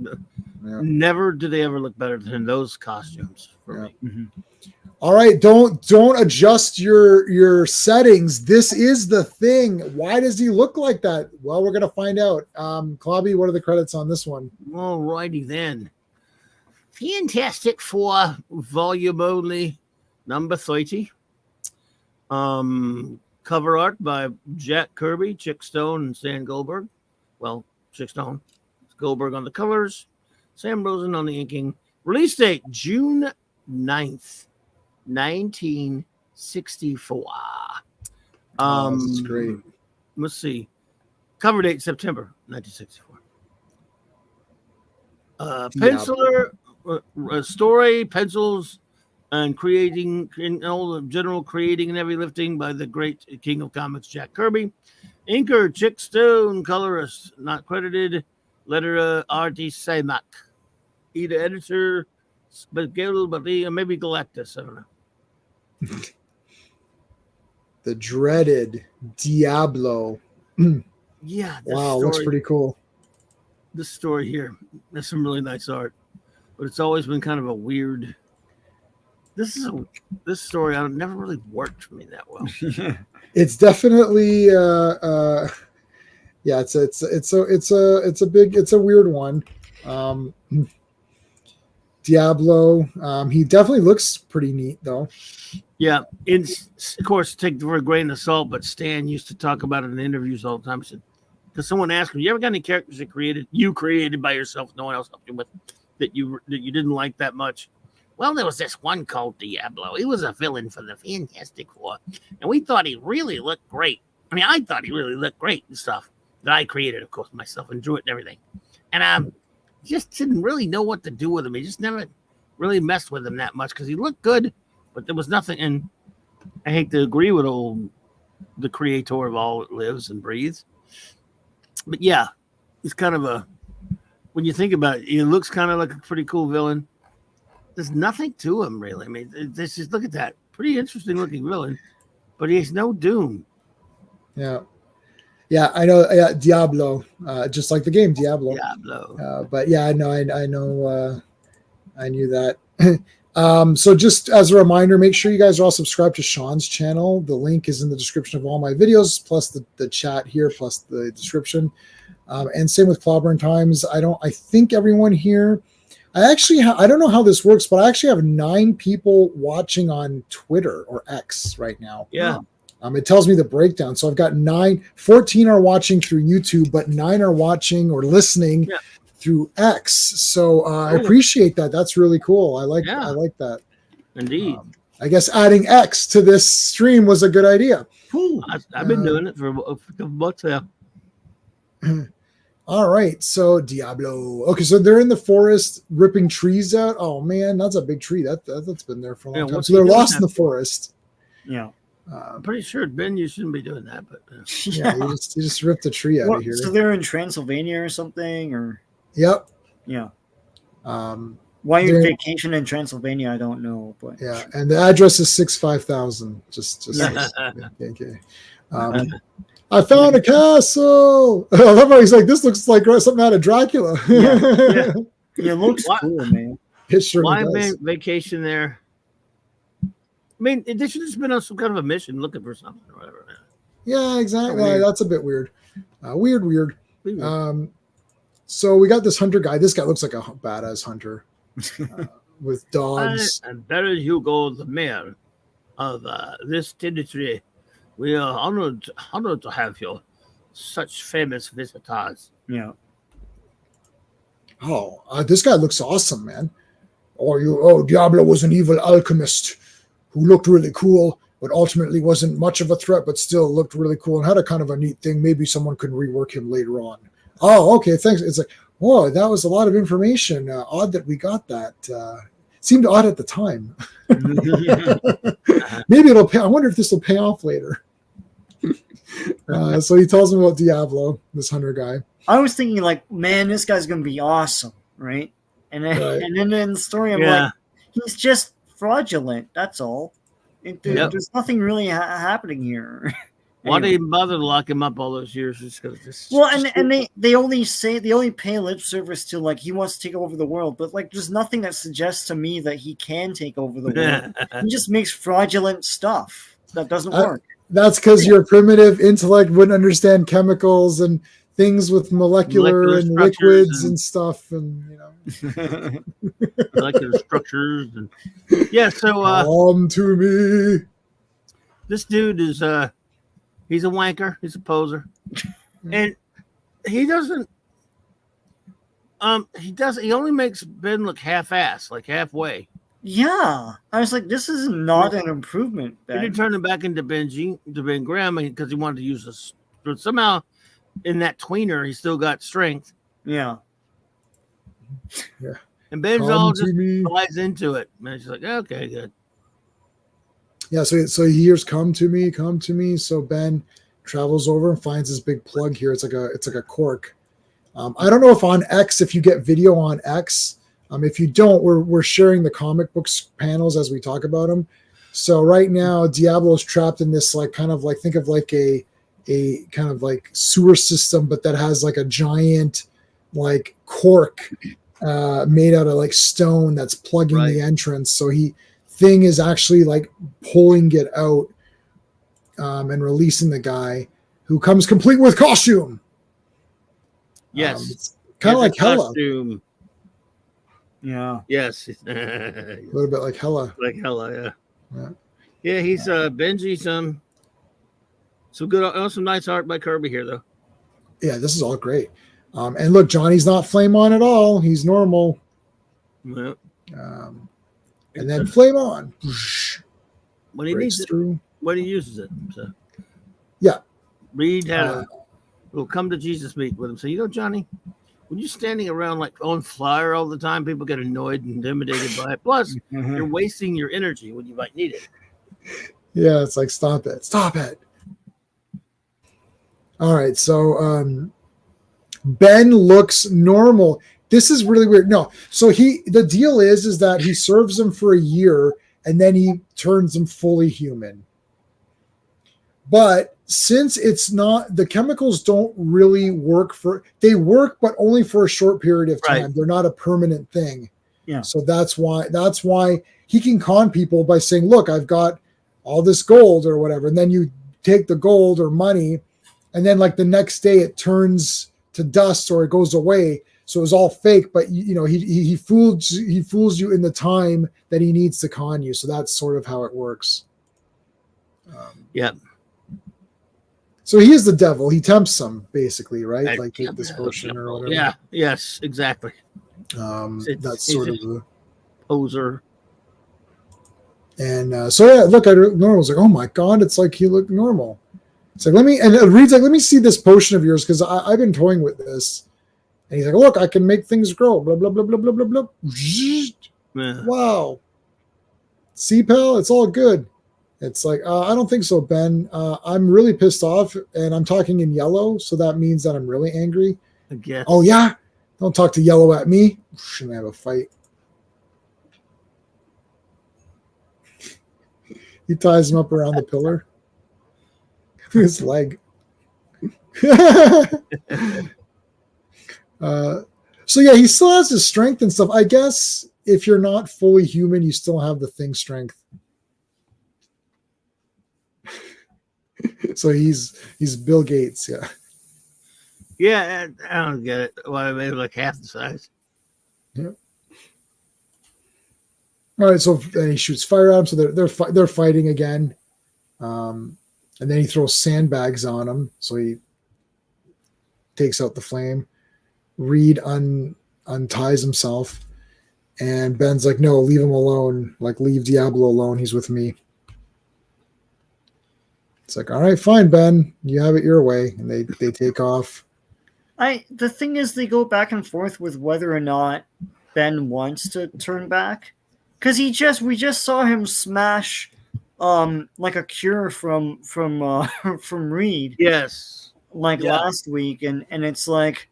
Yeah. never do they ever look better than those costumes for me. Mm-hmm. All right, don't adjust your settings. This is the thing. Why does he look like that? Well, we're gonna find out. Clobby, what are the credits on this one? All righty then. Fantastic Four, volume only, number 30. Cover art by Jack Kirby, Chick Stone, and Stan Goldberg. Well, Chick Stone. Goldberg on the colors. Sam Rosen on the inking. Release date, June 9th, 1964. That's great. Let's see. Cover date, September 1964. Penciler, story, pencils, and creating, and all the general creating and heavy lifting by the great king of comics, Jack Kirby. Inker, Chick Stone. Colorist, not credited. Letterer, R.D. Samak. Either editor, but maybe Galactus. I don't know. The dreaded Diablo. Yeah. Wow, looks pretty cool. This story here, there's some really nice art, but it's always been kind of a weird. This story never really worked for me that well. It's definitely yeah, it's a weird one. Diablo, he definitely looks pretty neat though. Yeah, it's of course take it for a grain of salt, but Stan used to talk about it in interviews all the time. He said, because someone asked him, "You ever got any characters that you created by yourself, no one else helped you with, that you didn't like that much?" Well, there was this one called Diablo. He was a villain for the Fantastic Four, and we thought he really looked great. I mean, I thought he really looked great and stuff that I created, of course, myself, and drew it and everything. And just didn't really know what to do with him. He just never really messed with him that much because he looked good, but there was nothing. And I hate to agree with the creator of all that lives and breathes, but yeah, he's kind of when you think about it, he looks kind of like a pretty cool villain. There's nothing to him really. I mean, just look at that. Pretty interesting looking villain, but he's no Doom. Yeah. Yeah, I know. Yeah, Diablo, just like the game Diablo. But yeah, I know. I knew that. So just as a reminder, make sure you guys are all subscribed to Sean's channel. The link is in the description of all my videos, plus the chat here, plus the description. And same with Clobberin Times. I think everyone here. I actually I don't know how this works, but I actually have 9 people watching on Twitter or X right now. Yeah. It tells me the breakdown. So I've got 14 are watching through YouTube, but 9 are watching or listening through X. So I appreciate that. That's really cool. I like that. Indeed. I guess adding X to this stream was a good idea. I've been doing it for a couple months now. All right, so Diablo. Okay, so they're in the forest ripping trees out. Oh man, that's a big tree. That's been there for a long time. So they're lost in the forest. Yeah. I'm pretty sure, Ben, you shouldn't be doing that, but yeah, you just ripped the tree out of here. So they're in Transylvania or something, or yep. Yeah. Why you vacation in Transylvania? I don't know, but yeah, and the address is 65000. Just okay. I found a castle. I love how he's like, this looks like something out of Dracula. Yeah, it looks cool, man. It sure why does. Vacation there? I mean, they should have been on some kind of a mission looking for something or whatever. Yeah, exactly. That's a bit weird. Weird. So we got this hunter guy. This guy looks like a badass hunter with dogs. And Barry Hugo, the mayor of this territory. We are honored to have you, such famous visitors. Yeah. Oh, this guy looks awesome, man. Diablo was an evil alchemist who looked really cool, but ultimately wasn't much of a threat, but still looked really cool and had a kind of a neat thing. Maybe someone could rework him later on. Oh, okay, thanks. It's like, whoa, that was a lot of information. Odd that we got that. Seemed odd at the time. Maybe it'll pay. I wonder if this will pay off later. So he tells him about Diablo, this hunter guy. I was thinking, like, man, this guy's gonna be awesome, right? And then in the story, I'm like, he's just fraudulent. That's all. There's nothing really happening here. Why did he bother to lock him up all those years? Just because. Well, and they only pay lip service to like he wants to take over the world, but like there's nothing that suggests to me that he can take over the world. He just makes fraudulent stuff that doesn't work. That's because your primitive intellect wouldn't understand chemicals and things with molecular and liquids and stuff, and molecular structures. And so come to me. This dude is he's a wanker. He's a poser, and he doesn't. He only makes Ben look half-assed, like halfway. Yeah, I was like, this is not an improvement. Ben. He didn't turn him back into Ben Graham because he wanted to use this, but somehow in that tweener he still got strength. Yeah. And Ben's all just flies into it. And she's like, okay, good. Yeah, so he hears "come to me, come to me." So Ben travels over and finds this big plug here. It's like a cork. I don't know if on X, if you get video on X. If you don't, we're sharing the comic books panels as we talk about them. So right now, Diablo's trapped in this like kind of like think of like a kind of like sewer system, but that has like a giant like cork made out of like stone that's plugging the entrance. So Thing is actually like pulling it out and releasing the guy, who comes complete with costume. Yes, it's kind of like Hela. Costume. Yeah. Yes. A little bit like Hela. Like Hela, yeah. Yeah, he's Benji. Some good, some nice art by Kirby here, though. Yeah, this is all great. And look, Johnny's not flame on at all. He's normal. Yeah. And then flame on. When he needs it, when he uses it. So. Yeah. Reed had will come to Jesus meet with him. So, Johnny, when you're standing around like on flyer all the time, people get annoyed and intimidated by it. Plus, you're wasting your energy when you might need it. Yeah, it's like, stop it. Stop it. All right, so Ben looks normal. This is really weird. No, so the deal is that he serves him for a year and then he turns him fully human. But since it's not, the chemicals don't really work they work, but only for a short period of time. Right. They're not a permanent thing. Yeah. So that's why he can con people by saying, look, I've got all this gold or whatever. And then you take the gold or money, and then like the next day it turns to dust or it goes away. So it was all fake, but he fools you in the time that he needs to con you. So that's sort of how it works. Yeah. So he is the devil. He tempts them, basically, right? Like take this potion or whatever. Yeah. Yes. Exactly. That's sort of a poser. And look at it. Normal. It's like, oh my god, it's like he looked normal. It's like, Reed's like, let me see this potion of yours because I've been toying with this. And he's like, look, I can make things grow. Blah blah blah blah blah blah blah. Yeah. Wow. See, pal, it's all good. It's like, I don't think so, Ben. I'm really pissed off, and I'm talking in yellow, so that means that I'm really angry. I guess. Oh, yeah? Don't talk to yellow at me. Shouldn't have a fight. He ties him up around the pillar. His leg. So, yeah, he still has his strength and stuff. I guess if you're not fully human, you still have the Thing strength. So he's Bill Gates, yeah. Yeah, I don't get it. Why maybe like half the size. Yeah. All right, so he shoots fire at him. So they're fighting again, and then he throws sandbags on him. So he takes out the flame. Reed unties himself, and Ben's like, "No, leave him alone. Like, leave Diablo alone. He's with me." It's like, all right, fine, Ben, you have it your way, and they take off. The thing is, they go back and forth with whether or not Ben wants to turn back, because we just saw him smash, like a cure from Reed. Yes, last week, and it's like,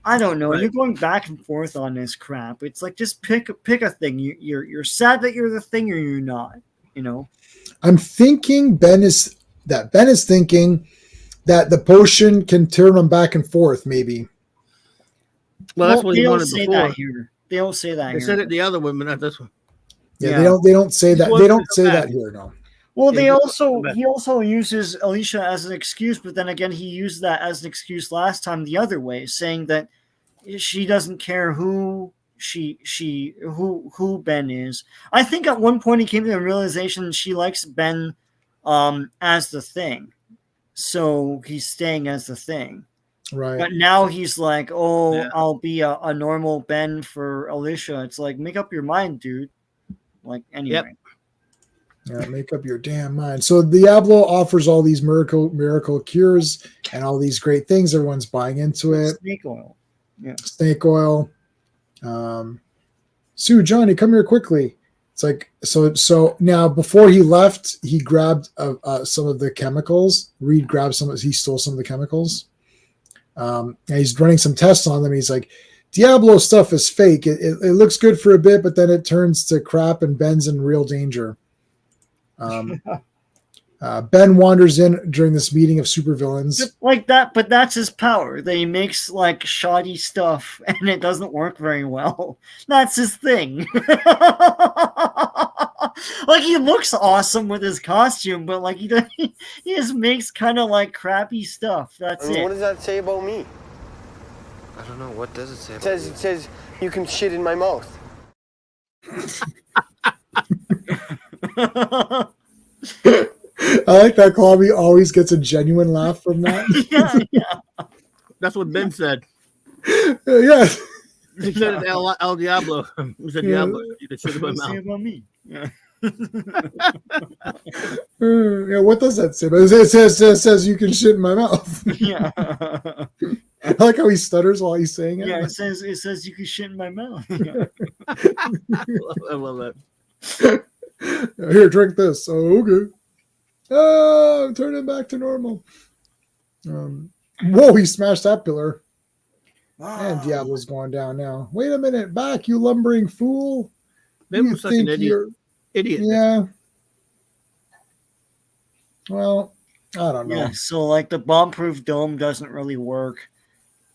I don't know. Right. You're going back and forth on this crap. It's like, just pick a thing. You're sad that you're the Thing, or you're not. I'm thinking Ben is that Ben is thinking that the potion can turn them back and forth, maybe. Well, that's what he wanted say before. That here. They don't say that. They here. said it the other one, but not this one. Yeah, they don't say that. They don't say that here, no. Well, he also uses Alicia as an excuse, but then again, he used that as an excuse last time the other way, saying that she doesn't care who who Ben is. I think at one point he came to the realization she likes Ben as the Thing, so he's staying as the Thing. Right. But now he's like, I'll be a normal Ben for Alicia. It's like, make up your mind, dude. Like, anyway. Yep. Yeah, make up your damn mind. So Diablo offers all these miracle cures and all these great things. Everyone's buying into it. Snake oil. Yeah. Snake oil. Sue, Johnny, come here quickly. It's like, so now before he left, he grabbed some of the chemicals. Reed grabbed he stole some of the chemicals. And he's running some tests on them. He's like, Diablo stuff is fake. It looks good for a bit, but then it turns to crap and Ben's in real danger. Ben wanders in during this meeting of supervillains. Like that, but that's his power. That he makes like shoddy stuff and it doesn't work very well. That's his thing. Like he looks awesome with his costume, but like he just makes kind of like crappy stuff. That's it. What does that say about me? I don't know. What does it say? It says you can shit in my mouth. I like that Clobby always gets a genuine laugh from that. Yeah. That's what Ben said. Yeah. He said it El Diablo. He said Diablo. You can shit in my mouth. About me. Yeah. Yeah, what does that say? But it says you can shit in my mouth. Yeah. I like how he stutters while he's saying it. Yeah, it says you can shit in my mouth. Yeah. I love that. Here, drink this. Oh, okay. Oh, I'm turning back to normal. Whoa, he smashed that pillar. And Diablo's going down now. Wait a minute, back, you lumbering fool. Ben was such an idiot. Yeah. Well, I don't know. Yeah, so like the bomb-proof dome doesn't really work.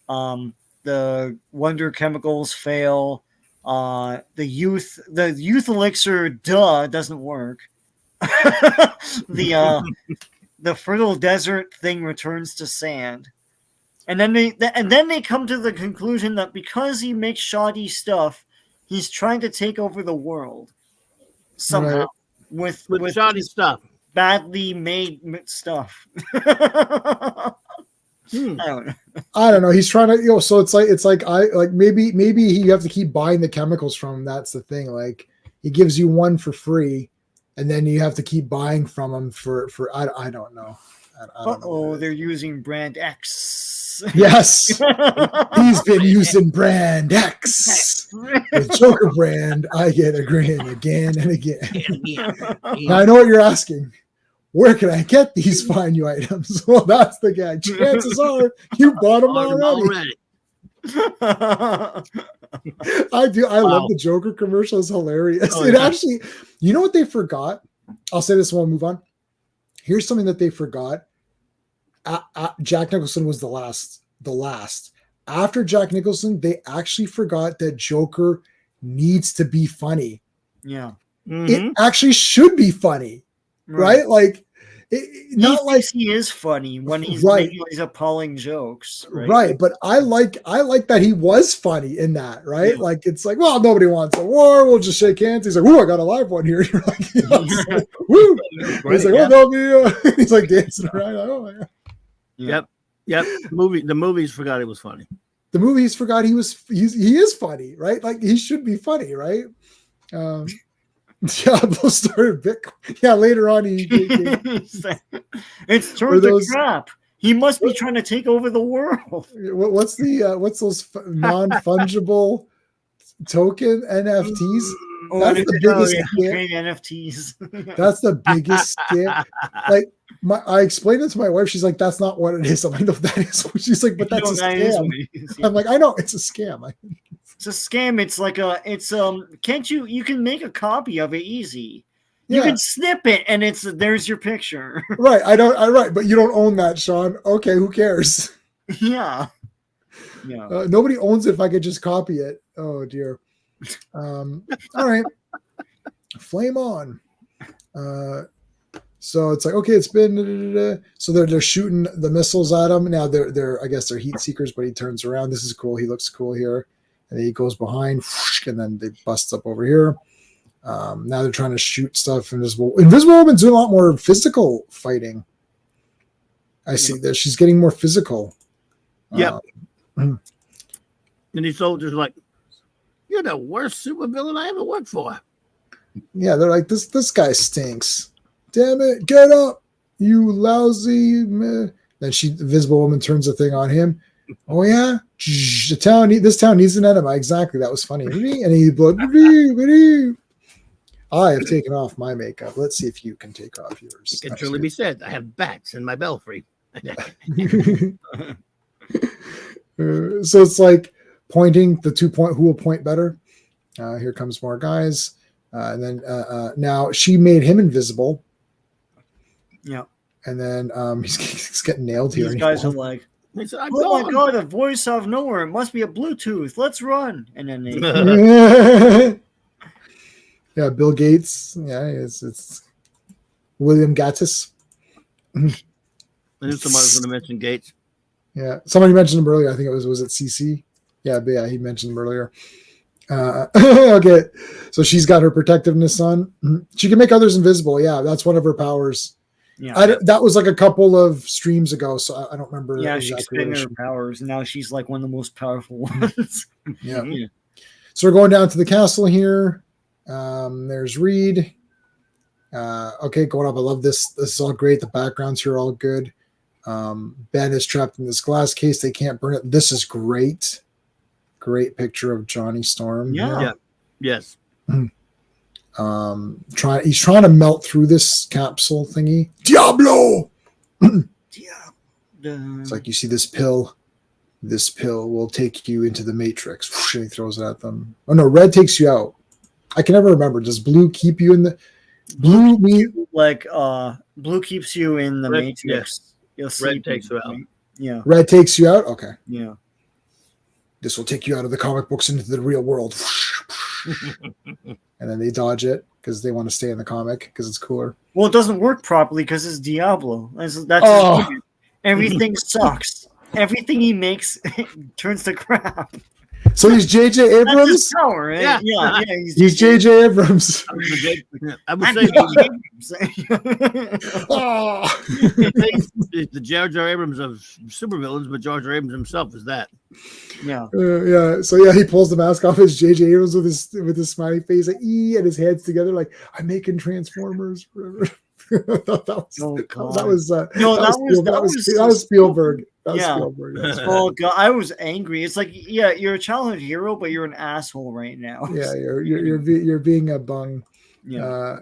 The wonder chemicals fail. The youth elixir doesn't work. The fertile desert thing returns to sand. And then they come to the conclusion that because he makes shoddy stuff, he's trying to take over the world somehow with shoddy stuff, badly made stuff. I don't know. He's trying to, so it's like maybe you have to keep buying the chemicals from him. That's the thing. Like he gives you one for free, and then you have to keep buying from him for I don't know. They're using brand X. Yes, he's been using brand X. With Joker brand, I get a grin again and again. Now I know what you're asking. Where can I get these fine new items? Well, that's the guy. Chances are you bought them already. I do. I love the Joker commercial. It's hilarious. Actually, you know what they forgot? I'll say this and we'll move on. Here's something that they forgot. Jack Nicholson was the last. After Jack Nicholson, they actually forgot that Joker needs to be funny. Yeah. Mm-hmm. It actually should be funny. Right? Like, he is funny when he's making these appalling jokes. Right. But I like that he was funny in that, right? Yeah. Like, it's like, well, nobody wants a war. We'll just shake hands. He's like, oh, I got a live one here. You're like, woo. He's like, oh, they'll be, he's like dancing around. Like, oh my God. Yep. The movies forgot it was funny. The movies forgot he is funny, right? Like he should be funny, right? Diablo started Bitcoin. Yeah, later on it's turned to crap. He must be trying to take over the world. What's those non-fungible token NFTs? That's the biggest scam. NFTs. That's the biggest scam. Like I explained it to my wife. She's like, "That's not what it is." I'm like, "No, that is." She's like, "But that's a scam." I'm like, "I know it's a scam." It's a scam. It's like you can make a copy of it easy. You can snip it, and there's your picture. Right. Right, but you don't own that, Sean. Okay, who cares? Yeah. Nobody owns it if I could just copy it. Oh dear. All right. Flame on. So it's like, okay, it's been so they're shooting the missiles at him. Now they're I guess they're heat seekers, but he turns around. This is cool. He looks cool here. And then he goes behind, and then they bust up over here. Now they're trying to shoot stuff. Invisible Woman's doing a lot more physical fighting. I see that she's getting more physical. Yep. And these soldiers are like, you're the worst supervillain I ever worked for. Yeah, they're like, this guy stinks. Damn it, get up, you lousy man. Then Invisible Woman turns the thing on him. Oh yeah, this town needs an enema. Exactly, that was funny. And he blood. I have taken off my makeup. Let's see if you can take off yours. It can truly be said. I have bats in my belfry. So it's like pointing the 2 point. Who will point better? Here comes more guys. And then now she made him invisible. Yeah. And then he's getting nailed here. These guys are like, oh my god, a voice out of nowhere. It must be a Bluetooth. Let's run. And then they yeah, Bill Gates. Yeah, it's William Gattis. I knew somebody was going to mention Gates. Yeah, somebody mentioned him earlier. I think it was it CC? Yeah, but yeah, he mentioned him earlier. Okay, so she's got her protectiveness on. She can make others invisible. Yeah, that's one of her powers. Yeah, that was like a couple of streams ago, so I don't remember. Yeah, she expanded her powers, and now she's like one of the most powerful ones. Yeah. So we're going down to the castle here. There's Reed. Okay, going up. I love this. This is all great. The backgrounds here are all good. Ben is trapped in this glass case. They can't burn it. This is great. Great picture of Johnny Storm. Yeah. Yes. He's trying to melt through this capsule thingy. Diablo! It's like, you see this pill. This pill will take you into the Matrix. And he throws it at them. Oh no, red takes you out. I can never remember. Does blue keep you in the blue? Blue keeps you in the Matrix. Yes. Red takes you out. Yeah. Red takes you out. Okay. Yeah. This will take you out of the comic books into the real world. And then they dodge it because they want to stay in the comic because it's cooler. Well, it doesn't work properly because it's Diablo. That's everything sucks. Everything he makes turns to crap. So he's J.J. Abrams? That's his power, right? Yeah. He's J.J. Abrams. I would say it's the Jar Jar Abrams of supervillains, but Jar Jar Abrams himself is that. Yeah. So yeah, he pulls the mask off as J.J. Abrams with his smiley face, like and his hands together, like, I'm making Transformers. That was Spielberg. Oh god, I was angry. It's like, yeah, you're a childhood hero, but you're an asshole right now. Yeah, you're being a bung. Yeah.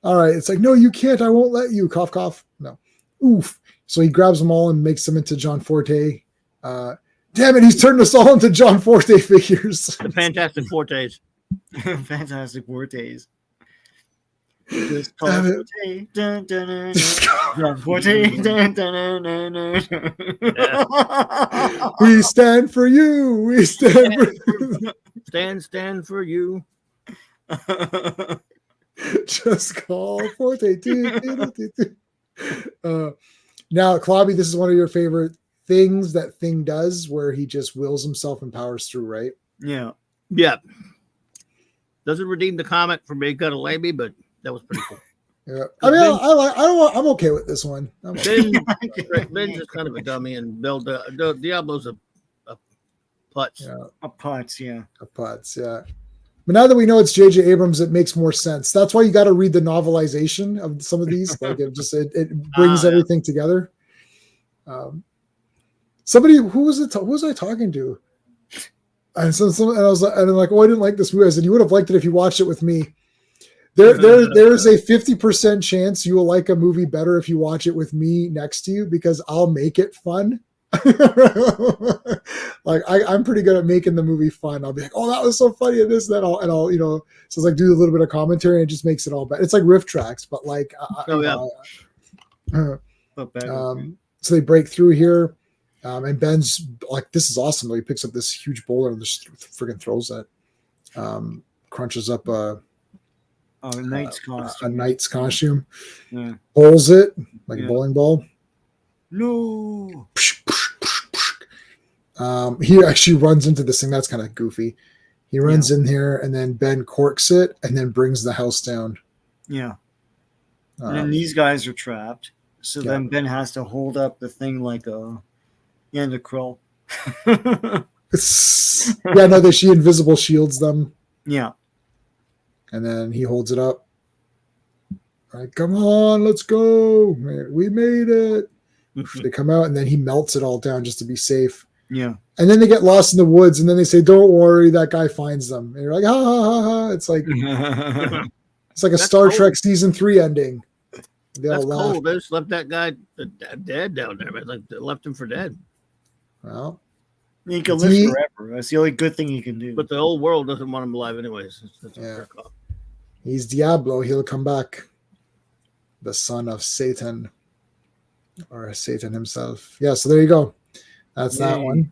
All right. It's like, no, you can't. I won't let you. Cough, cough. No. Oof. So he grabs them all and makes them into John Forte. Damn it, he's turned us all into John Forte figures. The Fantastic Fortes. Fantastic Fortes. Just call Forte. Dun, dun, dun, dun. Forte. Dun, dun, dun, dun, dun. We stand for you. We stand for you. Stand for you. Just call Forte. Now, Clobby, this is one of your favorite things that Thing does, where he just wills himself and powers through, right? Yeah. Yeah. Doesn't redeem the comic for being kind of lamey, but that was pretty cool. Yeah. I mean, I'm okay with this one. Ben's just kind of a dummy, and Diablo's a putz. Yeah. A putz, yeah. A putz, yeah. But now that we know it's J.J. Abrams, it makes more sense. That's why you got to read the novelization of some of these. Like it brings everything together. Somebody, who was I talking to? And I was like, and I'm like, oh, I didn't like this movie. I said, you would have liked it if you watched it with me. There's a 50% chance you will like a movie better if you watch it with me next to you, because I'll make it fun. Like I'm pretty good at making the movie fun. I'll be like, oh, that was so funny, and this, and I'll so it's like do a little bit of commentary and it just makes it all better. It's like riff tracks, but like, so they break through here, and Ben's like, this is awesome. He picks up this huge boulder and just freaking throws it. Crunches up a knight's costume. A knight's costume. Yeah. Bowls it like a bowling ball. No. He actually runs into this thing. That's kind of goofy. He runs in here, and then Ben corks it, and then brings the house down. Yeah. And then these guys are trapped. So then Ben has to hold up the thing like a crow. She invisible shields them. Yeah. And then he holds it up. All right, come on, let's go. We made it. They come out, and then he melts it all down just to be safe. Yeah. And then they get lost in the woods, and then they say, "Don't worry, that guy finds them." And you're like, "Ha ha ha ha!" It's like it's like a Star Trek season 3 ending. That's cold. They just left that guy dead down there. Like they left him for dead. Well, he can live forever. That's the only good thing he can do. But the whole world doesn't want him alive, anyways. He's Diablo. He'll come back. The son of Satan, or Satan himself. Yeah. So there you go. That's that one.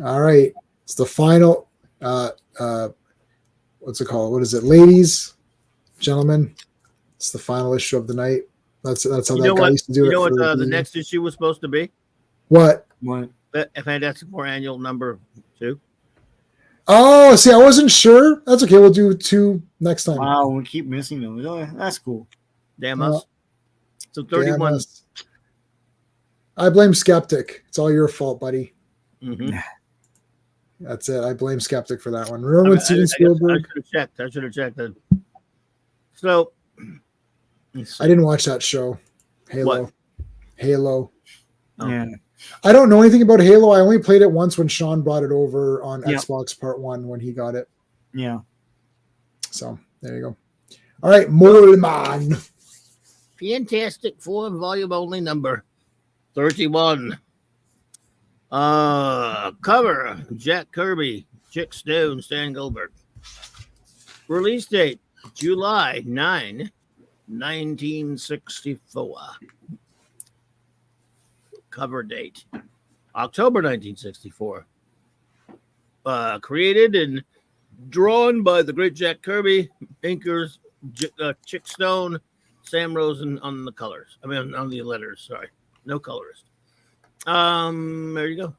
All right. It's the final. What's it called? What is it, ladies, gentlemen? It's the final issue of the night. That's how that guy used to do it. You know what the next issue was supposed to be? What? Fantastic Four Annual number 2. Oh, see, I wasn't sure. That's okay. We'll do 2 next time. Wow, we keep missing those. Oh, that's cool. Damn us. So 31. I blame Skeptic. It's all your fault, buddy. Mm-hmm. That's it. I blame Skeptic for that one. Remember when Steven Spielberg? I should have checked that. So I didn't watch that show. Halo. What? Halo. Yeah. I don't know anything about Halo. I only played it once when Sean brought it over on Xbox Part 1 when he got it. Yeah. So there you go. All right, Moleman. Fantastic Four volume only number 31. Cover Jack Kirby, Chick Stone, Stan Gilbert. Release date July 9, 1964. Cover date October 1964. Created and drawn by the great Jack Kirby, inkers Chick Stone, Sam Rosen on the colors. I mean, on the letters. Sorry, no colorist. There you go.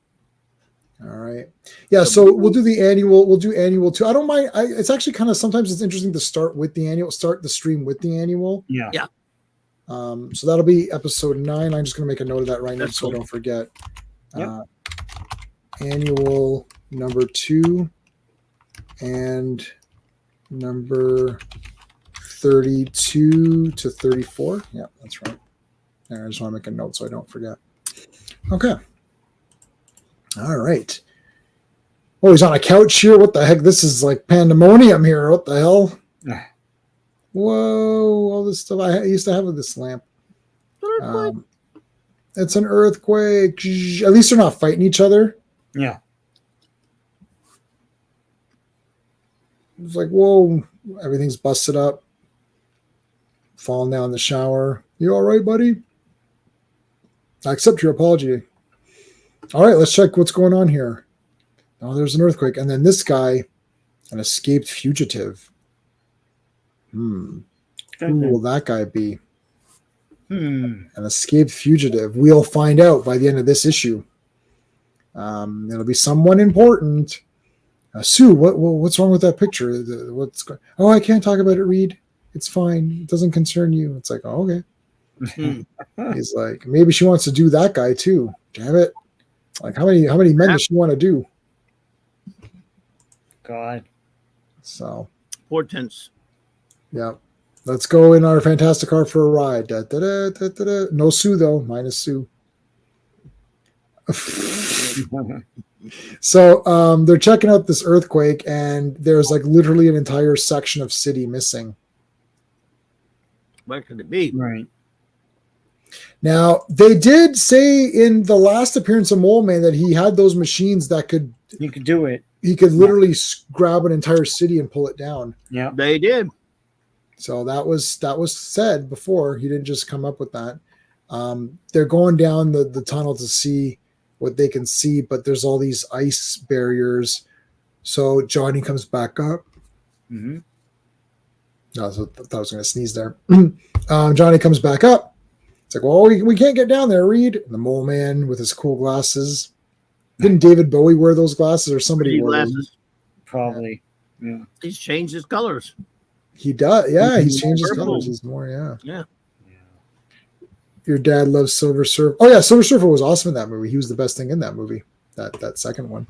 All right. Yeah. So we'll do the annual. We'll do annual 2. I don't mind. It's actually kind of sometimes it's interesting to start with the annual. Start the stream with the annual. Yeah. Yeah. So that'll be episode 9. I'm just going to make a note of that right now so I don't forget. Yep. Annual number 2 and number 32 to 34. Yeah, that's right. I just want to make a note so I don't forget. Okay. All right. Oh, he's on a couch here. What the heck? This is like pandemonium here. What the hell? Whoa, all this stuff. I used to have this lamp. It's an earthquake. At least they're not fighting each other. Yeah. It's like, whoa, everything's busted up. Falling down in the shower. You all right, buddy? I accept your apology. All right, let's check what's going on here. Oh, there's an earthquake. And then this guy, an escaped fugitive. Who will that guy be? An escaped fugitive. We'll find out by the end of this issue. It'll be someone important. Sue, what's wrong with that picture? I can't talk about it, Reed. It's fine. It doesn't concern you. It's like, oh, okay. He's like, maybe she wants to do that guy too. Damn it. Like, how many men does she want to do? God. So. Portents. Yeah. Let's go in our fantastic car for a ride. Da, da, da, da, da, da. No Sue, though. Minus Sue. So they're checking out this earthquake, and there's like literally an entire section of city missing. Where could it be? Right. Now, they did say in the last appearance of Mole Man that he had those machines that could do it. He could literally grab an entire city and pull it down. Yeah, they did. So that was said before. He didn't just come up with that. They're going down the tunnel to see what they can see, but there's all these ice barriers. So Johnny comes back up. Mm-hmm. No, I thought I was going to sneeze there. Johnny comes back up. It's like, well, we can't get down there, Reed. And the Mole Man with his cool glasses. Didn't David Bowie wear those glasses, or somebody wore glasses? those? Probably. Yeah. He's changed his colors. He does. Yeah, he's changed his Purple. colors. He's more, Yeah. Your dad loves Silver Surfer. Oh yeah, Silver Surfer was awesome in that movie. He was the best thing in that movie. That second one.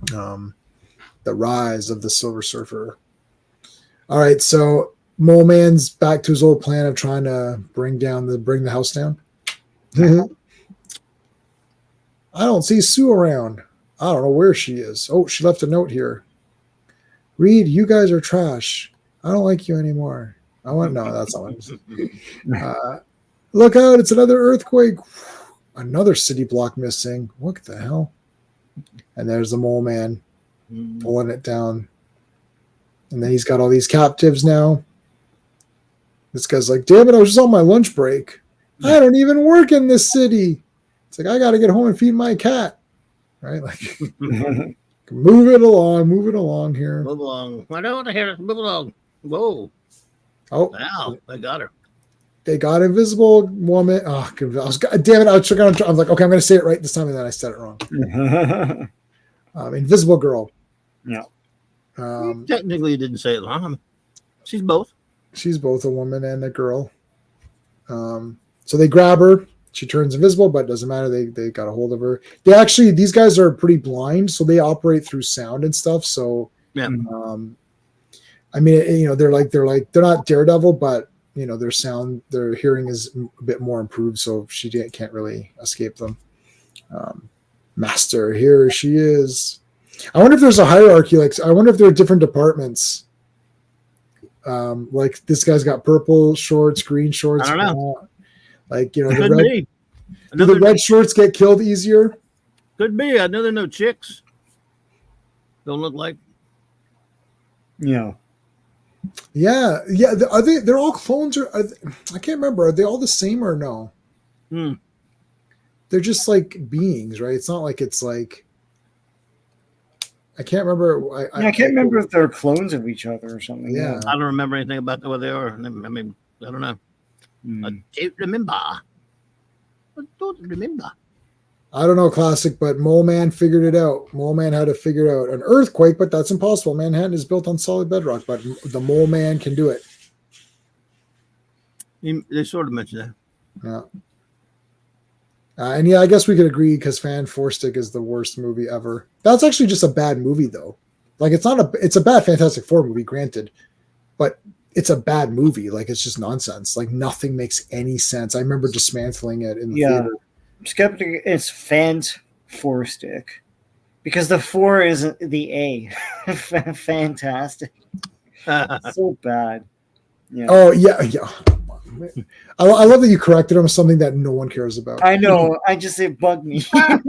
The Rise of the Silver Surfer. All right, so Mole Man's back to his old plan of trying to bring the house down. I don't see Sue around. I don't know where she is. Oh, she left a note here. Reed, you guys are trash. I don't like you anymore. No, that's not what look out, it's another earthquake. Another city block missing. What the hell? And there's the Mole Man pulling it down. And then he's got all these captives now. This guy's like, damn it, I was just on my lunch break. I don't even work in this city. It's like, I got to get home and feed my cat. Right? Like, move it along here. Move along. I don't want to hear it. Move along. Whoa. Oh. Wow. They got her. They got Invisible Woman. Oh, damn it. I'm like, okay, I'm going to say it right this time. And then I said it wrong. Invisible Girl. Yeah. Technically, you didn't say it wrong. She's both. She's both a woman and a girl. So they grab her. She turns invisible, but it doesn't matter. They got a hold of her. These guys are pretty blind, so they operate through sound and stuff. So yeah. I mean, they're not Daredevil, but their hearing is a bit more improved, so she can't really escape them. Master, here she is. I wonder if there's a hierarchy. I wonder if there are different departments. Like this guy's got purple shorts, green shorts. I don't know. The red shorts get killed easier. Could be. I know there are no chicks. Don't look like. Yeah. Are they? They're all clones, or I can't remember. Are they all the same or no? They're just like beings, right? It's not like it's like. I can't remember. I can't remember if they're clones of each other or something. Yeah. I don't remember anything about what they are. I mean, I don't know. I don't remember. I don't know, classic, but Mole Man figured it out. Mole Man had to figure out an earthquake, but that's impossible. Manhattan is built on solid bedrock, but the Mole Man can do it. They sort of mentioned that. Yeah. And I guess we could agree because Fan Four Stick is the worst movie ever. That's actually just a bad movie, though. Like it's a bad Fantastic Four movie, granted, but it's a bad movie. Like it's just nonsense. Like nothing makes any sense. I remember dismantling it in the theater. Skeptic, it's Fans Four Stick because the 4 isn't the A. Fantastic. So bad. Yeah. Oh yeah. I love that you corrected him. Something that no one cares about. I know. It bugged me. I'm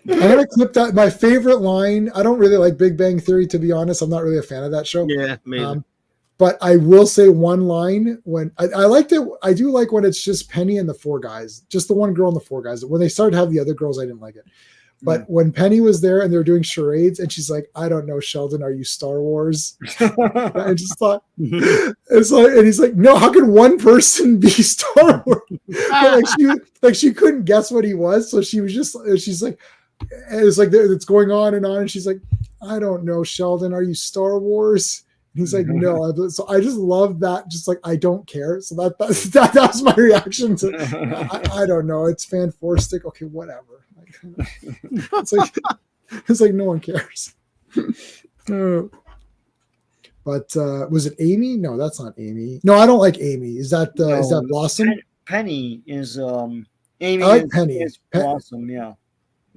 gonna clip that. My favorite line. I don't really like Big Bang Theory, to be honest. I'm not really a fan of that show. Yeah, maybe. But I will say one line when I liked it. I do like when it's just Penny and the 4 guys, just the one girl and the 4 guys. When they started to have the other girls, I didn't like it. But when Penny was there and they were doing charades, and she's like, "I don't know, Sheldon, are you Star Wars?" I just thought it's like, and he's like, "No, how can one person be Star Wars?" she couldn't guess what he was, so she's like, it's like it's going on, and she's like, "I don't know, Sheldon, are you Star Wars?" And he's like, "No." So I just love that. Just like I don't care. So that was my reaction to. I don't know. It's Fan Four Stick. Okay, whatever. It's like no one cares. But was it Amy? No, that's not Amy. No, I don't like Amy. Is that Blossom? Penny is Amy. I like Penny. Is Blossom, yeah.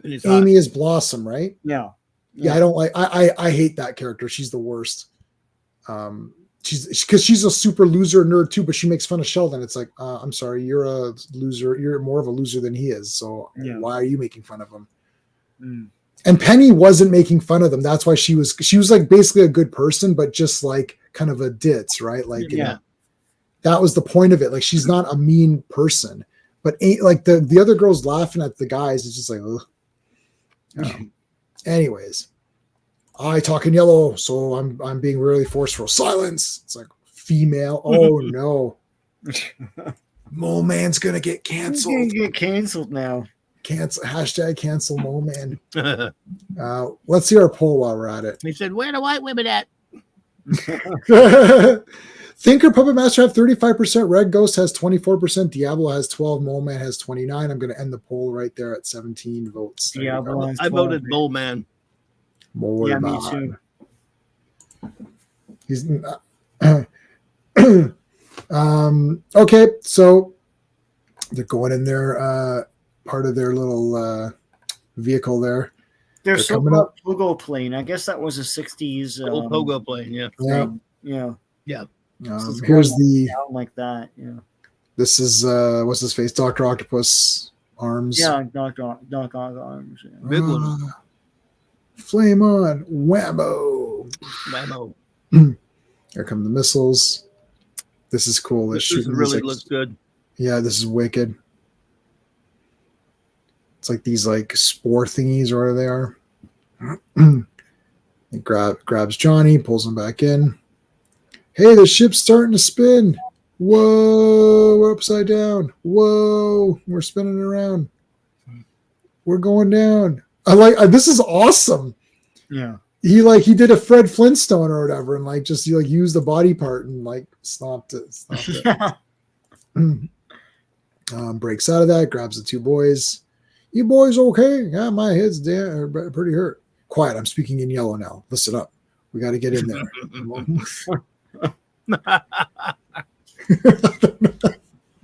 Amy is Blossom, right? Yeah. Yeah, I don't like. I hate that character. She's the worst. she's a super loser nerd too, but she makes fun of Sheldon. It's like, I'm sorry, you're a loser. You're more of a loser than he is. So why are you making fun of him? And Penny wasn't making fun of them. That's why she was like basically a good person, but just like kind of a ditz, right? Like, you know, that was the point of it. Like, she's not a mean person, but ain't like the other girls laughing at the guys. It's just like, ugh. Anyways, I talk in yellow, so I'm being really forceful. Silence. It's like, female. Oh no. Mole Man's gonna get canceled. He's gonna get canceled now. Cancel Mole Man. Let's see our poll while we're at it. He said, "Where the white women at?" Thinker Puppet Master have 35%. Red Ghost has 24%. Diablo has 12. Mole Man has 29. I'm going to end the poll right there at 17 votes. Diablo I voted Mole Man. Mole Man. Me too. He's okay. So they're going in their part of their little vehicle there. They're so-called pogo plane. I guess that was a 60s pogo plane. Yeah. Here's the like that. Yeah. This is what's his face? Dr. Octopus arms. Yeah, Dr. arms. Yeah. Big one. Flame on, whammo. Here come the missiles. This is cool. This really looks good. Yeah, this is wicked. It's like these like spore thingies or whatever they are. He grabs Johnny, pulls him back in. Hey, the ship's starting to spin. Whoa, we're upside down. Whoa, we're spinning around. We're going down. This is awesome. Yeah. He did a Fred Flintstone or whatever, and like just used the body part and like stopped it. Breaks out of that, grabs the two boys. You boys okay? Yeah, my head's pretty hurt. Quiet, I'm speaking in yellow now. Listen up. We got to get in there.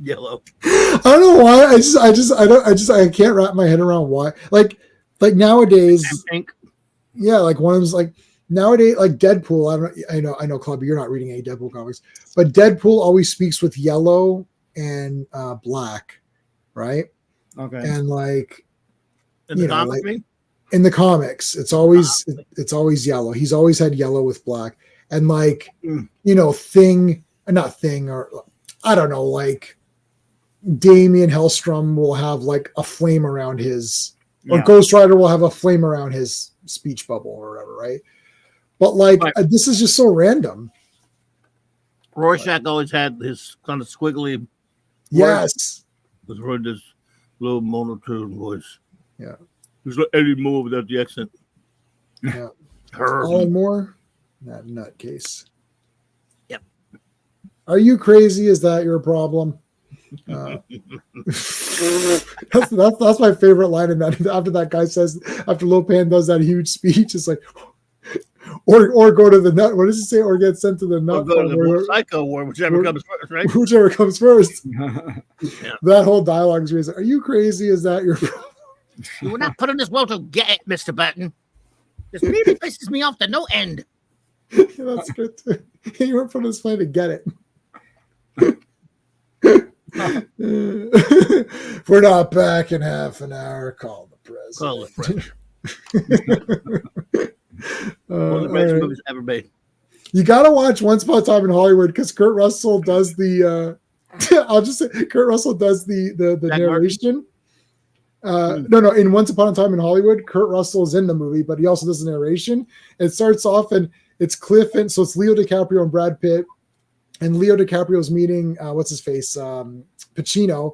Yellow. I don't know why. I can't wrap my head around why. Like nowadays. Yeah, like one of them's like nowadays, like Deadpool. I know, Clubby, you're not reading any Deadpool comics, but Deadpool always speaks with yellow and black, right? Okay. And like in the comics, in the comics, it's always yellow. He's always had yellow with black, and like not Thing, or I don't know, like Damian Hellstrom will have like a flame around his, or Ghost Rider will have a flame around his speech bubble or whatever, right? But like this is just so random. Rorschach always had his kind of squiggly. Yes. Was heard this low monotone voice. Yeah. He's like Eddie Moore without the accent. Yeah. Alan Moore, that nutcase. Yep. Are you crazy? Is that your problem? That's my favorite line in that. After that guy says, after Lopan does that huge speech, it's like, or go to the nut. What does he say? Or get sent to the nut. Or go to the psycho ward, whichever comes first, right? Whichever comes first. Yeah. That whole dialogue is crazy. Are you crazy? Is that your problem? You were not put in this world to get it, Mr. Button. This really pisses me off to no end. Yeah, that's good too. You weren't put on this plane to get it. We're not back in half an hour. Call the president. Call the president. One of the greatest movies ever made. You gotta watch Once Upon a Time in Hollywood because Kurt Russell does the I'll just say Kurt Russell does the narration. No, in Once Upon a Time in Hollywood, Kurt Russell is in the movie, but he also does the narration. It starts off and it's Cliff, and so it's Leo DiCaprio and Brad Pitt, and Leo DiCaprio's meeting what's his face, Pacino,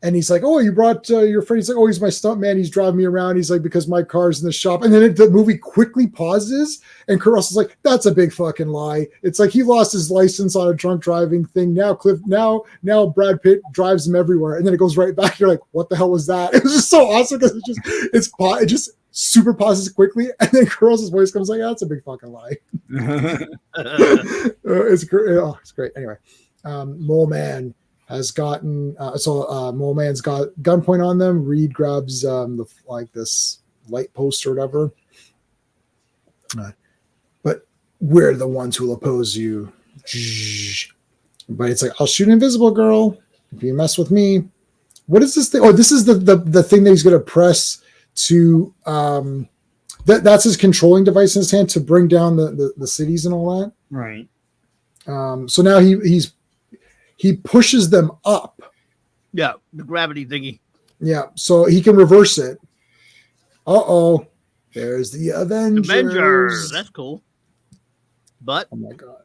and he's like, "Oh, you brought your friend." He's like, "Oh, he's my stunt man. He's driving me around." He's like, "Because my car's in the shop." And then the movie quickly pauses, and Kurt Russell's like, "That's a big fucking lie." It's like he lost his license on a drunk driving thing. Now now Brad Pitt drives him everywhere, and then it goes right back. You're like, "What the hell was that?" It was just so awesome because it just super pauses quickly, and then Kurt Russell's voice comes like, "That's a big fucking lie." It's great. Oh, it's great. Anyway, Mole Man has gotten Mole Man's got gunpoint on them. Reed grabs this light post or whatever. But we're the ones who will oppose you. But it's like, I'll shoot Invisible Girl if you mess with me. What is this thing? Oh, this is the thing that he's going to press to that's his controlling device in his hand to bring down the cities and all that. Right. So now he pushes them up. Yeah, the gravity thingy. Yeah, so he can reverse it. Uh-oh. There's the Avengers. That's cool. But oh my god.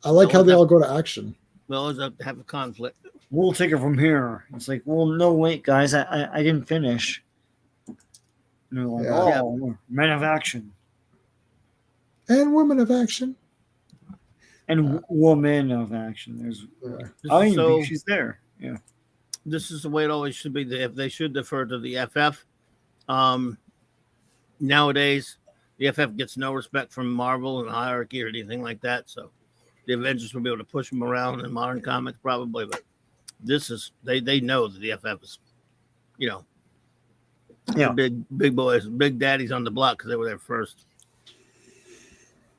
I like how they all go to action. We always have to have a conflict. We'll take it from here. It's like, well, no, wait, guys, I didn't finish. And they're like, men of action. And women of action. And woman of action. There's I don't even think she's there. Yeah. This is the way it always should be. If they should defer to the FF. Nowadays, the FF gets no respect from Marvel and hierarchy or anything like that. So the Avengers will be able to push them around in modern comics probably, but this is they know that the FF is, big boys, big daddies on the block because they were there first.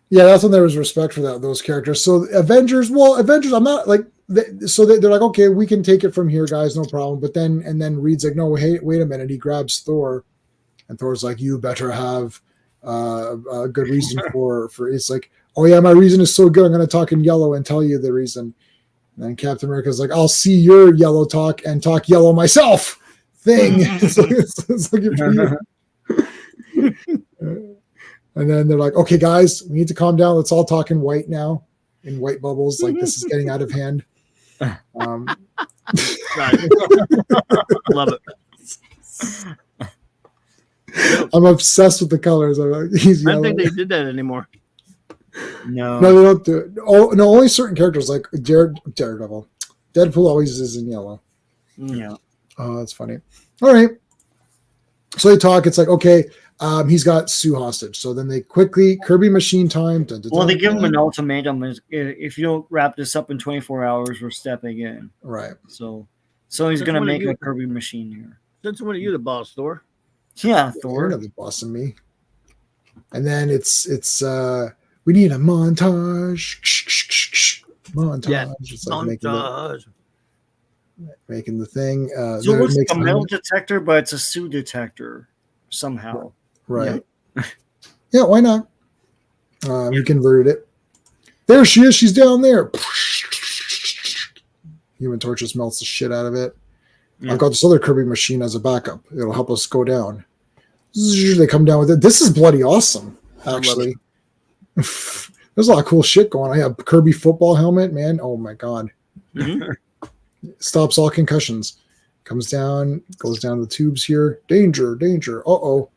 Yeah, that's when there was respect for those characters. So Avengers, I'm not like they're like, okay, we can take it from here, guys, no problem. But then Reed's like, no, hey, wait a minute. He grabs Thor, and Thor's like, you better have a good reason for it's like, oh yeah, my reason is so good. I'm going to talk in yellow and tell you the reason. And then Captain America's like, I'll see your yellow talk and talk yellow myself thing. It's looking for you. And then they're like, okay, guys, we need to calm down. Let's all talk in white now, in white bubbles. Like this is getting out of hand. Love it. I'm obsessed with the colors. I'm like, he's I yellow. don't think they did that anymore. No, they don't do it. Oh no, only certain characters like Daredevil. Deadpool always is in yellow. Yeah. Oh, that's funny. All right. So they talk. It's like, okay, he's got Sue hostage. So then they quickly Kirby machine time. Well, they give him an ultimatum: if you don't wrap this up in 24 hours, we're stepping in. Right. So he's going to make a Kirby machine here. Since when are you the boss, Thor? Yeah, Thor. You're the boss of me. And then it's we need a montage. Montage. Yeah. It's like making the thing. So it looks like a metal detector, but it's a Sue detector somehow. Right. Yeah, why not? He converted it. There she is. She's down there. Human Torch just melts the shit out of it. Yeah. I've got this other Kirby machine as a backup. It'll help us go down. They come down with it. This is bloody awesome, actually. There's a lot of cool shit going on. I have Kirby football helmet, man. Oh my god. Mm-hmm. Stops all concussions. Comes down, goes down the tubes here. Danger, danger. Uh-oh.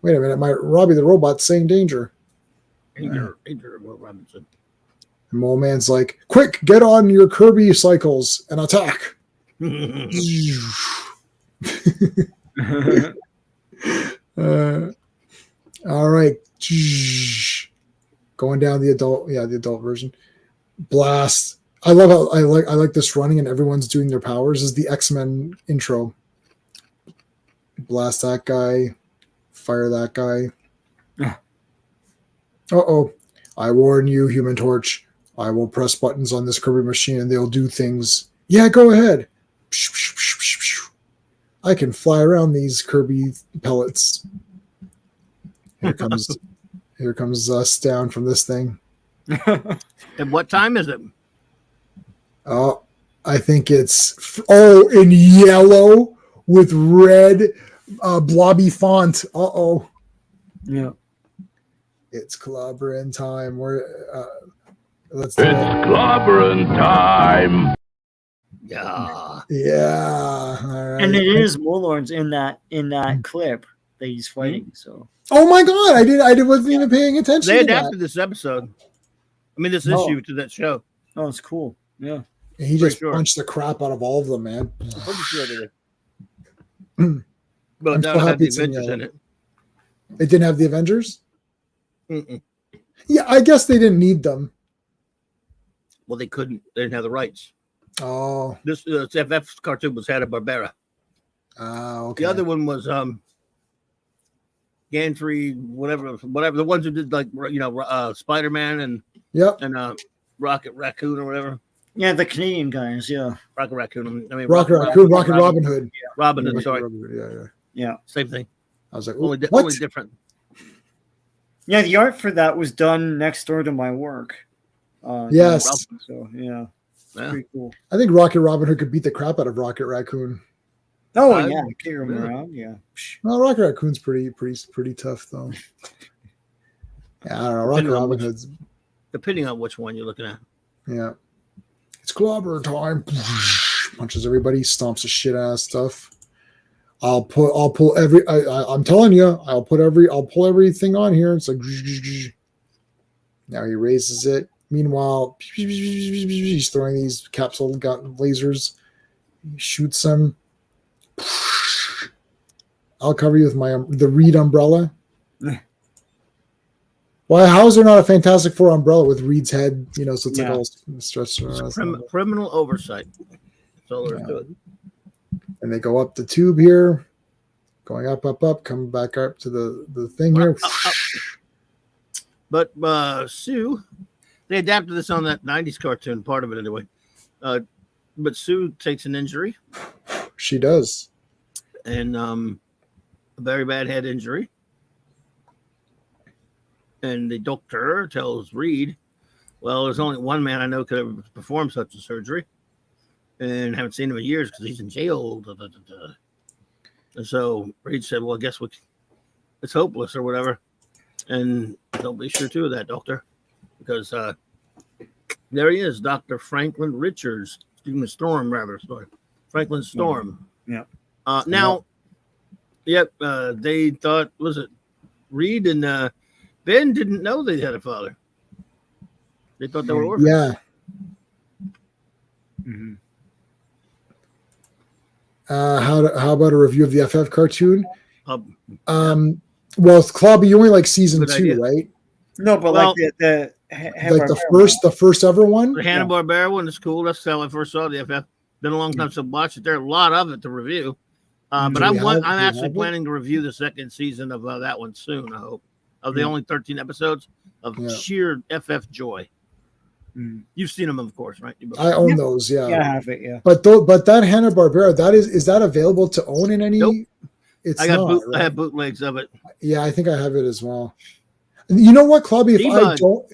Wait a minute. My Robbie the robot's saying danger. Danger, Will Robinson. And Mole Man's like, quick, get on your Kirby cycles and attack. All right. Going down the adult version. Blast. I love how I like this running and everyone's doing their powers. This is the X-Men intro. Blast that guy. Fire that guy. Uh-oh. I warn you, Human Torch. I will press buttons on this Kirby machine and they'll do things. Yeah, go ahead. I can fly around these Kirby pellets. Here comes us down from this thing. And what time is it? Oh, I think it's in yellow with red blobby font. Uh-oh. Yeah. It's Clobberin time. It's Clobberin time. Yeah. Yeah. All right. And it is Warlords in that clip that he's fighting. So. Oh my god! I wasn't even paying attention. They adapted this episode. I mean, this issue to that show. Oh, it's cool. Yeah. And he just punched the crap out of all of them, man. But it had the Avengers in it. It didn't have the Avengers? Mm-mm. Yeah, I guess they didn't need them. Well, they couldn't. They didn't have the rights. Oh. This FF cartoon was Hanna-Barbera. Okay. The other one was Gantry, whatever. The ones who did Spider-Man and Rocket Raccoon or whatever. Yeah, the Canadian guys. Yeah, Rocket Raccoon. I mean, Rocket Raccoon, Rocket Robin Hood. Robin Hood. Rocket Sorry. Robin Hood, yeah. yeah. Same thing. I was like, Only what? different. Yeah, the art for that was done next door to my work. Yes. So yeah, pretty cool. I think Rocket Robin Hood could beat the crap out of Rocket Raccoon. Oh yeah, carry him around. Yeah. Well, Rocket Raccoon's pretty tough though. Yeah, I don't know. Rocket Robin Hood's depending on which one you're looking at. Yeah, it's Clobberin time. Punches everybody, stomps the shit out of stuff. I'm telling you, I'll pull everything on here. It's like now he raises it. Meanwhile, he's throwing these capsule gun lasers. He shoots them. I'll cover you with the Reed umbrella. Why? How is there not a Fantastic Four umbrella with Reed's head? So it's like all stretched around. Criminal oversight. That's all there is to it. And they go up the tube here, going up, coming back up to the thing here. Up. But Sue, they adapted this on that 90s cartoon, part of it anyway. But Sue takes an injury. She does. And a very bad head injury. And the doctor tells Reed, well, there's only one man I know could ever perform such a surgery. And haven't seen him in years because he's in jail. And so Reed said, well, I guess it's hopeless or whatever. And don't be sure too of that, doctor. Because there he is, Dr. Franklin Richards. Storm, rather. Sorry. Franklin Storm. Yeah. Now, they thought, was it Reed and Ben didn't know they had a father. They thought they were orphans. Yeah. Mm-hmm. How about a review of the FF cartoon? Well, it's Clobby, you only like season 2, idea. right? No, but like the first ever one. The Hanna-Barbera one is cool. That's how I first saw the FF. Been a long time since I watched it. There are a lot of it to review. But I'm actually planning to review the second season of that one soon, I hope. Of the only 13 episodes of sheer FF joy. You've seen them, of course, right? I own those, yeah. Yeah, I have it, yeah. But that Hanna-Barbera, is that available to own in any? Nope. It's not, right? I have bootlegs of it. Yeah, I think I have it as well. You know what, Clobby? If I don't,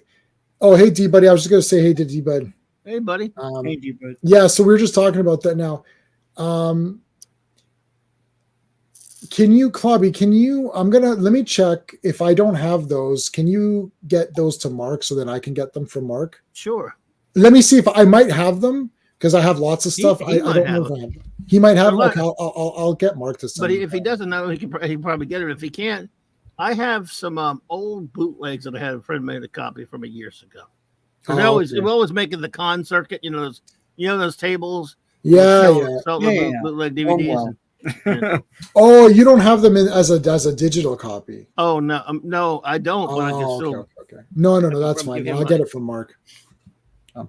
hey D buddy, I was just gonna say hey to D bud. Hey buddy. Hey D bud. Yeah, so we were just talking about that now. Can you, Clobby? Let me check if I don't have those. Can you get those to Mark so that I can get them from Mark? Sure. Let me see if I might have them because I have lots of stuff. I don't know if I have them. He might have them. Okay, I'll get Mark to send. But if he doesn't know, he can probably get it. If he can't, I have some old bootlegs that I had a friend made a copy from years ago. We're always making the con circuit. Those tables. Yeah. Bootleg DVDs. Oh, you don't have them as a digital copy. Oh no, I don't. But I can still. Okay. No, that's fine. I'll get it from Mark.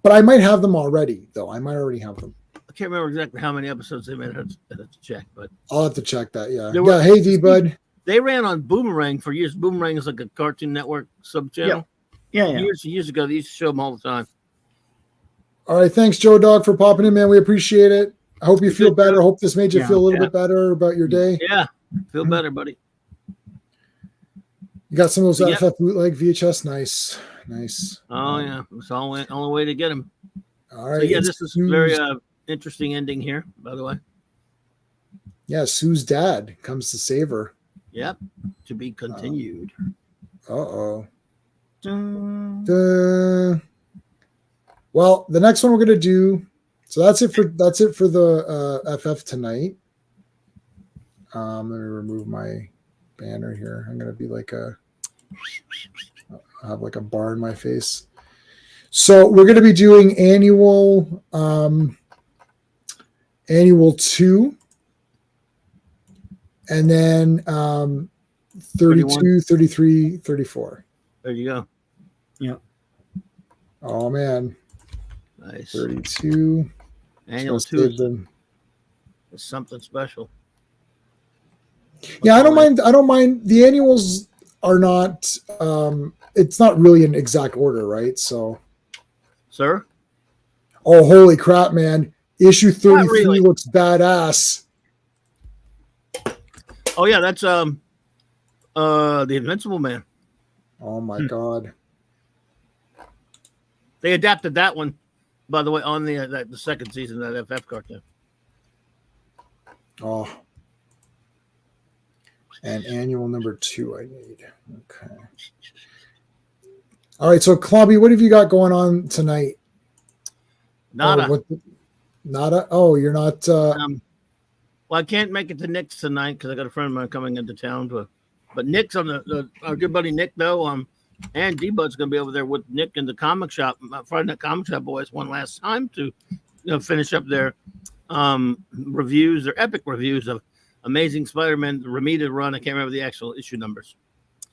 But I might have them already, though. I might already have them. I can't remember exactly how many episodes they made. I have to check, but I'll have to check that. Yeah. Hey, D bud. They ran on Boomerang for years. Boomerang is like a Cartoon Network sub channel. Yeah. Years ago, they used to show them all the time. All right, thanks, Joe Dog, for popping in, man. We appreciate it. I hope you feel better. I hope this made you feel a little bit better about your day. Yeah, feel better, buddy. You got some of those FF bootleg VHS. Nice. Oh yeah, it's all only way to get them. All right. So, yeah, this is a very interesting ending here, by the way. Yeah, Sue's dad comes to save her. Yep, to be continued. Well, the next one we're gonna do. So that's it for the FF tonight. Let me remove my banner here. I'm gonna be I have like a bar in my face. So we're gonna be doing annual 2, and then 32, 31. 33, 34. There you go. Yeah. Oh man. Nice. 32. Annual 2 is something special. Yeah, I don't mind. The annuals are not. It's not really in exact order, right? So Sir? Oh, holy crap, man. Issue 33 really. looks badass. Oh yeah, that's the Invincible Man. Oh my god. They adapted that one, by the way, on the second season of that FF cartoon. Oh. And annual number 2 I need. Okay. All right, so Clobby, what have you got going on tonight? Nada. Nada? Oh, you're not Well, I can't make it to Nick's tonight because I got a friend of mine coming into town. But Nick's on our good buddy Nick though. And D-Bud's going to be over there with Nick in the comic shop. Friday Night Comic Shop boys one last time to finish up their reviews, their epic reviews of Amazing Spider-Man Ramita run. I can't remember the actual issue numbers.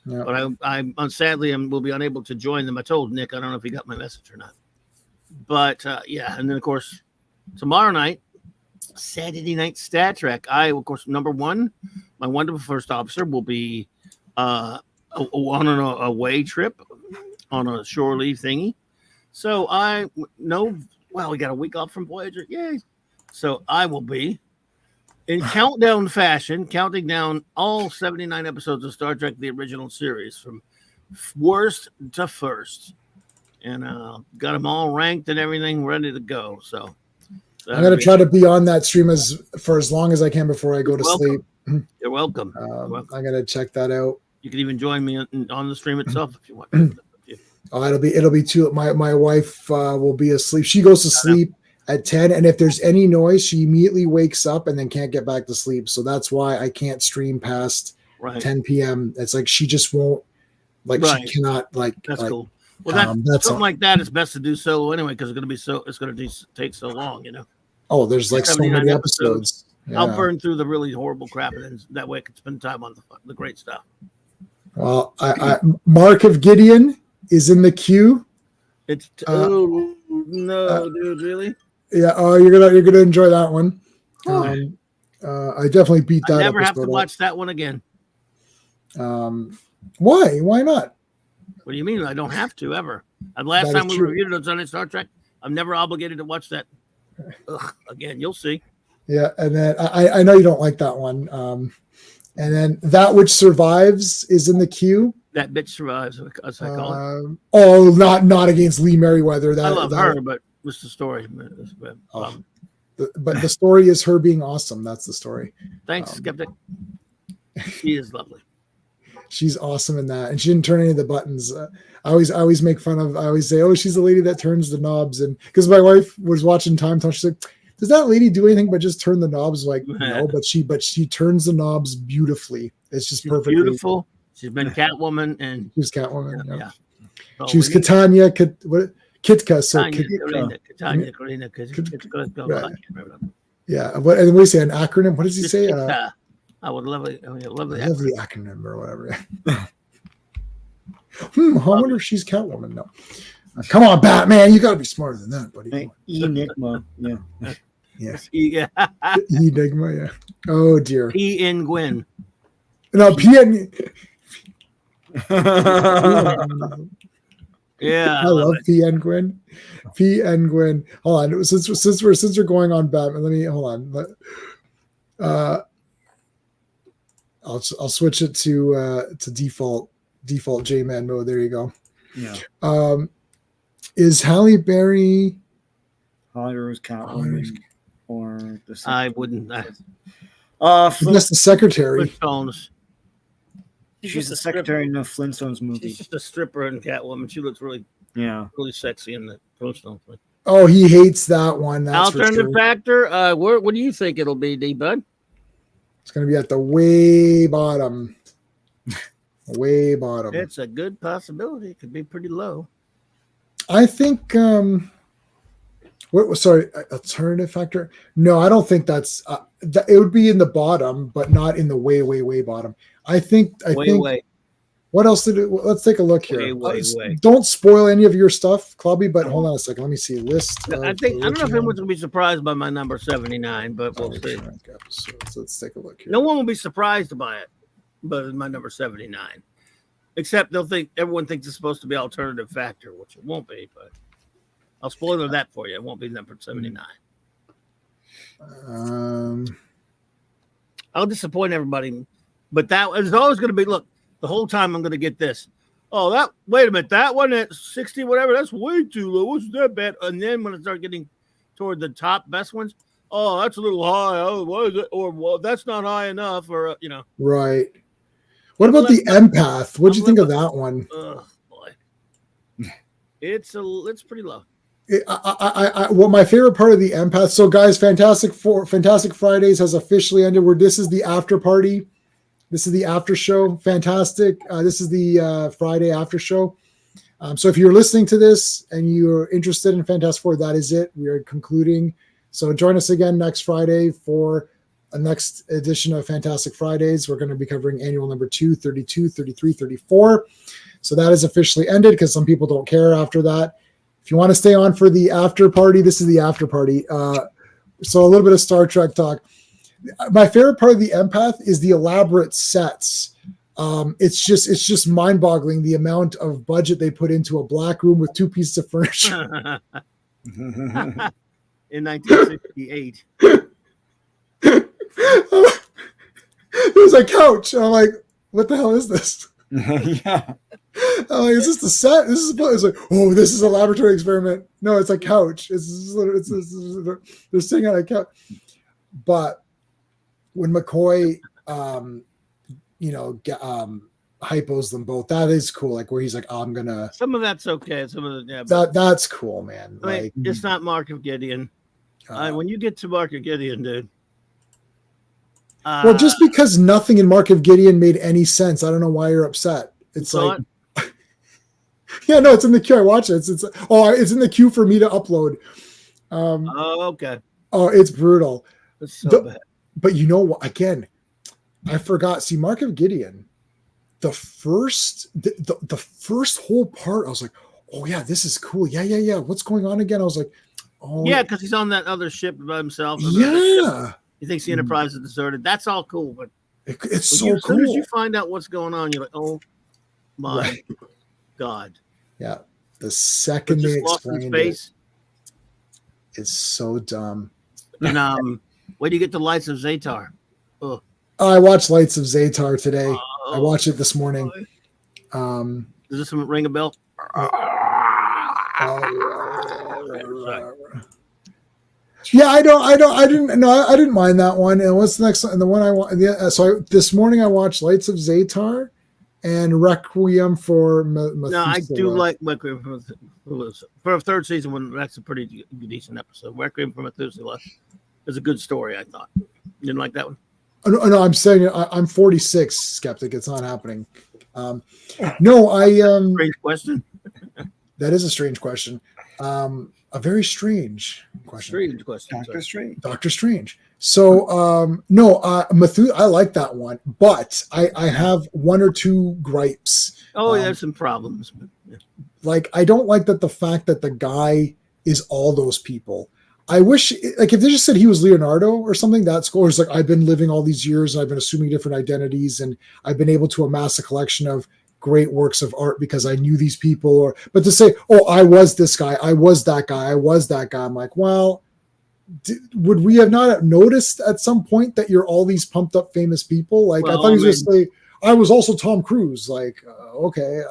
Yeah. But I sadly will be unable to join them. I told Nick, I don't know if he got my message or not. But yeah, and then of course tomorrow night, Saturday night Star Trek. Of course, number 1, my wonderful first officer will be on an away trip on a shore leave thingy. So I know, well, we got a week off from Voyager. Yay. So I will be in countdown fashion, counting down all 79 episodes of Star Trek, the original series, from worst to first. And got them all ranked and everything ready to go. So I'm going to try to be on that stream for as long as I can before I go to sleep. You're welcome. I'm going to check that out. You can even join me on the stream itself if you want. Oh, it'll be too. My wife will be asleep. She goes to sleep at 10, and if there's any noise, she immediately wakes up and then can't get back to sleep. So that's why I can't stream past 10 p.m. It's like she just won't. She cannot. That's cool. Well, something like that is best to do solo anyway because it's going to take so long, Oh, there's like so many episodes. Yeah. I'll burn through the really horrible crap, and then that way I can spend time on the great stuff. Well, Mark of Gideon is in the queue. It's dude, really? Yeah. Oh, you're gonna enjoy that one. I definitely beat that. I never have to watch that one again. Why? Why not? What do you mean? I don't have to ever. The last time we reviewed it on Star Trek, I'm never obligated to watch that again. You'll see. Yeah, and then I know you don't like that one. And then That Which Survives is in the queue. That bitch survives, as I call it. Oh, not against Lee Merriweather. I love her, but what's the story? But the story is her being awesome. That's the story. Thanks, Skeptic. She is lovely. She's awesome in that, and she didn't turn any of the buttons. I always make fun of. I always say, "Oh, she's the lady that turns the knobs." And because my wife was watching Time, she's like, "Does that lady do anything but just turn the knobs?" Like, no, but she turns the knobs beautifully. It's just perfect. Beautiful. She's been Catwoman, and she was Catwoman. Yeah. So she was Katanya. Kitka. So Katanya. Yeah. What do you say? An acronym? What does he say? I would lovely acronym or whatever. I wonder if she's Catwoman. No. Come on, Batman. You got to be smarter than that, buddy. Enigma. Yeah. Yeah. Enigma. Yeah. Oh dear. P.N. Gwyn. No, P.N. Yeah. I love P.N. Gwyn. P.N. Gwyn. Hold on. Since we're going on Batman, let me hold on. I'll switch it to default J-Man mode. There you go. Yeah. Is Halle Berry Rose Catwoman or the I wouldn't. That's the secretary. Flintstones. She's the secretary in the Flintstones movie. She's just a stripper in Catwoman. She looks really sexy in the Flintstones. Oh, he hates that one. That's Alternative factor. What do you think it'll be, D-Bud? It's going to be at the way bottom. Way bottom. It's a good possibility. It could be pretty low. I think. Alternative factor? No, I don't think that's. It would be in the bottom, but not in the way bottom. I think. What else did it? Let's take a look here. Don't spoil any of your stuff, Clobby. But hold on a second. Let me see. List. I don't know if anyone's gonna be surprised by my number 79, but we'll see. So let's take a look here. No one will be surprised by it, but it's my number 79. Except everyone thinks it's supposed to be alternative factor, which it won't be. But I'll spoiler that for you. It won't be number 79. I'll disappoint everybody, but that is always going to be. Look, the whole time I'm going to get this. Oh, wait a minute, that one at 60, whatever. That's way too low. What's that bad? And then when I start getting toward the top best ones, oh, that's a little high. Oh, what is it? Or well, that's not high enough. Or Right. What about the empath? What do you think of that one? Oh boy, it's pretty low. Well, my favorite part of the empath. So, guys, Fantastic Fridays has officially ended. Where this is the after party. This is the after show. Fantastic. This is the Friday after show. So, if you're listening to this and you're interested in Fantastic Four, that is it. We are concluding. So, join us again next Friday for a next edition of Fantastic Fridays. We're going to be covering annual number 2, 32, 33, 34. So that is officially ended because some people don't care after that. If you want to stay on for the after party, this is the after party. So a little bit of Star Trek talk. My favorite part of the empath is the elaborate sets. It's just mind-boggling the amount of budget they put into a black room with 2 pieces of furniture. In 1968. There's a couch. I'm like, what the hell is this? Yeah. I'm like, is this the set? It's like, oh, this is a laboratory experiment. No, it's a couch. They're sitting on a couch. But when McCoy, hypos them both, that is cool. Like where he's like, oh, I'm gonna. Some of that's okay. Some of it, that's cool, man. I mean, it's not Mark of Gideon. When you get to Mark of Gideon, dude. Well, just because nothing in Mark of Gideon made any sense, I don't know why you're upset. It's like, yeah, no, it's in the queue. I watch it. It's in the queue for me to upload. Okay. Oh, it's brutal. That's so bad. But you know what? Again, I forgot. See, Mark of Gideon, the first whole part, I was like, oh yeah, this is cool. Yeah. What's going on again? I was like, oh yeah, because he's on that other ship by himself. Yeah. He thinks the Enterprise is deserted. That's all cool, but it's so cool. As soon as you find out what's going on, you're like, oh my God. Yeah. The second they explained it, it's so dumb. And where do you get the Lights of Zatar? Oh. I watched Lights of Zatar today. I watched it this morning. Does this ring a bell? Yeah, I didn't mind that one. And what's the next one? And the one I want, this morning I watched Lights of Zatar and Requiem for Methuselah. No, I do like Requiem for Methuselah. For a third season, that's a pretty decent episode. Requiem for Methuselah is a good story, I thought. You didn't like that one? No, I'm saying I'm 46, skeptic. It's not happening. Strange question. That is a strange question. A very strange question. Strange question. Doctor Strange. So, I like that one, but I have one or two gripes. There's some problems. Yeah. Like, I don't like the fact that the guy is all those people. I wish, like, if they just said he was Leonardo or something, that's cool. It's like, I've been living all these years and I've been assuming different identities and I've been able to amass a collection of great works of art because I knew these people. But to say, oh, I was this guy, I was that guy, I was that guy. I'm like, well, would we have not noticed at some point that you're all these pumped up famous people? Like, I thought he was going to say, I was also Tom Cruise. Like, okay.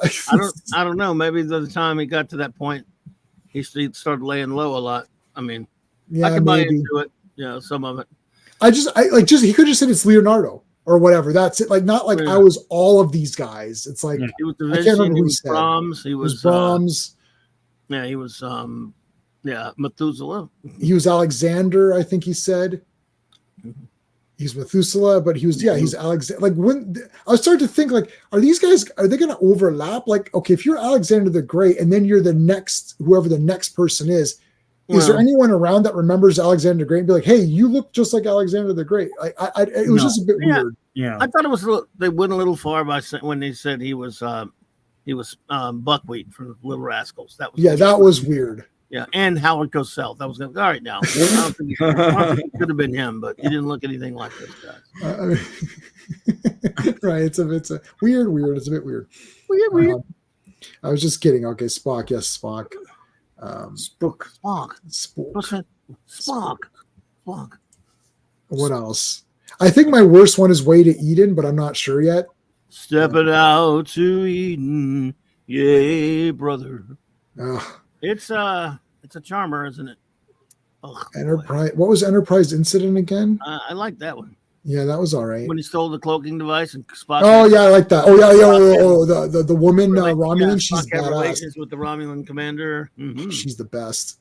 I don't know. Maybe by the time he got to that point, he started laying low a lot. I mean, yeah, I can buy into it. Some of it. He could just said it's Leonardo or whatever. That's it. Like, not like I was all of these guys. It's like, he was Da I can't remember who he said. Brahms. He was Brahms. He was Methuselah. He was Alexander, I think he said. He's Methuselah, but he's Alexander. Like, when I was starting to think, like, are they going to overlap? Like, okay, if you're Alexander the Great and then you're the next, whoever the next person is there anyone around that remembers Alexander the Great and be like, hey, you look just like Alexander the Great? It was just a bit weird. Yeah, I thought it was they went a little far by when they said he was Buckwheat from Little Rascals. That was weird. Yeah, and Howard Cosell. That was all right. Now I don't think it could have been him, but he didn't look anything like this guy. Right? It's a weird. It's a bit weird. Weird. I was just kidding. Okay, Spock. Yes, Spock. Spook. Spock. What else? I think my worst one is Way to Eden, but I'm not sure yet. Stepping out to Eden, yay, brother. It's a charmer, isn't it? Enterprise. What was Enterprise Incident again? I like that one. Yeah, that was all right. When he stole the cloaking device and Spock. Oh yeah, I like that. Oh yeah. The woman Romulan, she's badass. Relations with the Romulan commander. Mm-hmm. She's the best.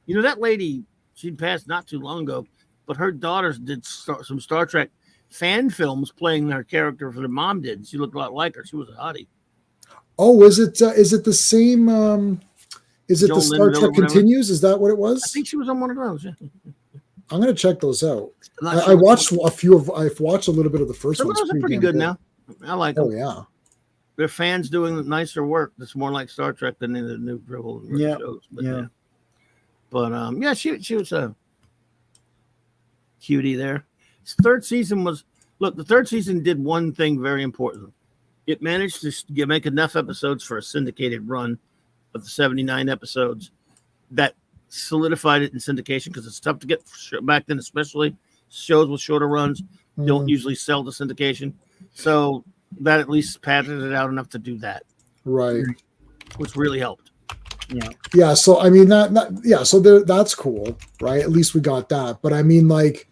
You know that lady? She passed not too long ago, but her daughters did some Star Trek fan films playing their character for their mom did. She looked a lot like her. She was a hottie. Oh, is it the same? Is it Joel the Star Linville Trek Continues? Is that what it was? I think she was on one of those. Yeah. I'm gonna check those out. I watched a few of. I've watched a little bit of the first one. Some of those are pretty good now. I like them. Oh yeah, they're fans doing nicer work. That's more like Star Trek than the new dribble shows. But, But she was a cutie there. Third season was the third season did one thing very important. It managed to make enough episodes for a syndicated run of the 79 episodes that solidified it in syndication because it's tough to get back then, especially shows with shorter runs don't usually sell to syndication. So that at least padded it out enough to do that. Right. Which really helped. Yeah. Yeah. So I mean so that's cool, right? At least we got that. But I mean, like,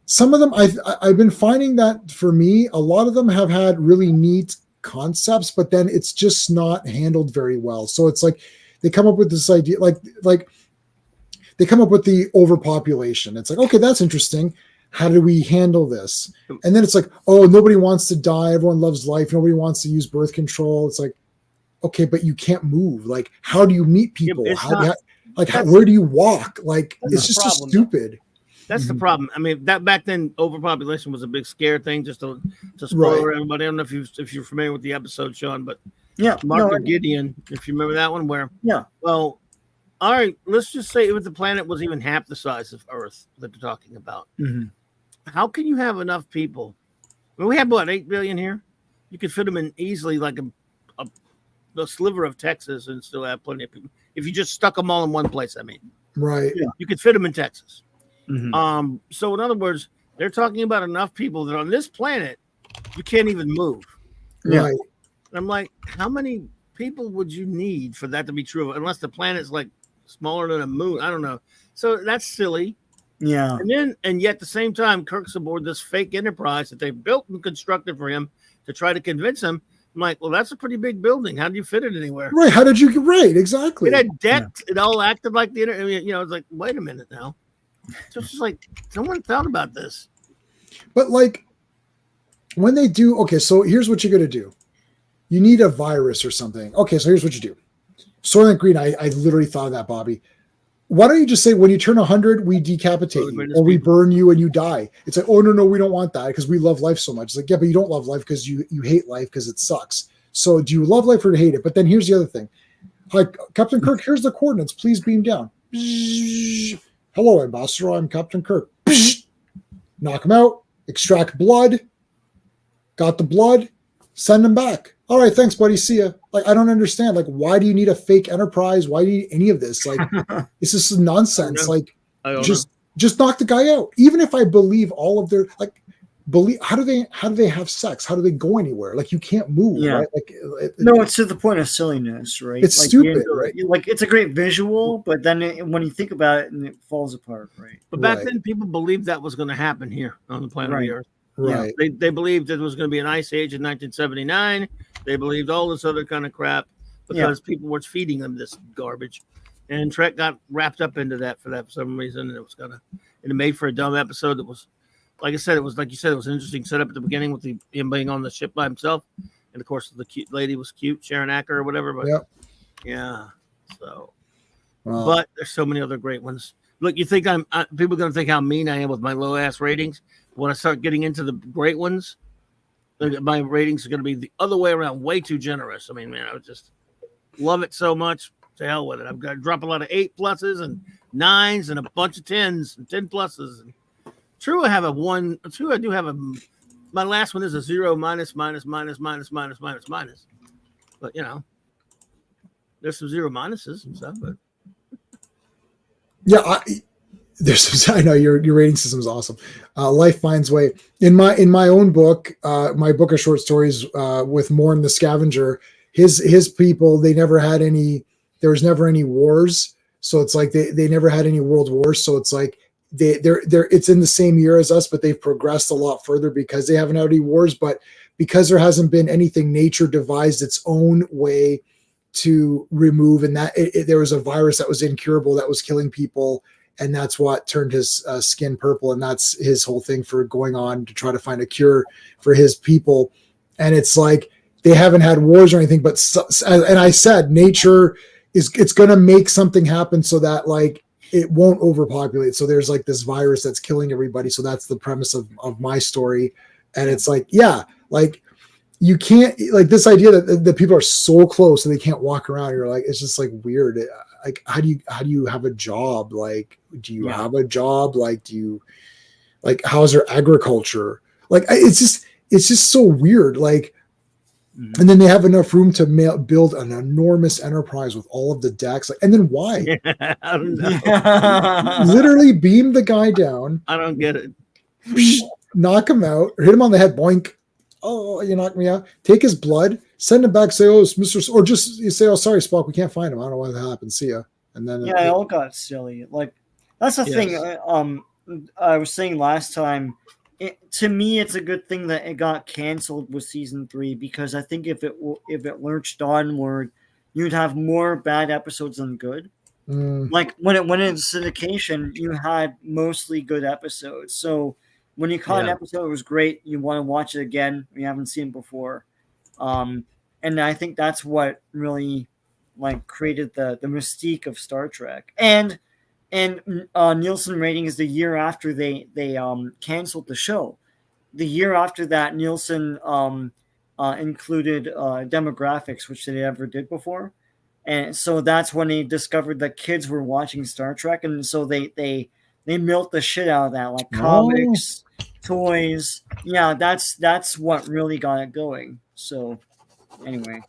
some of them I've been finding that for me, a lot of them have had really neat concepts, but then it's just not handled very well. So it's like they come up with this idea, like they come up with the overpopulation. It's like, okay, that's interesting. How do we handle this? And then it's like, oh, nobody wants to die. Everyone loves life. Nobody wants to use birth control. It's like, okay, but you can't move. Like, how do you meet people? Where do you walk? Like, it's just so stupid. That's the problem. I mean, that back then, overpopulation was a big scare thing. Just to spoil everybody. I don't know if you're familiar with the episode, Sean, but Mark Gideon, if you remember that one, where well, all right, let's just say if the planet was even half the size of Earth that they're talking about. Mm-hmm. How can you have enough people? I mean, we have what, 8 billion here? You could fit them in easily, like a sliver of Texas, and still have plenty of people. If you just stuck them all in one place, I mean, right? Yeah. You could fit them in Texas. Mm-hmm. So in other words, they're talking about enough people that on this planet you can't even move. Right. And I'm like, how many people would you need for that to be true? Unless the planet's like smaller than a moon. I don't know. So that's silly. Yeah. And yet at the same time, Kirk's aboard this fake enterprise that they built and constructed for him to try to convince him. I'm like, well, that's a pretty big building. How do you fit it anywhere? Right. How did you get right? Exactly. It had decked. It all acted like the I mean, it's like, wait a minute now. So it's just like someone thought about this. But like when they do, okay, so here's what you're gonna do. You need a virus or something. Okay, so here's what you do. Soylent Green, I literally thought of that, Bobby. Why don't you just say when you turn 100, we decapitate you or we burn you and you die? It's like, oh no, we don't want that because we love life so much. It's like, yeah, but you don't love life because you hate life because it sucks. So do you love life or hate it? But then here's the other thing. Like, Captain Kirk, here's the coordinates. Please beam down. Hello, Ambassador. I'm Captain Kirk. Knock him out. Extract blood. Got the blood. Send him back. All right, thanks, buddy. See ya. Like, I don't understand. Like, why do you need a fake enterprise? Why do you need any of this? Like, this is nonsense. Like, just knock the guy out. Even if I believe all of their how do they have sex? How do they go anywhere? Like, you can't move, right? Like, it's to the point of silliness, right? It's like, stupid, right? Like, it's a great visual, but then when you think about it, it falls apart, right? But back then, people believed that was going to happen here on the planet of the Earth. Right. Yeah, they believed it was going to be an ice age in 1979. They believed all this other kind of crap because people were feeding them this garbage. And Trek got wrapped up into that for some reason. And it made for a dumb episode that was, like I said, it was like you said, it was an interesting setup at the beginning with him being on the ship by himself. And of course, the cute lady was cute, Sharon Acker or whatever. But but there's so many other great ones. Look, you think people are going to think how mean I am with my low ass ratings. When I start getting into the great ones, my ratings are going to be the other way around, way too generous. I mean, man, I would just love it so much. To hell with it. I've got to drop a lot of 8+ and 9s and a bunch of 10s and 10+. And true, I have a 1. True, I do have my last one is a 0 minus. But you know, there's some 0 minuses and stuff. But Yeah, I know your rating system is awesome. Life finds way. In my own book, my book of short stories with Morn the Scavenger, his people, they never had any. There was never any wars, so it's like they never had any world wars. So it's like they're it's in the same year as us, but they've progressed a lot further because they haven't had any wars. But because there hasn't been anything, nature devised its own way to remove, and that there was a virus that was incurable that was killing people, and that's what turned his skin purple, and that's his whole thing for going on to try to find a cure for his people. And it's like they haven't had wars or anything, but and I said nature it's going to make something happen so that like it won't overpopulate. So there's like this virus that's killing everybody. So that's the premise of my story. And it's like, yeah, like you can't, like this idea that the people are so close and they can't walk around. You're like, it's just like weird. Like, how do you have a job? Like, do you have a job? Like, how's their agriculture? Like, it's just so weird. Like, and then they have enough room to build an enormous enterprise with all of the decks. Like, and then why? I don't know. Literally beam the guy down. I don't get it. Knock him out or hit him on the head. Boink. Oh, you knocked me out. Take his blood. Send him back. Say, oh, it's Mr. Or just you say, oh, sorry, Spock, we can't find him. I don't know what happened. See ya. And then it all got silly. Like that's the thing. I was saying last time. To me, it's a good thing that it got canceled with season 3 because I think if it lurched onward, you'd have more bad episodes than good. Like when it's syndication, you had mostly good episodes. So when you caught an episode that was great, you want to watch it again. You haven't seen it before, and I think that's what really like created the mystique of Star Trek. And Nielsen ratings the year after they canceled the show. The year after that, Nielsen included demographics, which they never did before, and so that's when they discovered that kids were watching Star Trek, and so they milked the shit out of that, like comics, toys. Yeah, that's what really got it going. So anyway,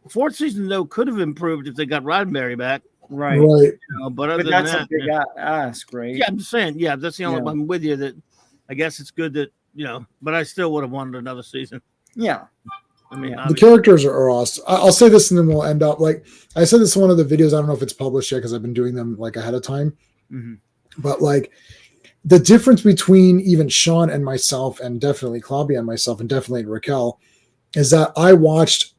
fourth season though could have improved if they got Roddenberry back. Right. You know, but other that's than a big ask, right? Yeah, I'm just saying. Yeah, that's the only. I'm with you that. I guess it's good that but I still would have wanted another season. Yeah. I mean, the characters are awesome. I'll say this, and then we'll end up. Like I said, this in one of the videos. I don't know if it's published yet because I've been doing them like ahead of time. Mm-hmm. But like the difference between even Sean and myself, and definitely Clobby and myself, and definitely Raquel, is that I watched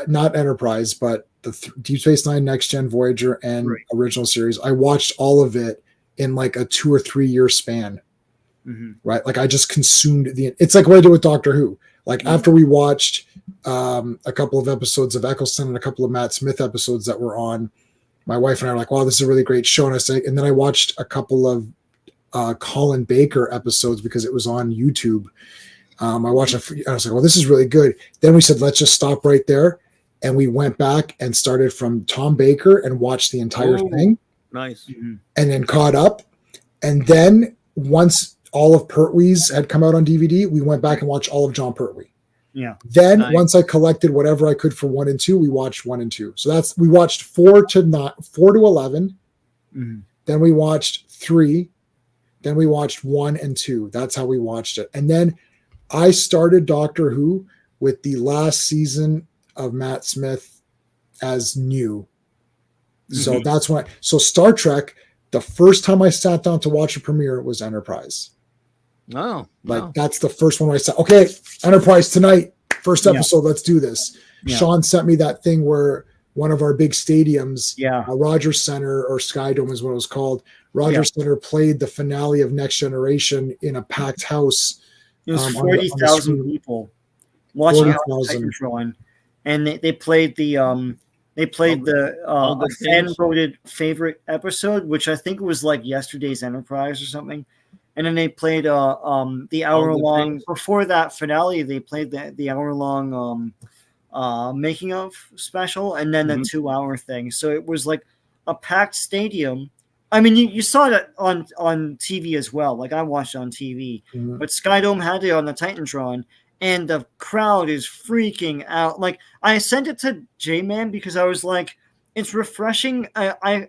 not Enterprise, but the Deep Space Nine, Next Gen, Voyager, and original series. I watched all of it in like a 2 or 3 year span. Right, like I just consumed it's like what I did with Doctor Who. Like after we watched a couple of episodes of Eccleston and a couple of Matt Smith episodes that were on, my wife and I were like, wow, this is a really great show. And then I watched a couple of Colin Baker episodes because it was on YouTube. I watched I was like, well, this is really good. Then we said, let's just stop right there. And we went back and started from Tom Baker and watched the entire thing. Nice. And then caught up. And then once all of Pertwee's had come out on DVD, we went back and watched all of John Pertwee. Yeah. Then once I collected whatever I could for 1 and 2, we watched 1 and 2. So we watched 4 to 11. Then we watched 3. Then we watched 1 and 2. That's how we watched it. And then I started Doctor Who with the last season of Matt Smith as new. So that's when so Star Trek, the first time I sat down to watch a premiere was Enterprise. Oh, like that's the first one where I said, okay, Enterprise tonight, first episode, let's do this. Sean sent me that thing where one of our big stadiums, Rogers Center or Skydome is what it was called. Rogers Center played the finale of Next Generation in a packed house. It was 40,000 people watching Titantron, and they played the fan voted favorite episode, which I think was like yesterday's Enterprise or something. And then they played the hour long before that finale. They played the hour long making of special, and then the 2 hour thing. So it was like a packed stadium. I mean, you saw it on TV as well. Like I watched it on TV, but Skydome had it on the Titantron, and the crowd is freaking out. Like I sent it to J-Man because I was like, it's refreshing.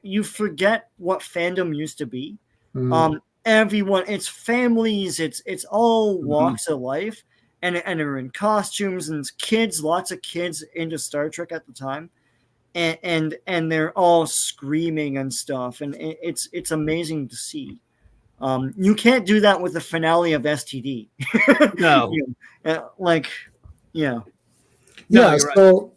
You forget what fandom used to be. Mm. Everyone, it's families, it's all walks of life, and they're in costumes, and it's kids, lots of kids into Star Trek at the time, and they're all screaming and stuff, and it's amazing to see. You can't do that with the finale of STD. No. Yeah. No, So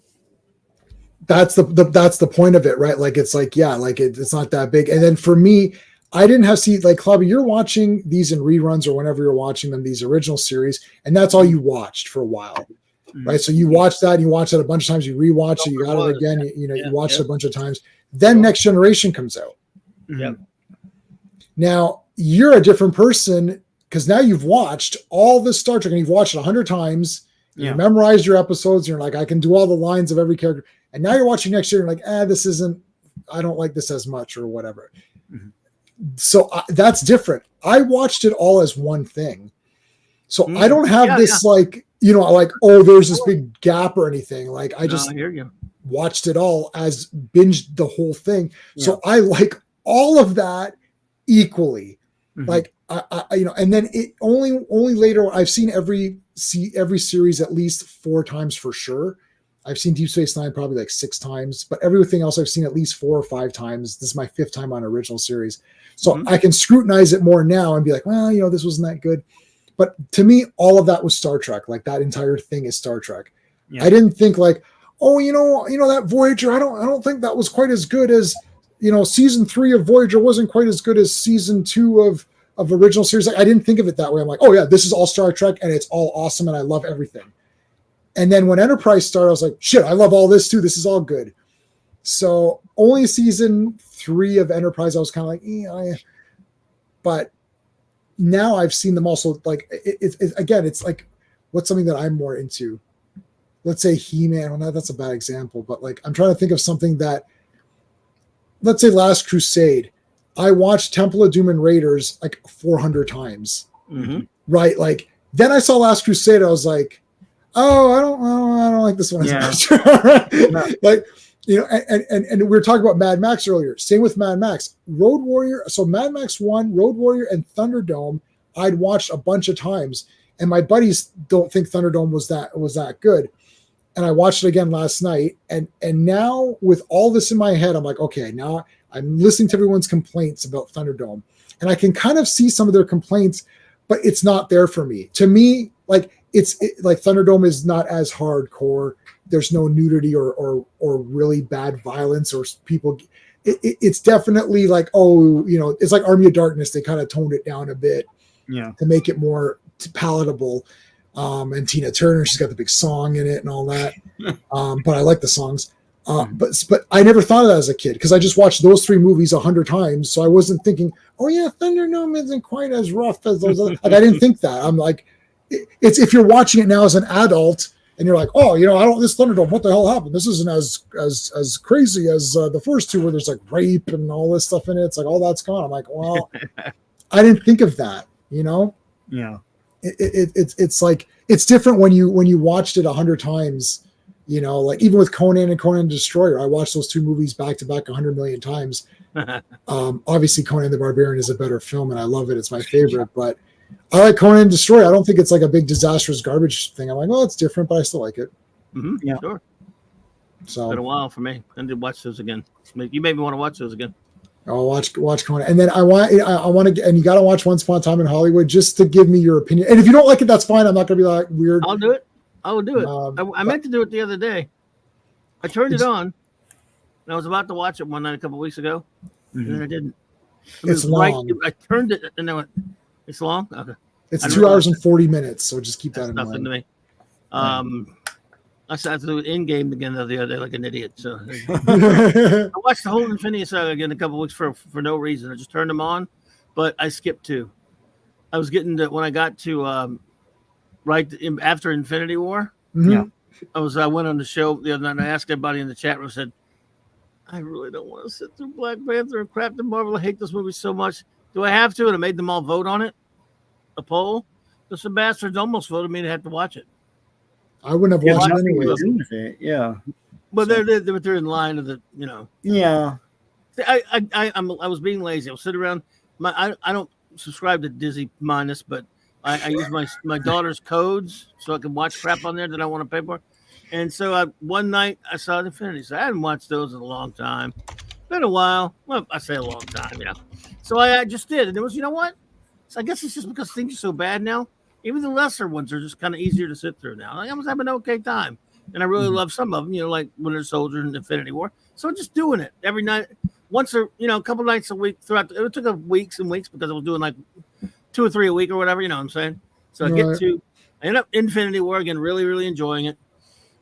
that's the point of it, right? Like it's like, yeah, like it's not that big. And then for me, I didn't have like Clobberin, you're watching these in reruns or whenever you're watching them, these original series, and that's all you watched for a while. Right. So you watch that, and you watch it a bunch of times, you rewatch it, you got it again, you watch it a bunch of times. Then Next Generation comes out. Yep. Now you're a different person because now you've watched all this Star Trek and you've watched it 100 times. You memorized your episodes, and you're like, I can do all the lines of every character. And now you're watching next year, and you're like, I don't like this as much or whatever. So that's different. I watched it all as one thing. So I don't have this like, like, oh, there's this big gap or anything. Like I just watched it all as binged the whole thing. So I like all of that equally. Like I and then it only later I've seen every series at least 4 times for sure. I've seen Deep Space Nine probably like 6 times, but everything else I've seen at least 4 or 5 times. This is my 5th time on original series. So I can scrutinize it more now and be like, well, this wasn't that good. But to me, all of that was Star Trek. Like that entire thing is Star Trek. I didn't think like, oh, that Voyager, I don't think that was quite as good as, season 3 of Voyager wasn't quite as good as season 2 of original series. Like, I didn't think of it that way. I'm like, oh yeah, this is all Star Trek and it's all awesome and I love everything. And then when Enterprise started, I was like, shit, I love all this too. This is all good. So only season 3 of Enterprise, I was kind of like, but now I've seen them also. Like it's like, what's something that I'm more into? Let's say He-Man. Well, no, that's a bad example, but like I'm trying to think of something that, let's say Last Crusade. I watched Temple of Doom and Raiders like 400 times. Right? Like then I saw Last Crusade. I was like, oh, I don't like this one as much. Like, and we were talking about Mad Max earlier. Same with Mad Max. Road Warrior. So Mad Max 1, Road Warrior, and Thunderdome, I'd watched a bunch of times. And my buddies don't think Thunderdome was that good. And I watched it again last night. And now with all this in my head, I'm like, okay, now I'm listening to everyone's complaints about Thunderdome. And I can kind of see some of their complaints, but it's not there for me. To me, like like Thunderdome is not as hardcore. There's no nudity or really bad violence or people. It's definitely like, oh, it's like Army of Darkness. They kind of toned it down a bit, to make it more palatable. And Tina Turner, she's got the big song in it and all that. But I like the songs. But I never thought of that as a kid because I just watched those 3 movies 100 times. So I wasn't thinking, oh yeah, Thunderdome isn't quite as rough as those other. Like I didn't think that. I'm like, it's if you're watching it now as an adult and you're like, oh, this Thunderdome, what the hell happened? This isn't as crazy as the first 2 where there's like rape and all this stuff in it. It's like, all that's gone. I'm like, well, I didn't think of that, Yeah. It's like, it's different when you watched it 100 times, like even with Conan and Conan the Destroyer, I watched those 2 movies back to back 100 million times. Obviously Conan the Barbarian is a better film and I love it. It's my favorite, but I like Conan Destroyer. I don't think it's like a big disastrous garbage thing. I'm like, oh, it's different, but I still like it. Yeah, sure. So it's been a while for me. I need to watch those again. You made me want to watch those again. I'll watch Conan, and then I want to, and you got to watch Once Upon a Time in Hollywood just to give me your opinion. And if you don't like it, that's fine. I'm not going to be like weird. I'll do it. I will do it. I meant to do it the other day. I turned it on. And I was about to watch it one night a couple weeks ago, and then I didn't. It's long. I turned it, and I went. It's long. Okay. It's 2 hours and 40 minutes, so just keep that in mind. Nothing to me. I started to do it in game again the other day like an idiot. So I watched the whole Infinity Saga again a couple of weeks for no reason. I just turned them on, but I skipped 2. I was getting to when I got to after Infinity War. Yeah, I went on the show the other night and I asked everybody in the chat room, said, I really don't want to sit through Black Panther and Captain Marvel. I hate this movie so much. Do I have to? And I made them all vote on it. A poll. The bastards almost voted me to have to watch it. I wouldn't have watched it anyway. Yeah. But they're in line of the, you know. Yeah. I was being lazy. I'll sit around. I don't subscribe to Disney Minus, but I use my daughter's codes so I can watch crap on there that I want to pay for. And so one night I saw Infinity. So I hadn't watched those in a long time. Been a while. Well, I say a long time, you know. So I just did, and it was, you know what? So I guess it's just because things are so bad now. Even the lesser ones are just kind of easier to sit through now. Like, I was having an okay time, and I really love some of them. You know, like Winter Soldier and Infinity War. So I'm just doing it every night, once or a couple nights a week throughout. It took weeks and weeks because I was doing like 2 or 3 a week or whatever. You know what I'm saying? So I end up Infinity War again, really, really enjoying it.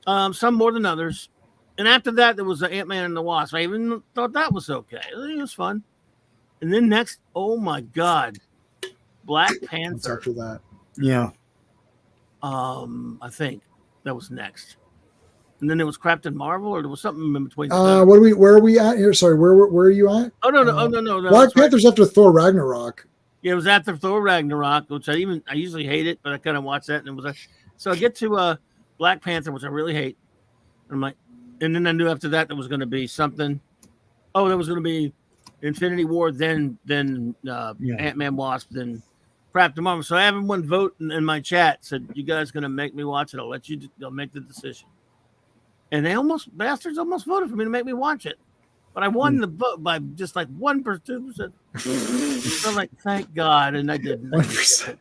Some more than others. And after that, there was the Ant-Man and the Wasp. I even thought that was okay. It was fun. And then next, oh my God, Black Panther. What's after that? Yeah. I think that was next. And then there was Captain Marvel, or there was something in between. Where are we at here? Sorry, where are you at? Oh no. Black Panther's after Thor Ragnarok. Yeah, it was after Thor Ragnarok, which I usually hate it, but I kind of watched that, and it was so I get to Black Panther, which I really hate. And I'm like, and then I knew after that there was going to be something. Oh, there was going to be Infinity War, then Ant-Man, Wasp, then Captain Marvel. So everyone vote in my chat said, "You guys going to make me watch it? I'll make the decision." And bastards almost voted for me to make me watch it. But I won the vote by just like 1%. So I'm like, thank God. And I didn't. 1%.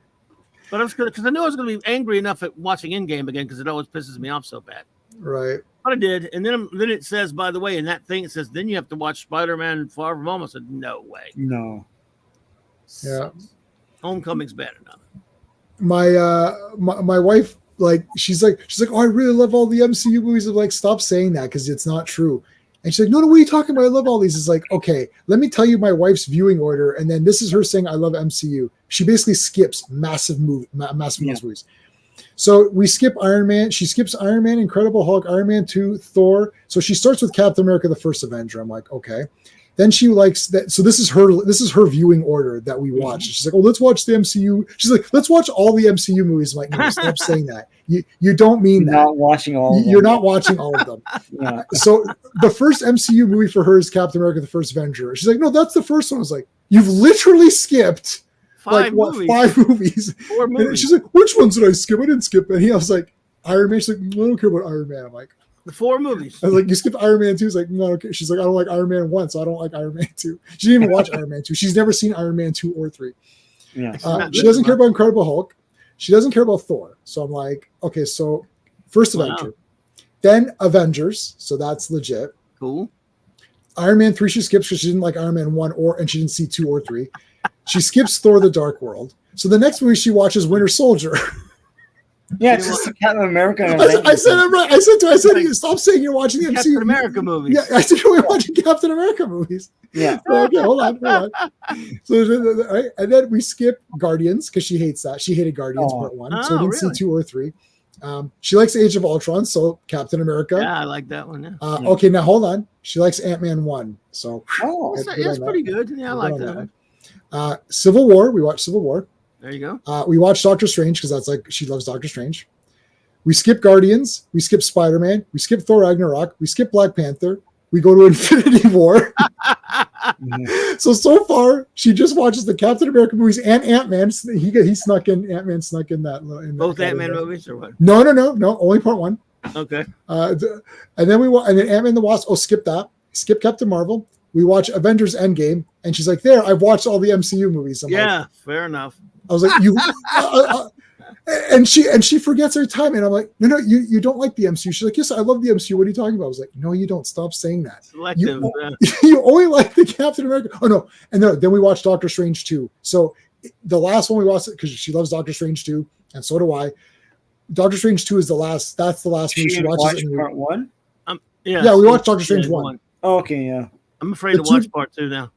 But I was good because I knew I was going to be angry enough at watching Endgame again because it always pisses me off so bad. Right. But I did. And then it says, by the way, in that thing, it says, then you have to watch Spider-Man Far From Home. I said, no way. No. Yeah. Homecoming's bad enough. My wife, she's like, oh, I really love all the MCU movies. I'm like, stop saying that because it's not true. And she's like, no, what are you talking about? I love all these. It's like, okay, let me tell you my wife's viewing order. And then this is her saying, I love MCU. She basically skips massive movies. So we skip Iron Man. She skips Iron Man, Incredible Hulk, Iron Man 2, Thor. So she starts with Captain America, the First Avenger. I'm like, okay. Then she likes that. So this is her viewing order that we watch. She's like, oh, let's watch the MCU. She's like, let's watch all the MCU movies. I'm like, no, stop saying that. You don't mean that. Not watching all of them. You're not watching all of them. Yeah. So the first MCU movie for her is Captain America, the First Avenger. She's like, no, that's the first one. I was like, you've literally skipped 5 movies. 4 movies. And she's like, which ones did I skip? I didn't skip any. I was like, Iron Man. She's like, I don't care about Iron Man. I'm like, the 4 movies. I was like, you skipped Iron Man 2. She's like, no, okay. She's like, I don't like Iron Man 1, so I don't like Iron Man 2. She didn't even watch Iron Man 2. She's never seen Iron Man 2 or 3. Yeah. She doesn't care about Incredible Hulk. She doesn't care about Thor. So I'm like, okay, so First Avenger. Then Avengers. So that's legit. Cool. Iron Man 3 she skips because she didn't like Iron Man 1 and she didn't see 2 or 3. She skips Thor the Dark World. So the next movie she watches Winter Soldier. Yeah, it's just Captain America. I said it right. I said stop saying you're watching the MCU. Captain America movies. Yeah, I said you're watching Captain America movies. Yeah. So, okay, hold on. So, right, and then we skip Guardians because she hates that. She hated Guardians Part 1, so we didn't see 2 or 3. She likes Age of Ultron, so Captain America. Yeah, I like that one. Yeah. Okay, now hold on. She likes Ant-Man 1, so that's pretty good. Yeah, I like that one. Civil War. We watched Civil War. There you go. We watched Doctor Strange because that's like she loves Doctor Strange. We skip Guardians. We skip Spider-Man. We skip Thor Ragnarok. We skip Black Panther. We go to Infinity War. So far, she just watches the Captain America movies and Ant-Man. He snuck in. Ant-Man snuck in that. Both Ant-Man movies or what? No. Only Part 1. Okay. And then Ant-Man and the Wasp. Oh, skip that. Skip Captain Marvel. We watch Avengers Endgame, and she's like, "There, I've watched all the MCU movies." I'm like, fair enough. I was like, "You," and she forgets her time, and I'm like, "No, you don't like the MCU." She's like, "Yes, I love the MCU. What are you talking about?" I was like, "No, you don't. Stop saying that. Selective. You only like the Captain America." Oh no, and then we watched Doctor Strange 2. So the last one we watched because she loves Doctor Strange 2, and so do I. Doctor Strange 2 is the last. That's the last movie she watches. Part 1. Yeah, we watched Doctor Strange 1. Oh, okay, yeah. I'm afraid to watch Part 2 now.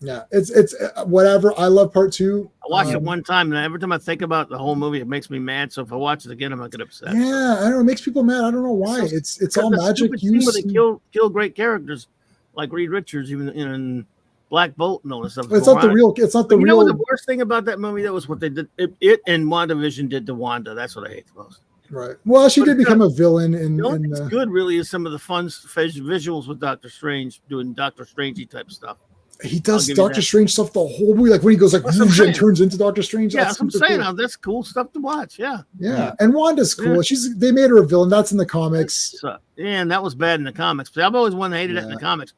Yeah, it's whatever. I love Part 2. I watched it one time, and every time I think about the whole movie, it makes me mad. So if I watch it again, I'm not get upset. Yeah, I don't know. It makes people mad. I don't know why. It's all magic use. They kill great characters like Reed Richards, even in Black Bolt and all this stuff. It's not the real. It's not the real. You know what the worst thing about that movie? That was what they did. It and WandaVision did to Wanda. That's what I hate the most. Right. Well, she But did it's become good. a villain in. The only thing that's good really is some of the fun visuals with Doctor Strange doing Doctor Strangey type stuff. He does Doctor Strange stuff the whole movie, like when he goes like whoosh, and turns into Doctor Strange. Yeah, that's what I'm saying. cool. That's cool stuff to watch. Yeah. Yeah, and Wanda's cool. Yeah. They made her a villain. That's in the comics. Yeah, and that was bad in the comics. But I've always one that hated it in the comics.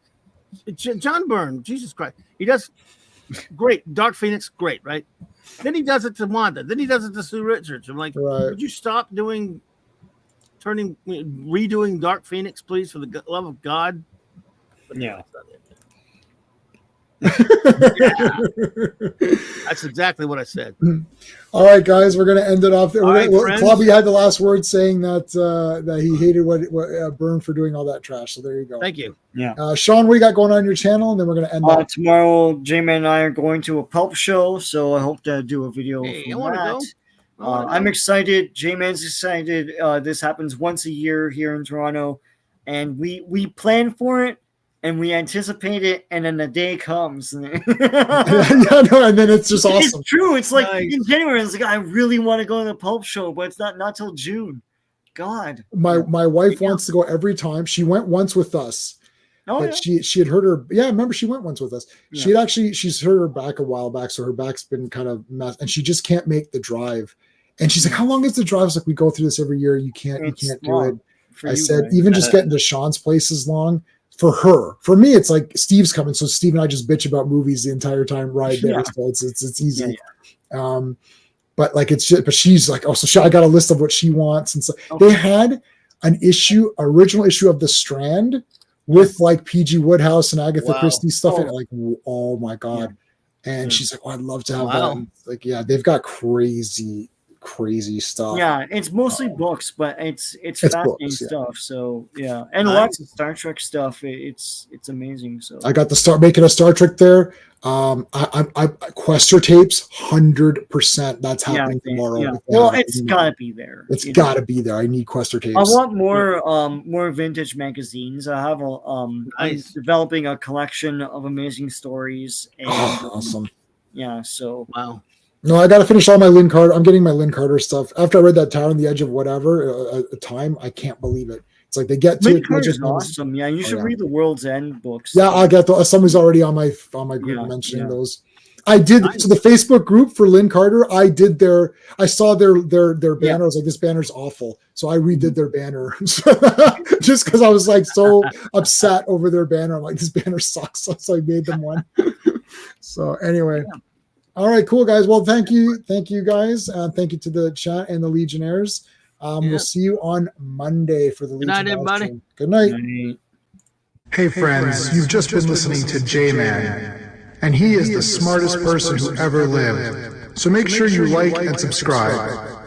John Byrne, Jesus Christ, he does great. Dark Phoenix, great, right? Then he does it to Wanda. Then he does it to Sue Richards. I'm like, would you stop redoing Dark Phoenix, please, for the love of God? But yeah. That's exactly what I said. All right, guys, we're gonna end it off. Friends. Clobby had the last word, saying that he hated what Byrne for doing all that trash. So there you go. Thank you. Yeah. Sean, what you got going on your channel? And then we're gonna end up tomorrow. J-Man and I are going to a pulp show, so I hope to do a video. Hey, from I that. go. I'm excited. J-Man's excited. This happens once a year here in Toronto, and we plan for it. And we anticipate it, and then the day comes. and then it's just awesome. It's true. It's like in January, it's like I really want to go to the pulp show, but it's not till June. God. My wife wants to go every time. She went once with us. But she had hurt her. Yeah, I remember she went once with us. Yeah. She's hurt her back a while back, so her back's been kind of messed, and she just can't make the drive. And she's like, "How long is the drive?" I was like, "We go through this every year. You can't do it." I said, "Even just getting to Sean's place is long." For her, for me, it's like Steve's coming, so Steve and I just bitch about movies the entire time ride there. So it's easy. But like but she's like, oh, so I got a list of what she wants, and so they had an original issue of The Strand with like PG Woodhouse and Agatha Christie stuff. And like, oh my god! And she's like, oh, I'd love to have that. And like, yeah, they've got crazy stuff. Yeah, it's mostly books, but it's fascinating stuff. So yeah, and lots of Star Trek stuff. It's amazing. So I got to start making a Star Trek there. I Quester tapes 100%. That's happening tomorrow. Yeah. Well, it's gotta be there. It's gotta be there. I need Quester tapes. I want more vintage magazines. I have I'm developing a collection of amazing stories. And, awesome. Yeah. So wow. No, I got to finish all my Lynn Carter. I'm getting my Lynn Carter stuff. After I read that Tower on the Edge of Whatever, a time, I can't believe it. It's like they get to Lynn Carter's awesome. Yeah, you should read the World's End books. Yeah, I'll get those. Somebody's already on my group mentioning those. I did so the Facebook group for Lynn Carter. I saw their banner. I was like, this banner's awful. So I redid their banner just because I was like so upset over their banner. I'm like, this banner sucks. So I made them one. So anyway. Yeah. All right, cool guys. Well, thank you guys. Thank you to the chat and the Legionnaires. We'll see you on Monday for the Legionnaires. Good night, everybody. Good night. Hey friends, you've just been listening to J-Man, and he is the smartest person who ever lived. So make sure you like and subscribe.